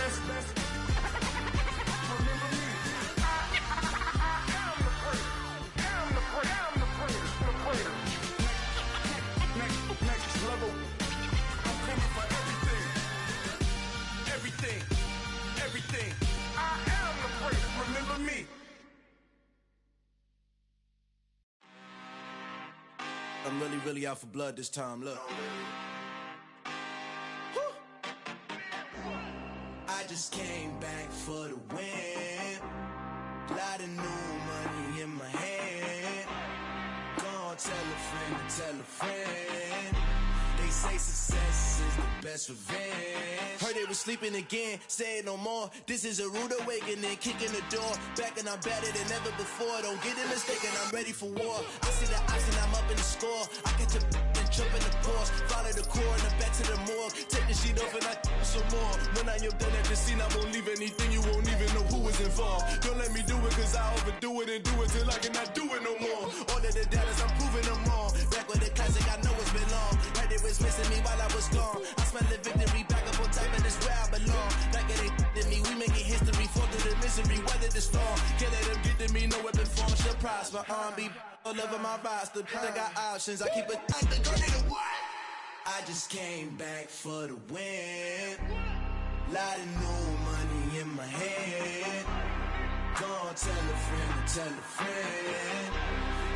Everything. I am the place. Remember me. I'm really out for blood this time. Look. I just came back for the win. Lot of new money in my hand. Gonna tell a friend. They say success is the best revenge. Heard they was sleeping again, say it no more. This is a rude awakening, kicking the door. Back and I'm better than ever before. Don't get it mistaken, I'm ready for war. I see the option, I'm up in the score. I catch a and jump in the course. Follow the core and the back to the morgue. Take the sheet off and I some more. When I am done at the scene, I won't leave anything. You won't even know who was involved. Don't let me do it cause I overdo it and do it till I cannot do it no more. All of the doubters, I'm proving them wrong. Back with the classic, I know it's been long. Heard it was missing me while I was gone. I smell the victory back up on top and it's where I belong. Like it ain't to me, we making history. Fall through the misery, weather the storm. Can't let them get to me, no weapon form shall prosper. Be all over my roster, I got options. I keep it active, go to what? I just came back for the win. Lot of new money in my hand. Gonna tell a friend.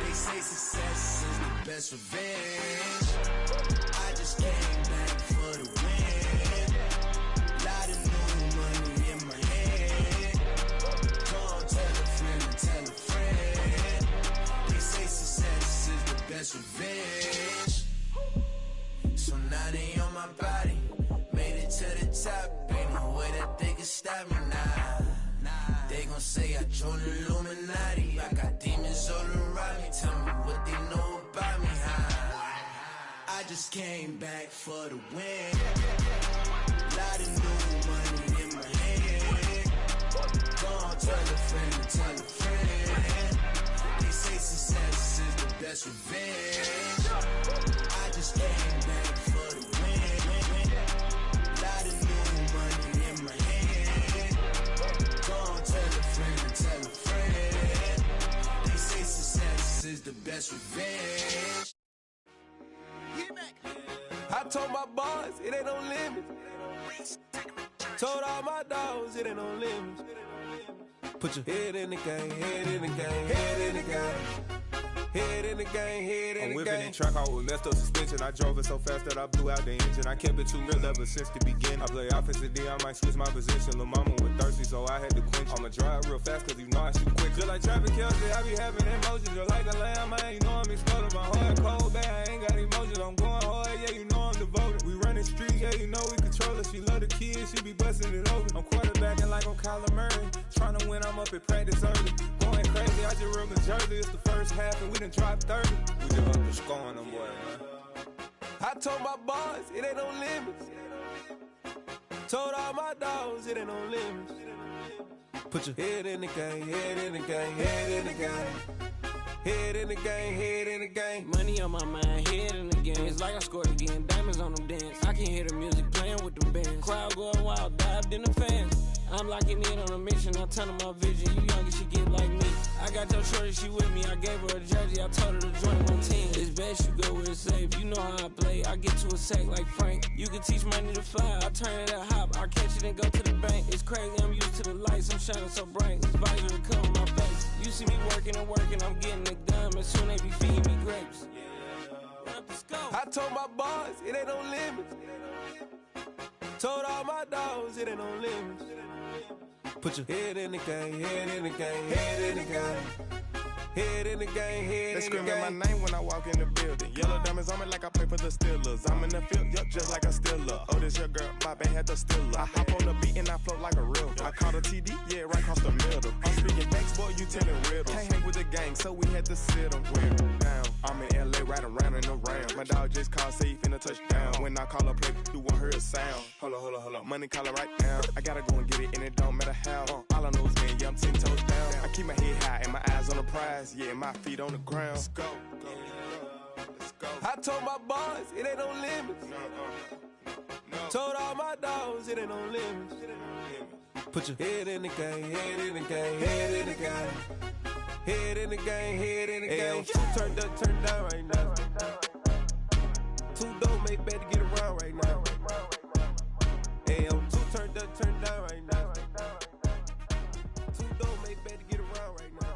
They say success is the best revenge. I just came back for the win. Lot of new money in my hand. Gonna tell a friend. They say success is the best revenge. So now they on my body. Made it to the top. Ain't no way that they can stop me now. They gon' say I joined the Illuminati. I got demons all around me. Tell me what they know about me, huh? I just came back for the win. Lot of new money in my hand. Gonna tell a friend. They say success is the best revenge. I just came back for the win. Lot of new money in my hand. Gonna tell a friend. They say success is the best revenge. I told my boys it ain't no limits. Told all my dogs it ain't no limits. Put your head in the game, head in the game, head in the game, head in in the game, head in the game. I'm whipping in track out with messed up suspension. I drove it so fast that I blew out the engine. I kept it too real ever since the beginning. I play offensive D, I might switch my position. Lil' mama was thirsty, so I had to quench. I'ma drive real fast, cause you know I shoot quick. Just like Travis Kelce, I be having emotions. Just like a lamb, man, you know I'm exploding. My heart cold, bad, I ain't got emotions. I'm going hard, yeah, you know I'm devoted. We running streets, yeah, you know we control it. She love the kids, she be busting it over. I'm quarterbacking like I'm Kyler Murray. Trying to win, I'm up at practice early. Going crazy, I just real the jersey. It's the first half and we done dropped 30. We just up to scoring them, boy, man. I told my boys, it ain't no limits. Told all my dogs, it ain't no limits. Put your head in the game, head in the game, head in the game. Head in the game, head in the game. Money on my mind, head in the game. It's like I scored again, diamonds on them dance. I can hear the music playing with them bands. Crowd going wild, dived in the fans. I'm locking in on a mission, I turn on my vision. You young and she get like me. I got your shorty, she with me. I gave her a jersey, I told her to join my team. It's best you go where it's safe. You know how I play. I get to a sack like Frank. You can teach money to fly. I turn it at hop. I catch it and go to the bank. It's crazy, I'm used to the lights. I'm shining so bright. This visor to come in my face. You see me working and working. I'm getting it done. As soon as they be feeding me grapes. I told my boys, it ain't no limits. Told all my dogs, it ain't no limits. Put your head in the game, head in the game, head in the game. Head in the game, head in the game. They screaming my name when I walk in the building. Yellow diamonds on me like I play for the Steelers. I'm in the field, yup, just like a Steeler. Oh, this your girl, my band had the Steeler. I hop on the beat and I float like a river. I caught a TD, yeah, right across the middle. I'm speaking thanks, boy, you telling riddles. Can't hang with the gang, so we had to sit them down. I'm in LA, riding around in the round. My dog just called, say he finna touchdown. When I call a play, you won't hear a sound. Hold up, money call it right now. I gotta go and get it, and it don't matter how. All I know is man, yeah, I'm 10 toes down. I keep my head high and my eyes on the prize. Yeah, my feet on the ground. Let's go. Let's go. I told my boys, it ain't no limits. Told all my dogs, it ain't no limits. Put your head in the game, head in the game, head in the game. Head in the game, head in the game. Two turned up, turned down right now. Two dope make better get around right now. Hey, I'm two turned up, turned down right now. Two dope make better get around right now.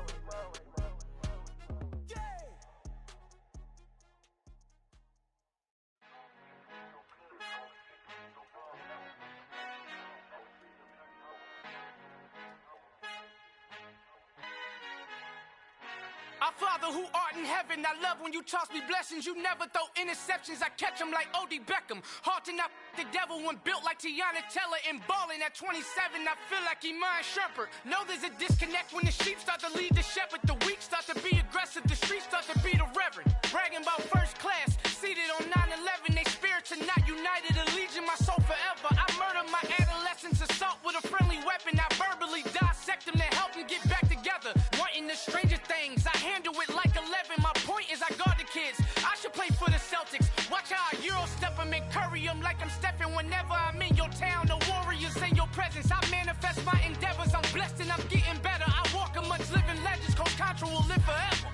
Our Father who art in heaven, I love when you toss me blessings. You never throw interceptions, I catch them like O.D. Beckham. Hard to not the devil when built like Tiana Teller. And balling at 27, I feel like Iman Shumpert. Know there's a disconnect when the sheep start to lead the shepherd. The weak start to be aggressive, the streets start to be the reverend. Bragging about first class, seated on 9/11. They spirits are not united, a legion, my soul forever. I murder my adolescence, assault with a friendly weapon. I verbally dissect them to help them get back together. Wanting the stranger things, I handle it like 11. My point is I guard the kids. I should play for the Celtics. Watch how I Euro step them and curry them like I'm stepping. Whenever I'm in your town, the warriors in your presence. I manifest my endeavors. I'm blessed and I'm getting better. I walk amongst living legends. Coach Contra will live forever.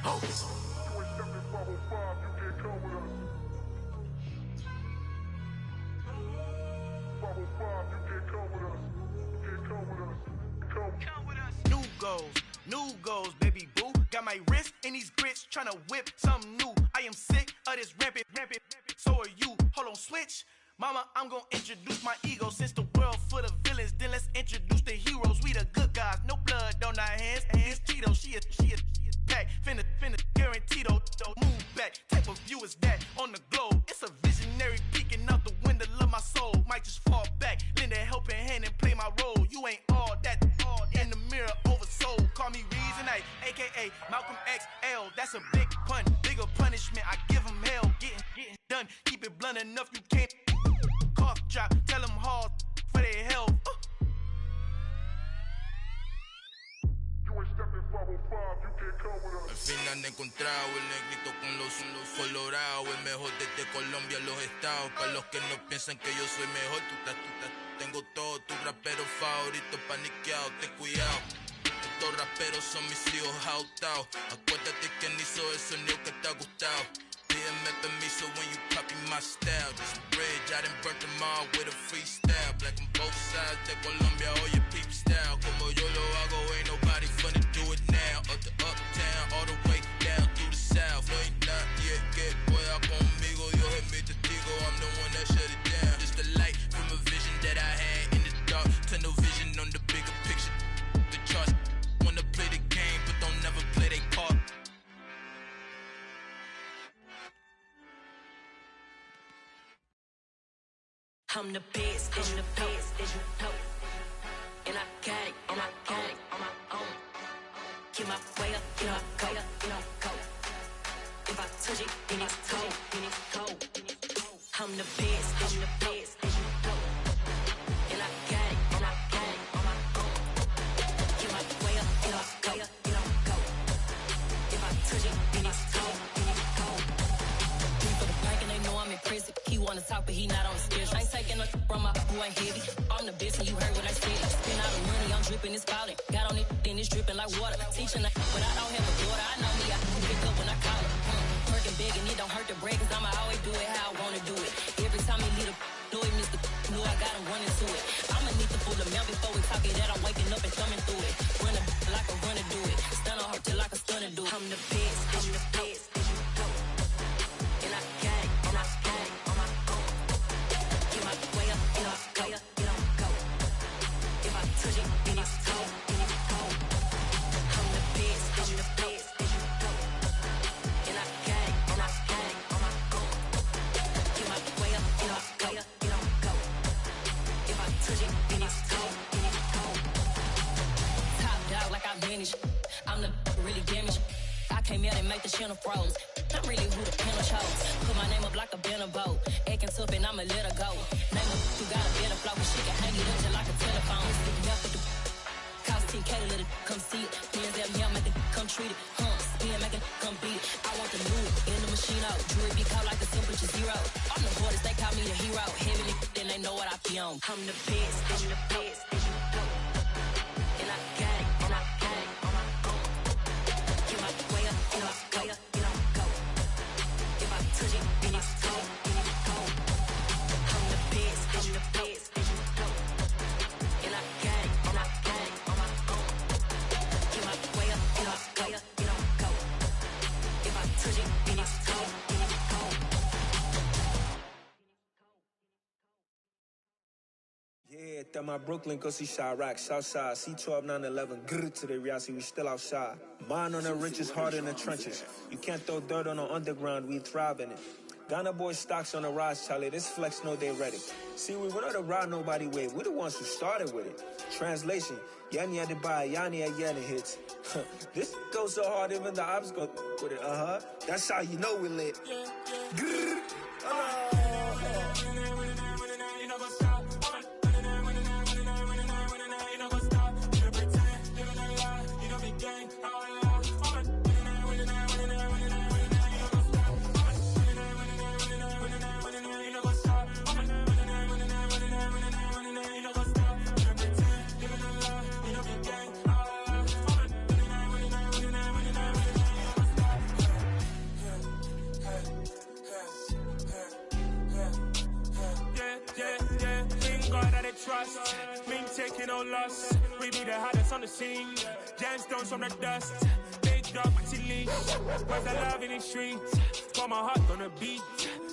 Oh. New goals, baby boo. Got my wrist in these grits, tryna whip something new. I am sick of this rampant. So are you. Hold on, switch. Mama, I'm gonna introduce my ego. Since the world full of villains, then let's introduce the heroes. We the good guys, no blood on our hands. It's Tito, she is back. Finna, guaranteed, move back. Type of view is that on the globe. It's a visionary peeking out the window of my soul. Might just fall back, lend a helping hand and play my role. You ain't all that in the mirror oversold. Call me Reasonite, aka Malcolm XL. That's a big pun, bigger punishment. I give him hell, getting done. Keep it blunt enough, you can't cough drop. Tell them hard for their health. Al fin han encontrado el negrito con los colorados, el mejor desde Colombia, los estados. Para los que no piensan que yo soy mejor, tengo todo, tu rapero favorito paniqueado, ten cuidado. Estos raperos son mis hijos jautados. Acuérdate que ni hizo el sonido que te ha gustado. Pídeme permiso when you copy my style. This bridge, I done burnt them all with a freestyle. Black on both sides de Colombia, oye peep style. Como yo lo hago, ain't nobody finna do it now. Up to uptown, all the way down through the south. I'm the best, I'm the best, as you know. And I got it, and I got it on my own. Get my way up, get my go, get my go. If I touch it, then it's cold, then it's cold. I'm the best, as you know. And I got it, and I got it on my own. Get my way up, get my go, get my go. If I touch it, then it's cold, then it's cold. Me for the bank and they know I'm in prison. He wanna talk, but he not on the schedule. I ain't taking no from my who ain't heavy. I'm the best and you heard what I said. Spend all the money, I'm dripping, it's falling. Got on it, then it's dripping like water. Teaching that, but I don't have a daughter. I know me, I can pick up when I call her. Working big and it don't hurt the break, cause I'ma always do it how I wanna do it. Every time he lead a know it Mr. Know I got him running to it. I'ma need the full amount before we talk it that I'm waking up and thumbing through it. Run a like a runner do it. Stun on her till like a stunner do it. I'm the best, I'm the best, as you know. And I got it, and I got it on my own. Get my way up, get my go, get on go. If I touch it, then it's cold, then it's cold. I'm the best, as you know. And I got it, and I got it on my own. Get my way up, get my go, get on go. If I touch it, then it's cold, then it's cold. Top dog like I manage. I'm the really damaged. I came out and make the channel froze. I'm really who the panel chose. Put my name up like a banner boat. Acting tough and I'ma let her go. Name her who got a better flow. She can hang it up just like a telephone. Stick me up with the cost 10K to let it come see it. Hands at me, I make it come treat it. Spin, make it come beat it. I want the new in the machine out. Jewelry be caught like the temperature zero. I'm the borders, they call me the hero. Heavy then they know what I be on. I'm the best, I'm the best, as you know. And I got it, and I got it on my own. Get my way up, get my go, get on go. If I touch it, then it's cold, then it's cold. I'm the best, as you know. And I got it, and I got it on my own. Get my way up, get my go, get on go. If I touch it, then it's cold, then it's cold. Yeah, that my Brooklyn, go see Chirac, Southside, C12, 911, grrr to the reality, we still outside. Mine on the richest, heart in the trenches. You can't throw dirt on the underground, we thrive in it. Ghana boys stocks on the rise, Charlie, this flex know they ready. See, we were not to ride nobody with, we're the ones who started with it. Translation, Yanni had to buy, Yanni had Yanni hits. This goes so hard, even the ops go with it, That's how you know we lit. Grrr, Trust, mean taking no loss. We be the hottest on the scene. Gemstones from the dust. Big dog, pretty leash. Where's the love in the streets? Got my heart on the beat.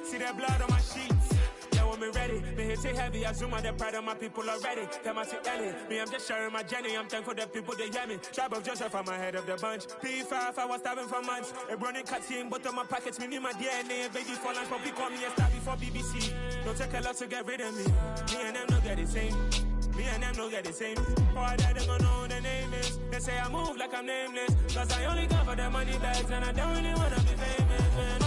See that blood on my sheets. Yeah, when we ready, me hit it heavy. I zoom on the pride of my people already. Them I see Ellie. Me, I'm just sharing my journey. I'm thankful that people they hear me. Tribe of Joseph, I'm ahead of the bunch. P5, I was starving for months. A running cut team, but on my pockets, me need my DNA. Baby for lunch, but we call me a star before BBC. Don't take a lot to get rid of me. Me and them no get the same. Me and them no get the same. Boy, that they don't know who the name is. They say I move like I'm nameless. Cause I only come for the money bags and I don't really wanna be famous, man.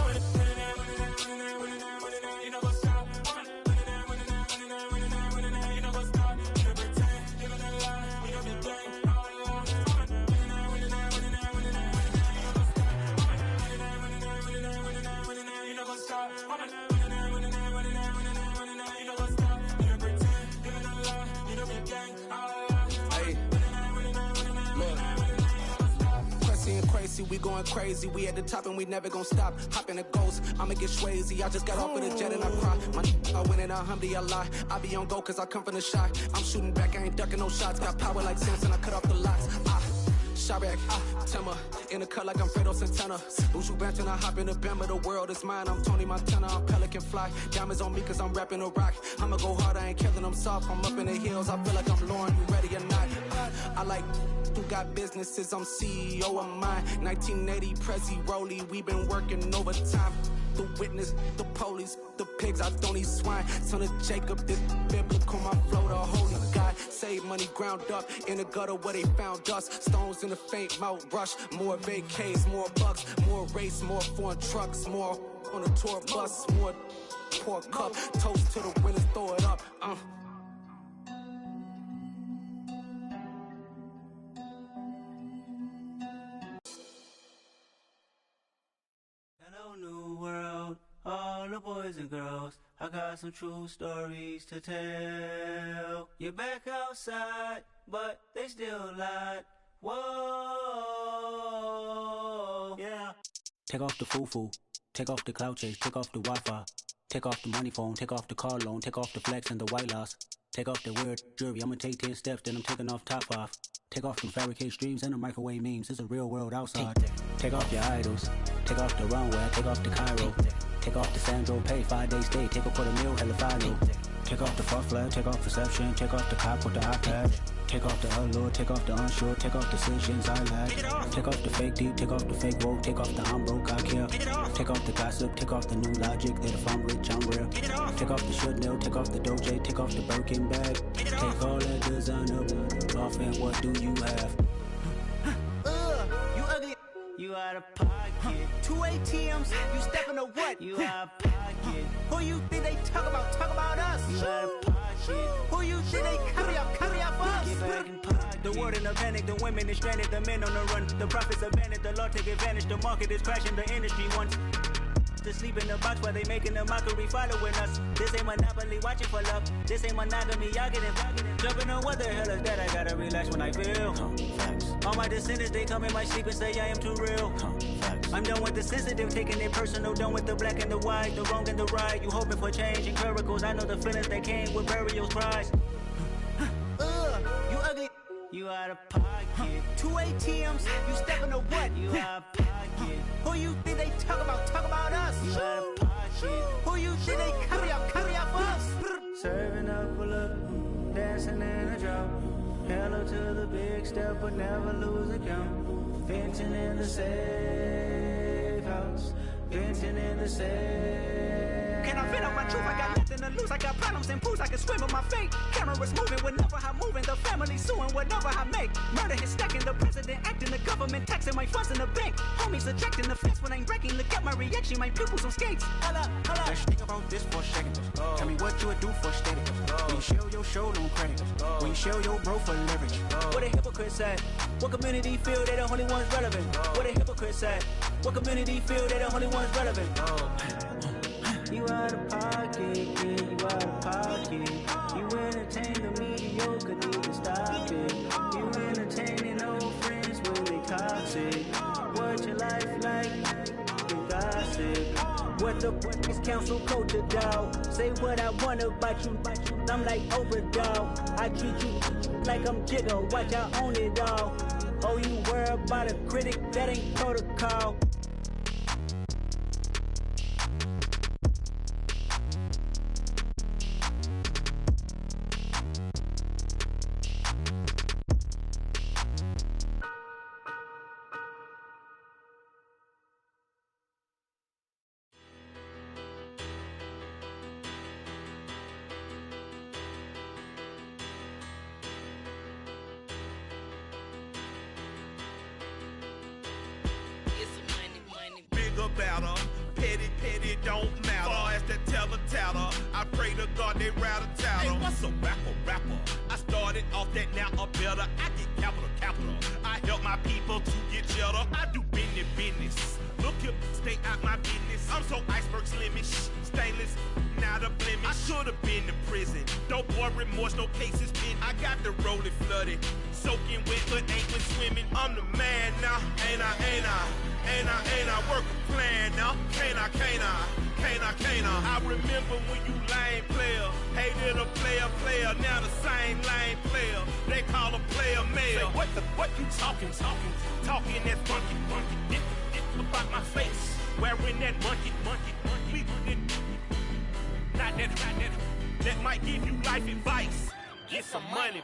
You know what's up? You know what's up? You know pretend, you know the lie, you know be gang. You know what's up? Crazy, we going crazy. We at the top and we never gonna stop. Hop in a ghost, I'ma get swayzy. I just got off of the jet and I cry. My I win in a Humvee, I lie. I be on go cause I come from the shot. I'm shooting back, I ain't ducking no shots. Got power like Samson, I cut off the locks. Chirac, Timber, in the cut like I'm Fredo Santana. Buju Banton, I hop in the Bama, the world is mine. I'm Tony Montana, I'm Pelican Fly. Diamonds on me cause I'm rapping a rock. I'ma go hard, I ain't killing them soft. I'm up in the hills, I feel like I'm Lauren, you ready or not? I like who got businesses, I'm CEO of mine. 1980, Prezi Rolly, we been working overtime. the witness, the police, the pigs, I don't eat swine. Son of Jacob, this biblical, my flow, the holy God. Save money ground up in the gutter where they found dust. Stones in the faint Mount Rush. More vacays, more bucks, more race, more foreign trucks, more on a tour bus, more pour cup. Toast to the winners, throw it up. Hello, new world, all the boys and girls. I got some true stories to tell. You're back outside, but they still lied. Whoa, yeah. Take off the foo-foo, take off the cloud chase, take off the Wi-Fi, take off the money phone, take off the car loan, take off the flex and the white loss, take off the weird jewelry. I'ma take 10 steps, then I'm taking off top 5. Take off them fabricated streams and the microwave memes. It's a real world outside. Take off your idols, take off the runway, take off the Cairo, take off the Sandro Pay, 5-day stay, take a $250,000, hella final. Take off the fuck flag, take off perception, take off the cop with the eye patch. Take off the allure, take off the unsure, take off decisions I lack. Take off the fake deep, take off the fake woke, take off the I'm broke, I care. Take off the gossip, take off the new logic that if I'm rich, I'm real. Take off the should know, take off the Doja, take off the Birkin bag. Take all that designer off and what do you have? You ugly. You out of pocket. 2 ATMs, you stepping to what? You out of pocket. Who you think they talk about? Talk about us. You out of pocket. Who you think they carry out for us? Get back in pocket. The world in a panic, the women is stranded, the men on the run. The profits abandoned, the law take advantage. The market is crashing, the industry wants to sleep in the box while they making a mockery following us. This ain't Monopoly, watching for love. This ain't monogamy, y'all getting jumping on what the hell is that? I gotta relax when I feel. All my descendants, they come in my sleep and say I am too real. I'm done with the sensitive, taking it personal. Done with the black and the white, the wrong and the right. You hoping for change and miracles. I know the feelings that came with burials, cries. You ugly. You out of pocket. 2 ATMs, you stepping to what? You out of pocket. Who you think they talk about? Talk about us. You out of pocket. Who you think they carry out for us? Serving up a look, dancing in a drop. Hello to the big step, but never lose a count. Venting in the safe house. Venting in the safe. Can I vent out my truth? I got nothing to lose. I got problems and pools. I can swim with my fate. Cameras moving whenever I'm moving. The family suing whatever I make. Murder is stacking. The president acting. The government taxing my funds in the bank. Homies ejecting the fence when I'm breaking. Look at my reaction. My pupils on skates. Holla, holla. Let's think about this for a second. Tell me what you would do for steady. When you show your show, don't credit. When you show your bro for leverage. What a hypocrite said. What community feel they the only ones relevant? What a hypocrite said. What community feel they the only ones relevant? You out of pocket, yeah, you out of pocket. You entertain the mediocre, need to stop it. You entertaining old friends when they toxic. What your life like? You gossip. What the is council culture, dog? Say what I want about you. I'm like overdog. I treat you like I'm Jigga. Watch I own it all. Oh, you worry about a critic? That ain't protocol. Better. Petty, don't matter. Far as that tattle, I pray to God they rattle tattle. Hey, what's a rapper? I started off that, now a better. I get capital. I help my people to get cheddar. I do business. Look here, stay out my business. I'm so iceberg slimish, stainless, not a blemish. I should've been in prison. No boy remorse, no cases pinned. I got the rolling flooded, soaking wet, but ain't been swimming. I'm the man now, ain't I? Work a plan now, can't I? I remember when you lame player, hated a player, now the same lame player. They call a player mayor. Say, what you talking that funky, dip about my face, wearing that monkey. We not that might give you life advice. Get some money.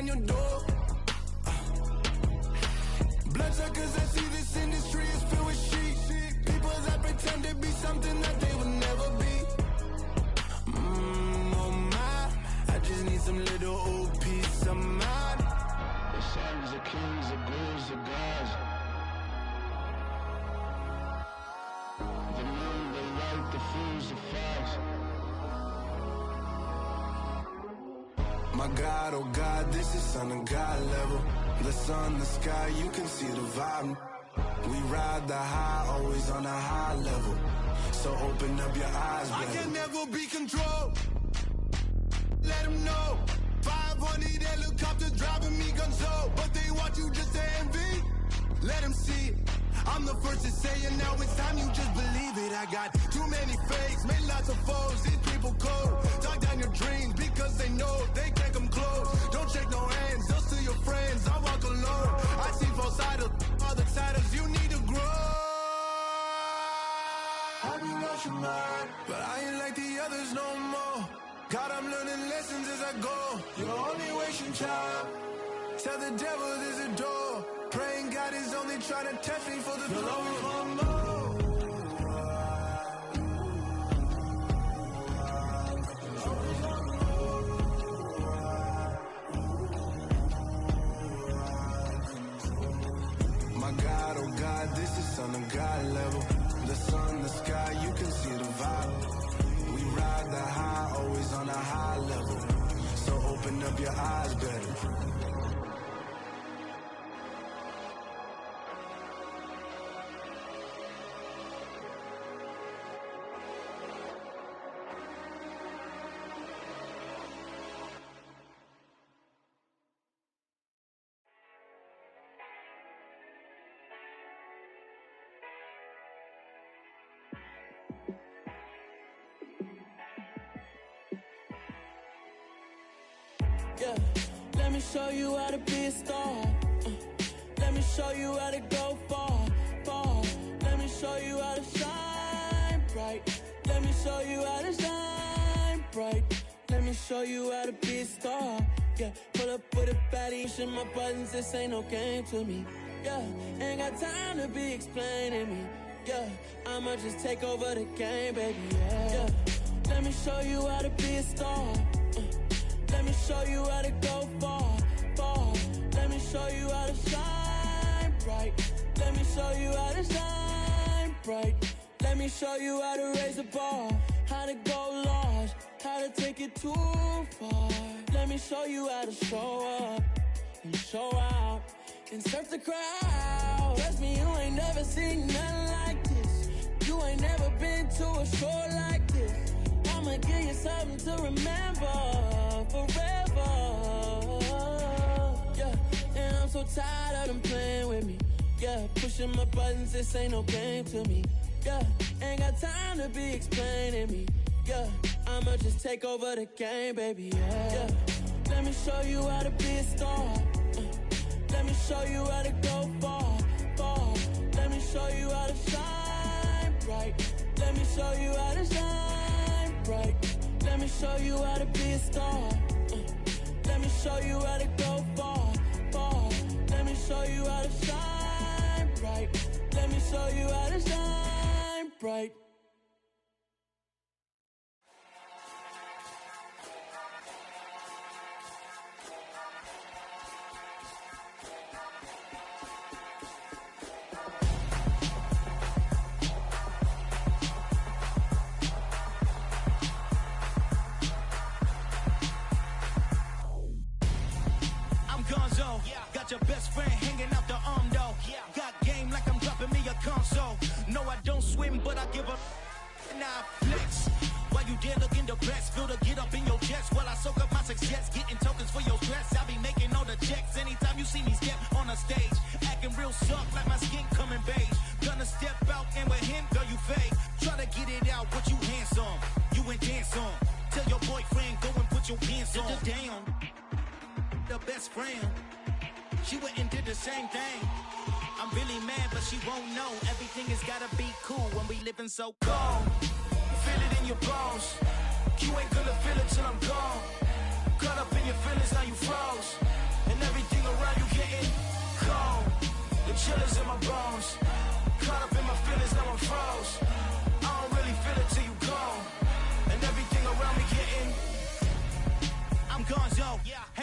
down your door. Bloodsuckers, I see this industry is filled with sheep. People that pretend to be something that they will never be. Oh my, I just need some little old peace of mind. The sons of kings, the ghouls, the gods. The moon, the light, the fools, the facts. My God, oh God, this is son of God level. The sun, the sky, you can see the vibe. We ride the high, always on a high level. So open up your eyes, baby. I can never be controlled. Let them know. 500 helicopters driving me gonzo. But they want you just to envy. Let them see it. I'm the first to say it, now it's time you just believe it. I got too many fakes, made lots of foes. These people cold. Talk down your dreams because they know they can't come close. Don't shake no hands, just to your friends. I walk alone. I see both sides, other siders. You need to grow. Have you lost your mind? But I ain't like the others no more. God, I'm learning lessons as I go. You're only wasting time. Tell the devil there's a door. Praying God is only trying to test me for the throne. My God, oh God, this is son of God level. The sun, the sky, you can see the vibe. We ride the high, always on a high level. So open up your eyes, better. Yeah, let me show you how to be a star. Let me show you how to go far, far. Let me show you how to shine bright. Let me show you how to shine bright. Let me show you how to be a star. Yeah, pull up with a baddie, pushing my buttons. This ain't no game to me. Yeah, ain't got time to be explaining me. Yeah, I'ma just take over the game, baby. Yeah, let me show you how to be a star. Let me show you how to go far, far. Let me show you how to shine bright. Let me show you how to shine bright. Let me show you how to raise a bar, how to go large, how to take it too far. Let me show you how to show up and show out and surf the crowd. Trust me, you ain't never seen nothing like this. You ain't never been to a show like this. I'ma give you something to remember forever. Yeah, and I'm so tired of them playing with me. Yeah, pushing my buttons, this ain't no game to me. Yeah, ain't got time to be explaining me. Yeah, I'ma just take over the game, baby. Yeah, let me show you how to be a star. Let me show you how to go far, far. Let me show you how to shine bright. Let me show you how to shine bright. Let me show you how to be a star. Let me show you how to go far, far. Let me show you how to shine bright. Let me show you how to shine bright. Your best friend hanging out the arm though. Got game like I'm dropping me a console. No, I don't swim, but I give a nah flex. While you there looking depressed, feel the get up in your chest while I soak up my success, getting tokens for your stress. I be making all the checks anytime you see me step on a stage, acting real soft like my skin coming beige. Gonna step out and with him, girl, you fade. Try to get it out, but you handsome. You ain't dance on. Tell your boyfriend go and put your pants on. Down, the best friend. She went and did the same thing. I'm really mad, but she won't know. Everything has gotta be cool when we living so cold. Feel it in your bones. You ain't gonna feel it till I'm gone. Caught up in your feelings, now you froze.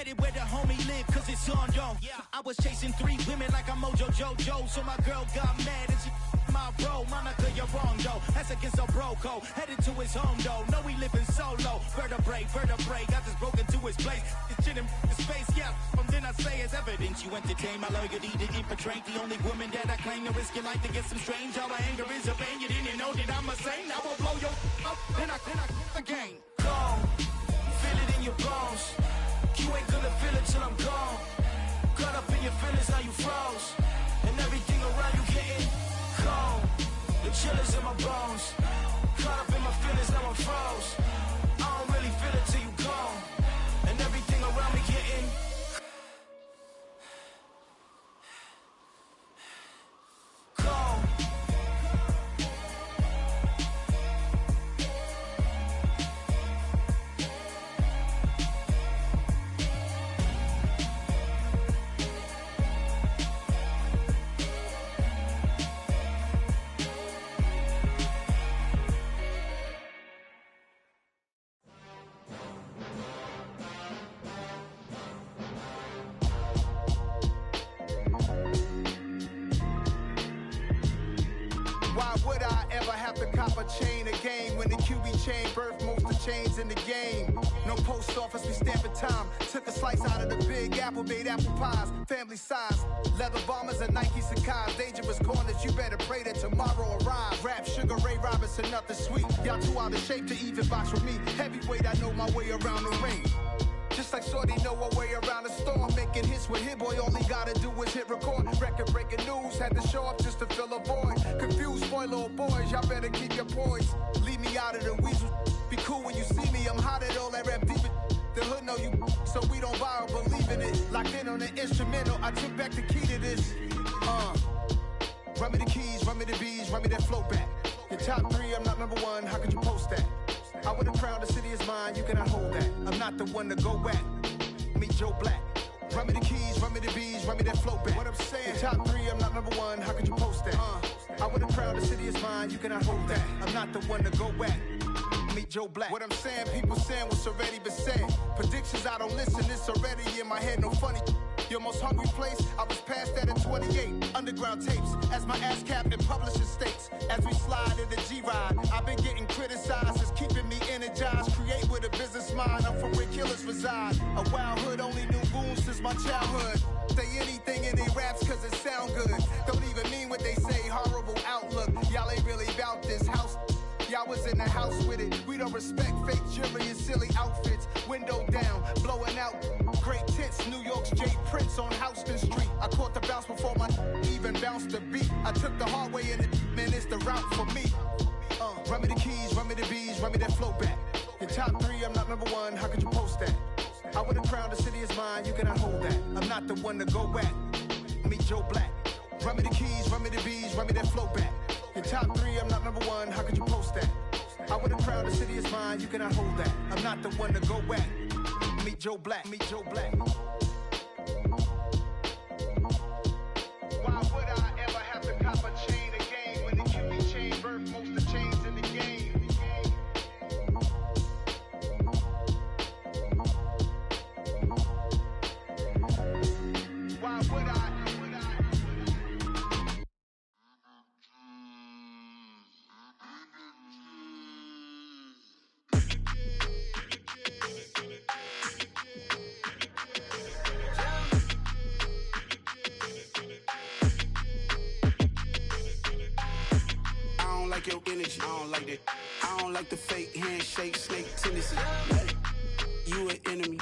headed where the homie live, cause it's on, yo. I was chasing 3 women like I'm Mojo Jojo, so my girl got mad and she my bro. Monica, you're wrong, though. That's against a bro code. Headed to his home, though. No, we living solo. Vertebrae. I just broke into his place. It's shit in his face, yeah. From then I say it's evidence. You entertain my loyalty to infiltrate. The only woman that I claim to risk your life to get some strange. All my anger is a pain. You didn't know that I'm a saint. I will blow your up. Then I again. Gone. Feel it in your bones. You ain't gonna feel it till I'm gone. Caught up in your feelings, now you froze. And everything around you getting cold. The chillers in my bones. Caught up in my feelings, now I'm froze. I don't really feel it till you gone. And everything around me getting cold. Why would I ever have to cop a chain again when the QB chain birthed most of the chains in the game? No post office, we stamping time. Took a slice out of the big apple, made apple pies, family size. Leather bombers and Nike Sacai's. Dangerous corners, you better pray that tomorrow arrives. Rap Sugar Ray Robinson, nothing sweet. Y'all too out of shape to even box with me. Heavyweight, I know my way around the ring. Just like Shorty know her way around the storm. Making hits with Hit Boy, all he gotta do is hit record. Record breaking news, had to show up just to fill a void. Confused boy, little boys, y'all better keep your poise. Leave me out of the weasel. Be cool when you see me, I'm hot at all that rap deep. The hood know you, so we don't borrow, believe in it. Locked in on the instrumental, I took back the key to this. Run me the keys, run me the bees, run me that flow back. Your top 3, I'm not number 1, how could you post that? I would've crowned the city is mine, you cannot hold that. I'm not the one to go back. Meet Joe Black. Run me the keys, run me the bees, run me that flow back. What I'm saying, your top 3, I'm not number 1, how could you post that? I would've crowned the city is mine, you cannot hold that. I'm not the one to go back. Meet Joe Black. What I'm saying, people saying what's already been said. Predictions, I don't listen, it's already in my head, no funny. Your most hungry place, I was past that in 28. Underground tapes, as my ass cap in publishing states. As we slide in the G-Ride, I've been getting criticized, it's keeping me energized. Create with a business mind, I'm from where killers reside. A wild hood, only knew goons since my childhood. Say anything in they raps cause it sound good. Don't even mean what they say, horrible outlook. Y'all ain't really about this house. Y'all was in the house with it. We don't respect fake jewelry and silly outfits. Window down, blowing out great tits. New York's J. Prince on Houston Street. I caught the bounce before my even bounced the beat. I took the hard way in it, man, it's the route for me. Run me the keys, run me the bees, run me that flow back. Your top 3, I'm not number 1, how could you post that? I would've crowned the city is mine, you cannot hold that. I'm not the one to go back. Meet Joe Black. Run me the keys, run me the bees, run me that flow back. Your top 3, I'm not number 1, how could you post that? I would've crowned the city is mine, you cannot hold that. I'm not the one to go back. Meet Joe Black, meet Joe Black. Why would I ever have to cop a chain again when the QB chain birthed most of the chains in the game? Why would I? Your energy, I don't like that. I don't like the fake handshake, snake tendency. You an enemy.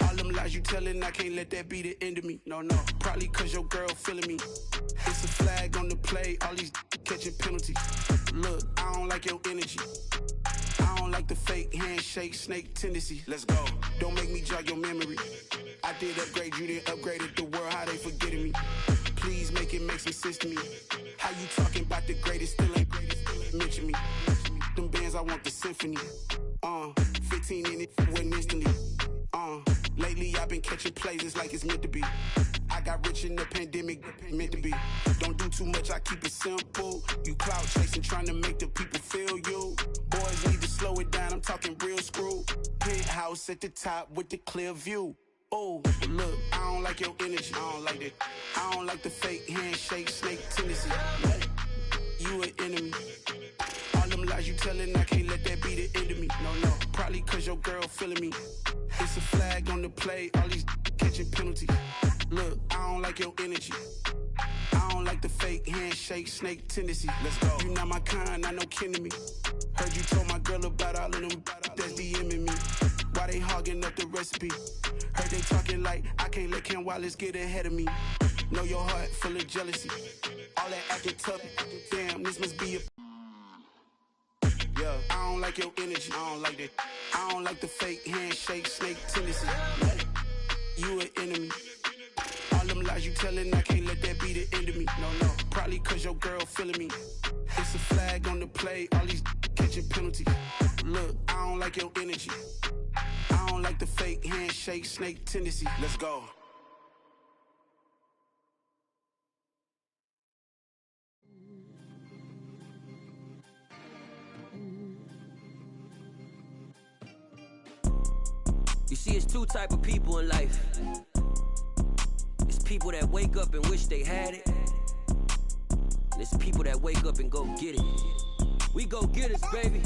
All them lies you telling, I can't let that be the end of me. No, probably cause your girl feeling me. It's a flag on the play, all these catching penalties. Look, I don't like your energy. I don't like the fake handshake, snake tendency. Let's go. Don't make me jog your memory. I did upgrade, you didn't upgrade it. The world, how they forgetting me. Please make it make some sense to me. How you talking about the greatest, still ain't greatest, mention me. Them bands, I want the symphony. 15 in it, went instantly. Lately I've been catching plays, it's like it's meant to be. I got rich in the pandemic, meant to be. Don't do too much, I keep it simple. You clout chasing, trying to make the people feel you. Boys need to slow it down, I'm talking real screw. Penthouse at the top with the clear view. Oh, look, I don't like your energy. I don't like that. I don't like the fake handshake, snake tendency. What? You an enemy. All them lies you telling, I can't let that be the end of me. No, probably cause your girl feeling me. It's a flag on the play, all these catching penalties. Look, I don't like your energy. I don't like the fake handshake, snake tendency. Let's go. You not my kind, not no kin to me. Heard you told my girl about all of them that's DMing me. Why they hogging up the recipe? Heard they talking like I can't let Ken Wallace get ahead of me. Know your heart full of jealousy. All that acting tough, damn, this must be a... Yeah, I don't like your energy, I don't like that. I don't like the fake handshake, snake tendency. What? You an enemy. All them lies you telling, I can't let that be the end of me. No, probably cause your girl feeling me. It's a flag on the play, all these catching penalties. Look, I don't like your energy. I don't like the fake handshake, snake tendency. Let's go. You see, it's two type of people in life. It's people that wake up and wish they had it. And it's people that wake up and go get it. We go get it, baby.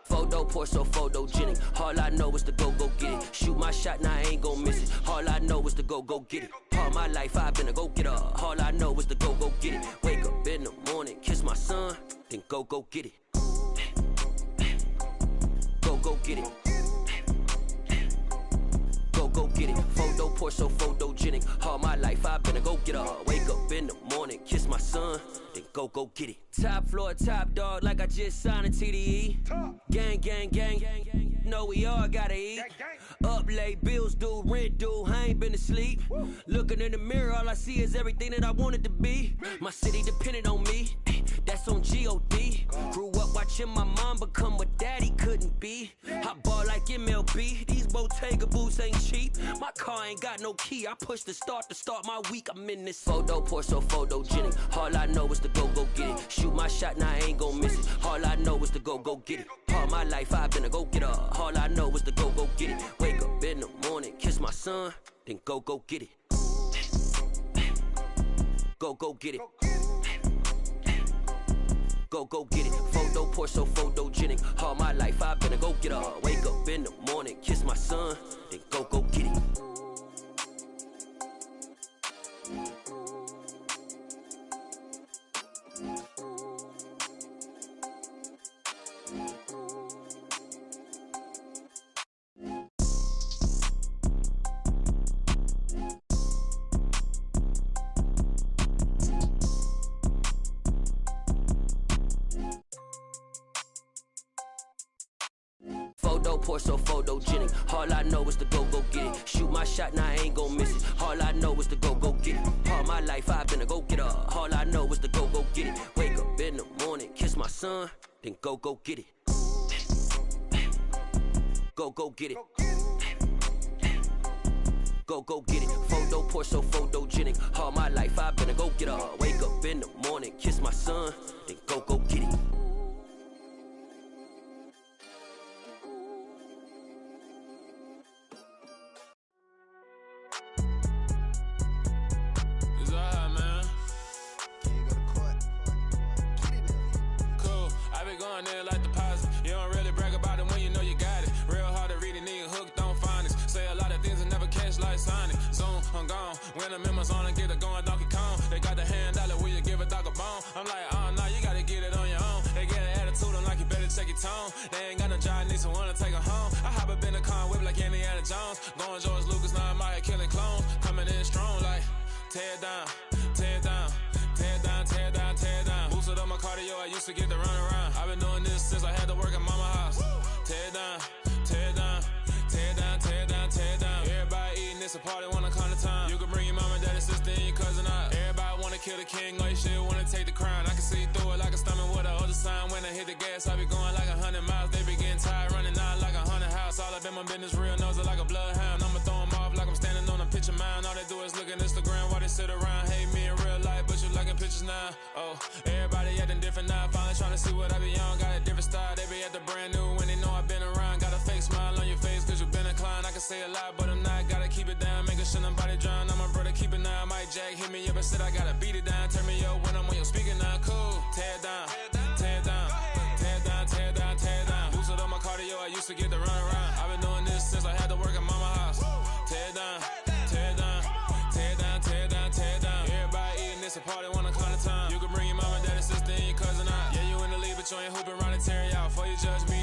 Photo pour so photogenic. All I know is to go get it. Shoot my shot, now I ain't gon' miss it. All I know is to go get it. All my life I've been a go-getter. All I know is to go get it. Wake up in the morning, kiss my son, then go get it. Go get it. Go get it. Photo pour so photogenic. All my life I've been a go-getter. Wake up in the morning, kiss my son, then go get it. Top floor, top dog, like I just signed a TDE. Gang. Know we all gotta eat. Up late, bills due, rent due, I ain't been asleep. Looking in the mirror, all I see is everything that I wanted to be. My city depended on me, that's on G.O.D. Grew up watching my mom become what daddy couldn't be. I ball like MLB, these Bottega boots ain't cheap. My car ain't got no key, I push the start to start my week. I'm in this photo pour so photogenic. All I know is to go get it. Shoot my shot, now I ain't gon' miss it. All I know is to go get it. All my life I've been a go-getter. All I know is to go get it. Wake up in the morning, kiss my son, then go get it. Go get it. Go get it. Photo pour so photogenic. All my life I've been a go-getter. Wake up in the morning, kiss my son, then go get it. Photo pour so photogenic. All I know is to go get it. Shoot my shot, now I ain't gon' miss it. All I know is to go get it. All my life I've been a go-getter. All I know is to go get it. Wake up in the morning, kiss my son, then go get it. Go get it. Go get it. Photo pour so photogenic. All my life I've been a go-getter. Wake up in the morning, kiss my son, then go get it. There like deposit. You don't really brag about it when you know you got it. Real hard to read a nigga hooked on phonics. Say a lot of things and never catch like Sonic. Zoom, I'm gone. When the memos on and get it going Donkey Kong. They got the hand dollar, will you give a dog a bone? I'm like, oh no, you gotta get it on your own. They get an attitude, I'm like, you better check your tone. They ain't got no job, need someone to take her home. I hop up in the car, whip like Indiana Jones. Going George Lucas, now I'm out here killing clones. Coming in strong like, tear down, tear down. Tear down. Boosted up my cardio, I used to get to run around. I've been doing this since I had to work at mama house. Tear down. Everybody eating, it's a party, wanna come to time. You can bring your mama, daddy, sister, and your cousin out. Everybody wanna kill the king, or you shit wanna take the crown. I can see through it like a stomach with a other sign. When I hit the gas, I be going like 100 miles. They be getting tired, running out like 100 house. All up in my business, real nose it like a bloodhound. I'ma throw them off like I'm standing on a picture mound. All they do is look at Instagram while they sit around. Hate me in real life, but you liking pictures now. Oh, everybody acting different now. Finally trying to see what I be on. Got a different style, they be at the brand new when they know I've been around. Got a fake smile on your face, cause you been inclined. I can say a lot, but I'm not. Gotta keep it down, making sure nobody drown. I'm my brother, keep it now. Mike Jack hit me up and said I gotta beat it down. Turn me up when I'm on your speaker now. Cool, tear it down, tear it down, tear it down, tear it down, tear it down. Boosted on my cardio, I used to get to run around. I've been doing this since I had to work at mama house. Tear it down, tear it down, tear it down, tear it down, tear it down. Everybody eating this, a party, one kind of time. You can bring your mama, daddy, sister, and your cousin out. Yeah, you in the league, but you ain't hooping, running Terry out. Before you judge me,